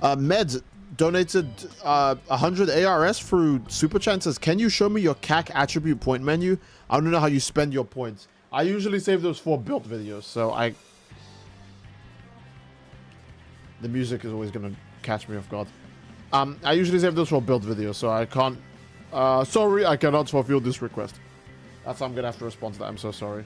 Meds donated 100 ARS through Super Chat and says, can you show me your CAC attribute point menu? I don't know how you spend your points. I usually save those for build videos, so the music is always gonna catch me off guard. I usually save those for build videos, so I can't, sorry, I cannot fulfill this request. That's how I'm gonna have to respond to that. I'm so sorry.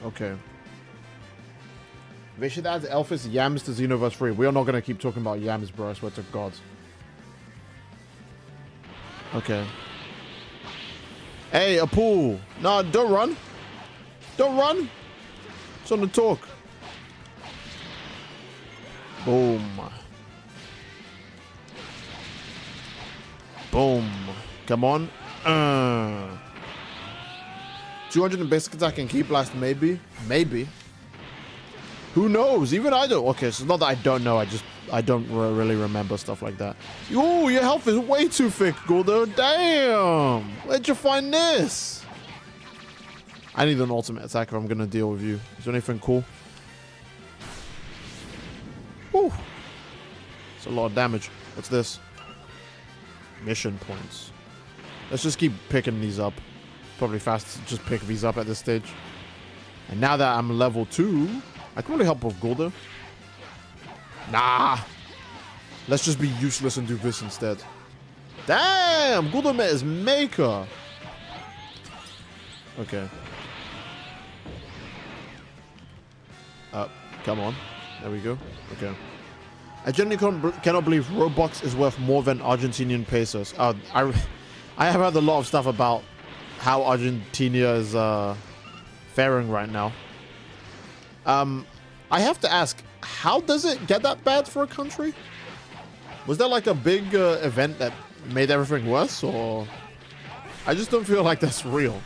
Okay. They should add Elphys Yams to Xenoverse 3. We are not gonna keep talking about Yams, bro. I swear to God. Okay. Hey, a pool. No, don't run. Don't run. It's on the talk. Boom. Boom. Come on. 200 in basic attack and key blast, maybe. Maybe. Who knows? Even I don't. Okay, so it's not that I don't know. I don't really remember stuff like that. Ooh, your health is way too thick, Gordo. Damn. Where'd you find this? I need an ultimate attack if I'm going to deal with you. Is there anything cool? Woo. It's a lot of damage. What's this? Mission points. Let's just keep picking these up. Probably fast to just pick these up at this stage. And now that I'm level 2, I can really help with Golda. Nah. Let's just be useless and do this instead. Damn! Golda met his maker. Okay. Come on. There we go. Okay. I genuinely cannot believe Robux is worth more than Argentinian pesos. I have heard a lot of stuff about how Argentina is faring right now. I have to ask, how does it get that bad for a country? Was there like a big event that made everything worse, or I just don't feel like that's real.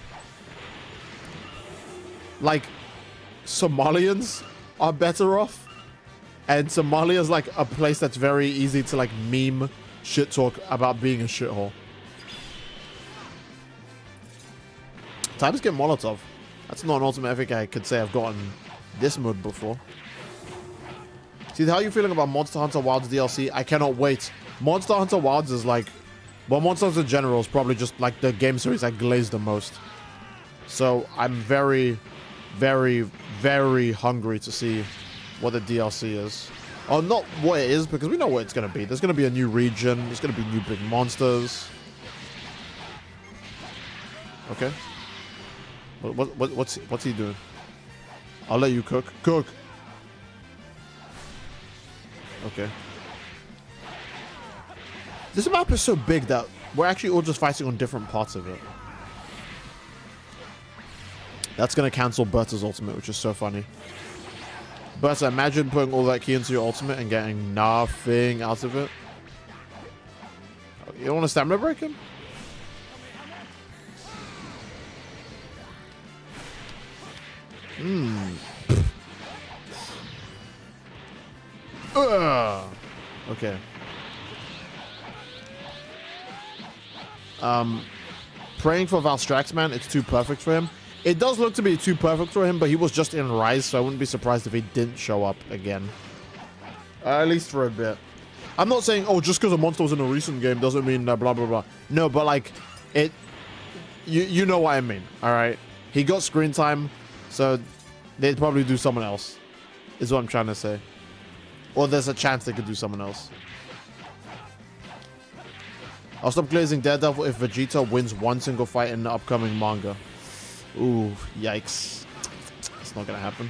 like Somalians are better off, and Somalia is like a place that's very easy to like meme shit talk about being a shithole. Time to get Molotov. That's not an ultimate epic I could say I've gotten this mode before. See, how are you feeling about Monster Hunter Wilds DLC? I cannot wait. Monster Hunter Wilds is like, well, Monster Hunter in general is probably just like the game series I glaze the most. So I'm very, very, very hungry to see what the DLC is. Oh, not what it is, because we know what it's going to be. There's going to be a new region. There's going to be new big monsters. Okay. What's he doing? I'll let you cook. Cook. Okay. This map is so big that we're actually all just fighting on different parts of it. That's going to cancel Berta's ultimate, which is so funny. Berta, imagine putting all that key into your ultimate and getting nothing out of it. You don't want to stamina break him? Okay. Praying for Valstrax, man. It's too perfect for him. It does look to be too perfect for him, but he was just in Rise, so I wouldn't be surprised if he didn't show up again. At least for a bit. I'm not saying, oh, just because a monster was in a recent game doesn't mean blah, blah, blah. No, but like, it... You know what I mean, alright? He got screen time, so they'd probably do someone else, is what I'm trying to say. Or there's a chance they could do someone else. I'll stop glazing Daredevil if Vegeta wins one single fight in the upcoming manga. Ooh, yikes. It's not gonna happen.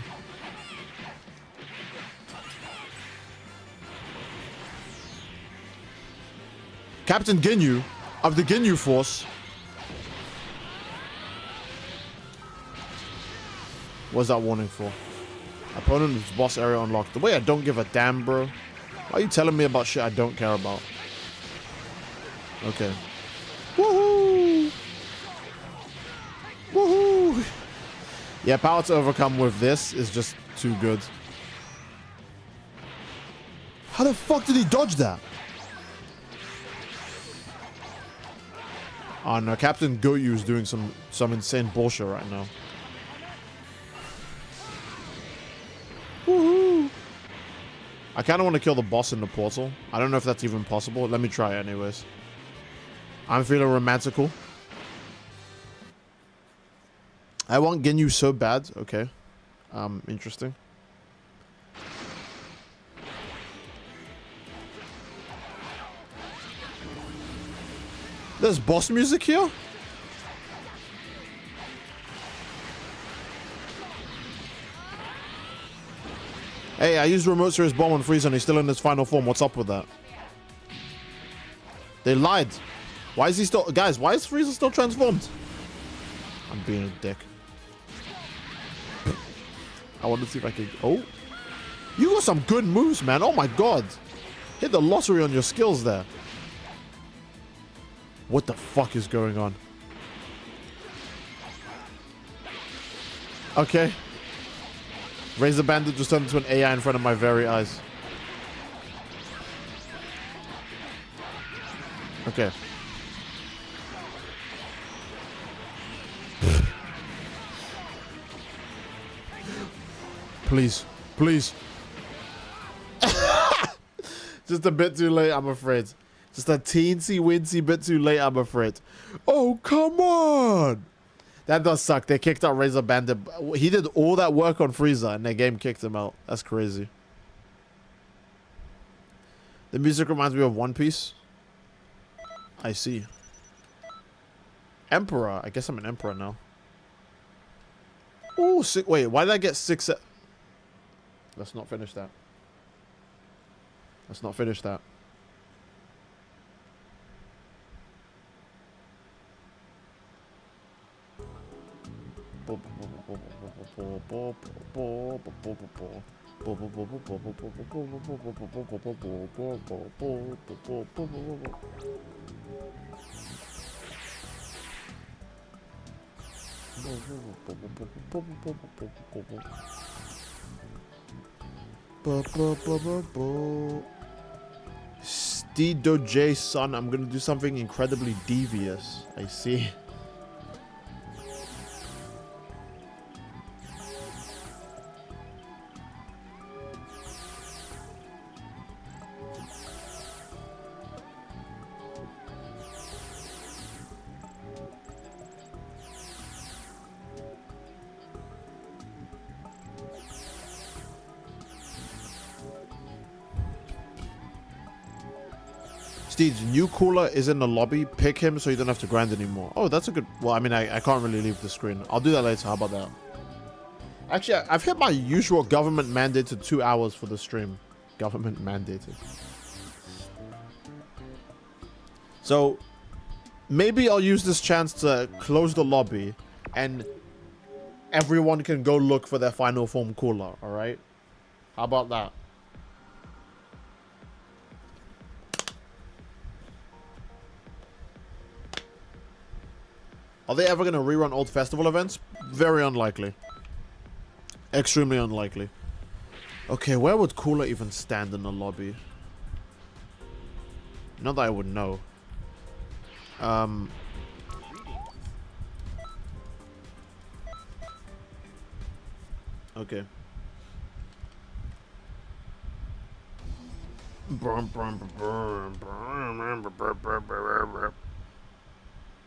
Captain Ginyu of the Ginyu Force. What's that warning for? Opponent's boss area unlocked. The way I don't give a damn, bro. Why are you telling me about shit I don't care about? Okay. Woohoo! Woohoo! Yeah, power to overcome with this is just too good. How the fuck did he dodge that? Oh no, Captain Goyu is doing some insane bullshit right now. Woohoo! I kind of want to kill the boss in the portal. I don't know if that's even possible. Let me try it anyways. I'm feeling romantical. I want Ginyu so bad. Okay. Interesting. There's boss music here? Hey, I used remote series bomb on Frieza and he's still in his final form. What's up with that? They lied. Why is he still... Guys, why is Frieza still transformed? I'm being a dick. I want to see if I can... Oh. You got some good moves, man. Oh my god. Hit the lottery on your skills there. What the fuck is going on? Okay. Razor Bandit just turned into an AI in front of my very eyes. Okay. Please. Please. Just a bit too late, I'm afraid. Just a teensy-wincy bit too late, I'm afraid. Oh, come on! That does suck. They kicked out Razor Bandit. He did all that work on Frieza, and their game kicked him out. That's crazy. The music reminds me of One Piece. I see. Emperor. I guess I'm an Emperor now. Ooh, wait, why did I get 6... Let's not finish that. Let's not finish that. Steed Doje, son, I'm gonna do something incredibly devious. I see. Steed's new cooler is in the lobby. Pick him so you don't have to grind anymore. Oh, that's a good... Well, I mean, I can't really leave the screen. I'll do that later. How about that? Actually, I've hit my usual government mandated 2 hours for the stream. Government mandated. So, maybe I'll use this chance to close the lobby and everyone can go look for their final form cooler, alright? How about that? Are they ever going to rerun old festival events? Very unlikely. Extremely unlikely. Okay, where would Cooler even stand in the lobby? Not that I would know. Okay.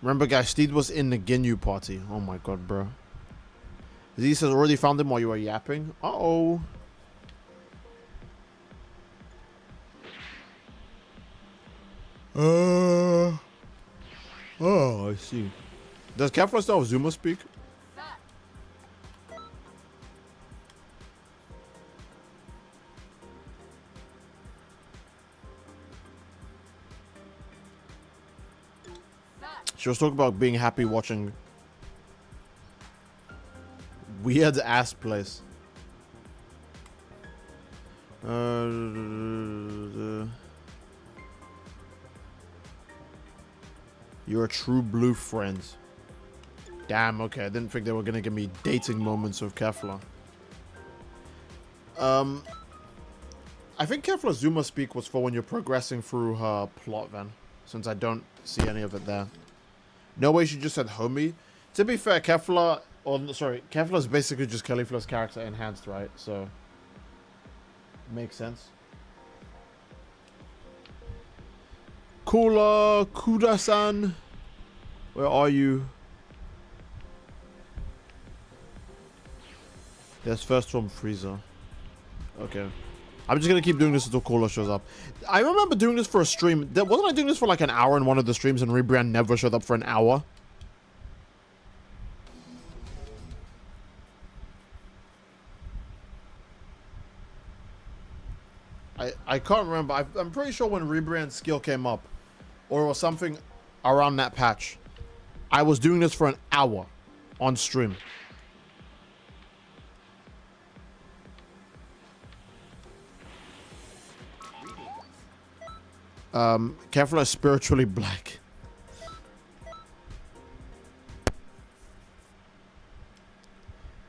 Remember, guys, Steed was in the Ginyu party. Oh my god, bro. Z says already found him while you were yapping. Uh-oh. Oh, I see. Does Kefla still have Zuma speak? She was talking about being happy watching weird ass place. You're a true blue friend. Damn, okay. I didn't think they were gonna give me dating moments with Kefla. I think Kefla Zuma speak was for when you're progressing through her plot then, since I don't see any of it there. No way she just said homie. To be fair, Kefla, Kefla is basically just Caulifla's character enhanced, right? So, makes sense. Kula, Kuda-san, where are you? There's first from Frieza. Okay. I'm just gonna keep doing this until Cola shows up. I remember doing this for a stream. Wasn't I doing this for like an hour in one of the streams and Rebrand never showed up for an hour? I can't remember. I'm pretty sure when Rebrand's skill came up, or was something around that patch, I was doing this for an hour on stream. Kefla is spiritually black.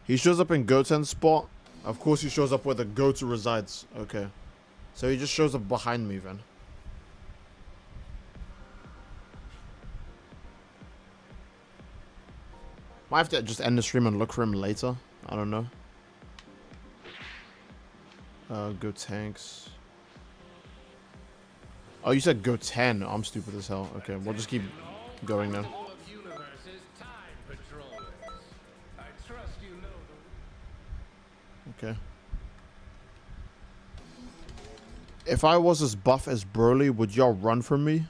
He shows up in Goten's spot. Of course he shows up where the goat resides. Okay. So he just shows up behind me then. Might have to just end the stream and look for him later. I don't know. Go tanks. Oh, you said go 10. I'm stupid as hell. Okay, we'll just keep going now. Okay. If I was as buff as Broly, would y'all run from me?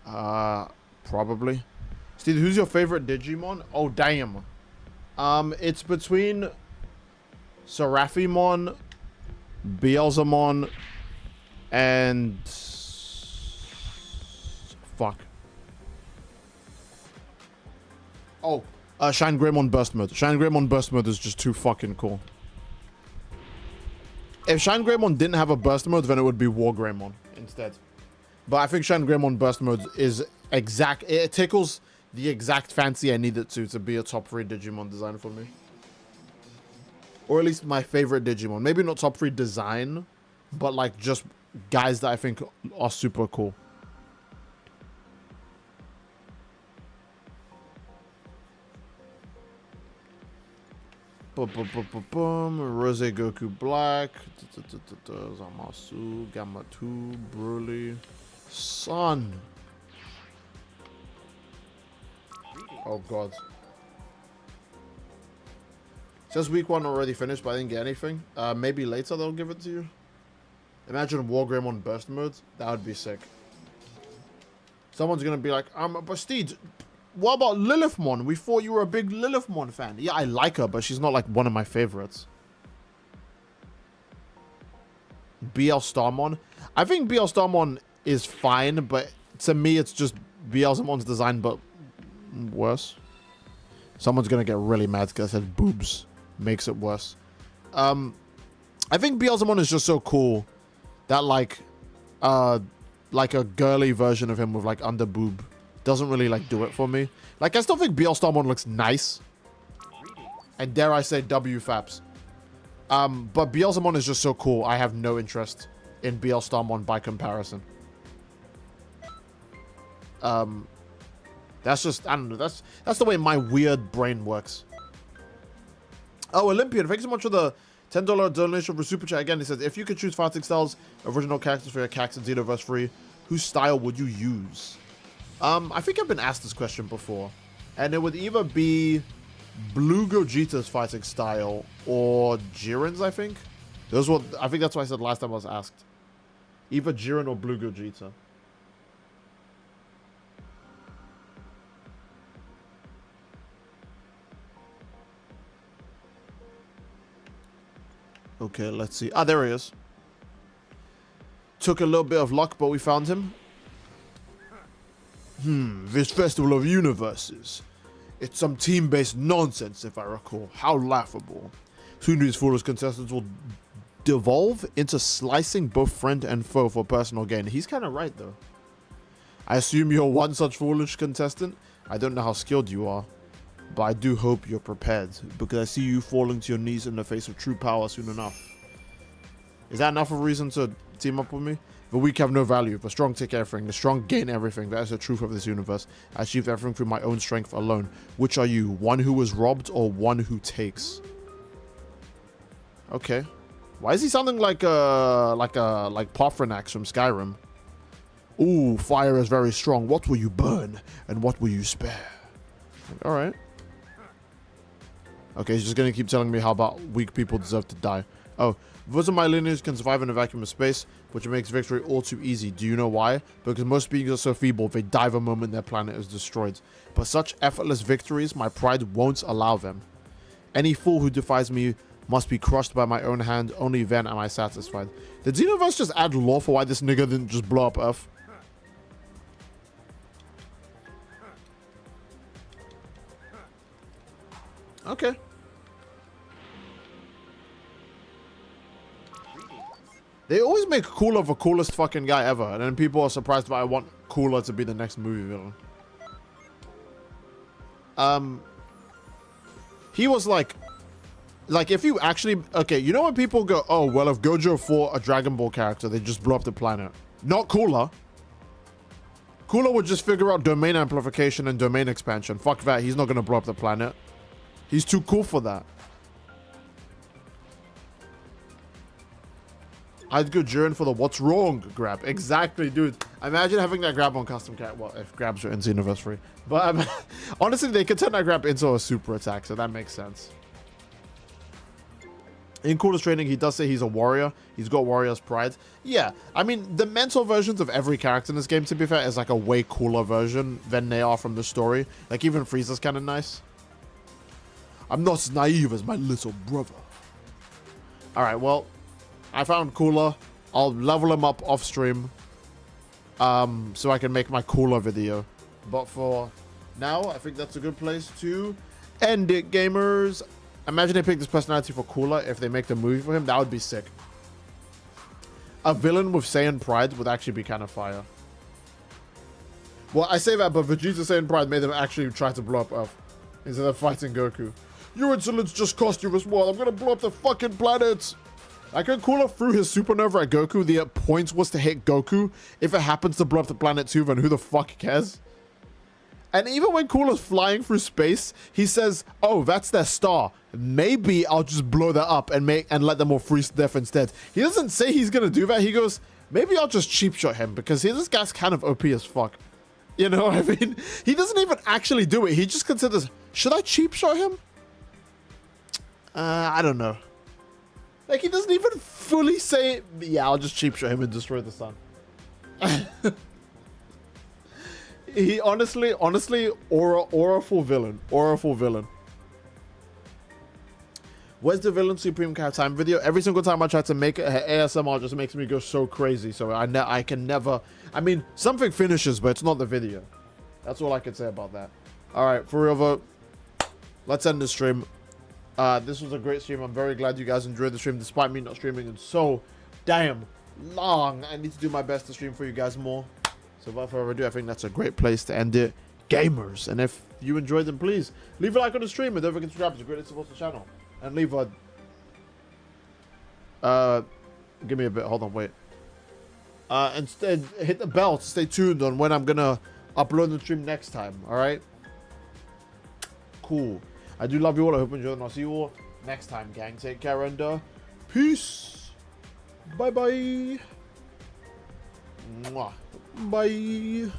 Probably. Steve, who's your favorite Digimon? Oh, damn. It's between Seraphimon, Beelzemon, and... Fuck. Oh, Shine Greymon Burst Mode. Shine Greymon Burst Mode is just too fucking cool. If Shine Greymon didn't have a Burst Mode, then it would be War Greymon instead. But I think Shine Greymon Burst Mode is exact. It tickles the exact fancy I need it to be a top 3 Digimon design for me. Or at least my favorite Digimon. Maybe not top 3 design, but like just guys that I think are super cool. Rose Goku Black, Zamasu, Gamma 2, Broly, Sun. Oh god. Says week 1 already finished, but I didn't get anything. Maybe later they'll give it to you. Imagine Wargrim on burst mode. That would be sick. Someone's gonna be like, Prestige, what about Lilithmon? We thought you were a big Lilithmon fan. Yeah, I like her, but she's not like one of my favorites. BL Starmon. I think BL Starmon is fine, but to me it's just BLZmon's design, but worse. Someone's gonna get really mad because I said boobs makes it worse. I think BLZmon is just so cool that like a girly version of him with like under boob doesn't really like do it for me. Like I still think BL Starmon looks nice, and dare I say WFAPS. But BLZmon is just so cool. I have no interest in BL Starmon by comparison. That's just, I don't know, that's the way my weird brain works. Oh, Olympian, thanks so much for the $10 donation for Super Chat. Again, he says, if you could choose fighting styles, original characters for your Cax and Xenoverse 3, whose style would you use? I think I've been asked this question before, and it would either be Blue Gogeta's fighting style or Jiren's, I think. I think that's what I said last time I was asked. Either Jiren or Blue Gogeta. Okay, let's see. Ah, there he is. Took a little bit of luck, but we found him. This Festival of Universes. It's some team-based nonsense, if I recall. How laughable. Soon these foolish contestants will devolve into slicing both friend and foe for personal gain. He's kind of right, though. I assume you're one such foolish contestant. I don't know how skilled you are, but I do hope you're prepared, because I see you falling to your knees in the face of true power soon enough. Is that enough of a reason to team up with me? The weak have no value. The strong take everything. The strong gain everything. That is the truth of this universe. I achieved everything through my own strength alone. Which are you? One who was robbed or one who takes? Okay. Why is he sounding like Paarthurnax from Skyrim? Ooh, fire is very strong. What will you burn and what will you spare? All right. Okay, he's just gonna keep telling me how about weak people deserve to die. Oh, those of my lineage can survive in a vacuum of space, which makes victory all too easy. Do you know why? Because most beings are so feeble, they die the moment their planet is destroyed. But such effortless victories, my pride won't allow them. Any fool who defies me must be crushed by my own hand. Only then am I satisfied. Did Xenoverse just add lore for why this nigga didn't just blow up Earth? Okay. They always make Cooler the coolest fucking guy ever, and then people are surprised why I want Cooler to be the next movie villain. He was like if you actually, okay, you know when people go, oh, well, if Gojo fought a Dragon Ball character, they just blow up the planet. Not Cooler. Cooler would just figure out domain amplification and domain expansion. Fuck that, he's not gonna blow up the planet. He's too cool for that. I'd go Jiren for the what's wrong grab. Exactly, dude. Imagine having that grab on custom cat. Well, if grabs are in Xenoverse 3. But honestly, they could turn that grab into a super attack, so that makes sense. In Cooler's training, he does say he's a warrior. He's got warrior's pride. Yeah, I mean, the mental versions of every character in this game, to be fair, is like a way cooler version than they are from the story. Like, even Frieza's kind of nice. I'm not as naive as my little brother. Alright, well, I found Cooler. I'll level him up off stream, so I can make my Cooler video. But for now, I think that's a good place to end it, gamers. Imagine they pick this personality for Cooler if they make the movie for him. That would be sick. A villain with Saiyan pride would actually be kind of fire. Well, I say that, but Vegeta Saiyan Pride made them actually try to blow up Earth instead of fighting Goku. Your insolence just cost you this war. I'm gonna blow up the fucking planet. I can Cooler threw his supernova at Goku. The point was to hit Goku. If it happens to blow up the planet too, then who the fuck cares? And even when Cooler's flying through space, he says, "Oh, that's their star. Maybe I'll just blow that up and let them all freeze to death instead." He doesn't say he's gonna do that. He goes, "Maybe I'll just cheap shot him because this guy's kind of OP as fuck." You know what I mean? He doesn't even actually do it. He just considers, should I cheap shot him? I don't know. Like, he doesn't even fully say, yeah, I'll just cheap shot him and destroy the sun. He honestly, auraful villain. Auraful villain. Where's the Villain Supreme Cow Time video? Every single time I try to make it, her ASMR just makes me go so crazy. So I can never... I mean, something finishes, but it's not the video. That's all I can say about that. All right, for real though, let's end the stream. This was a great stream. I'm very glad you guys enjoyed the stream, despite me not streaming in so damn long. I need to do my best to stream for you guys more. So without further ado, I think that's a great place to end it. Gamers, and if you enjoyed them, please leave a like on the stream and don't forget to subscribe. It's a great way to support the channel. And leave a... give me a bit. Hold on, wait. Instead, hit the bell to stay tuned on when I'm gonna upload the stream next time, alright? Cool. I do love you all. I hope you enjoyed, and I'll see you all next time, gang. Take care, and peace. Bye-bye. Bye.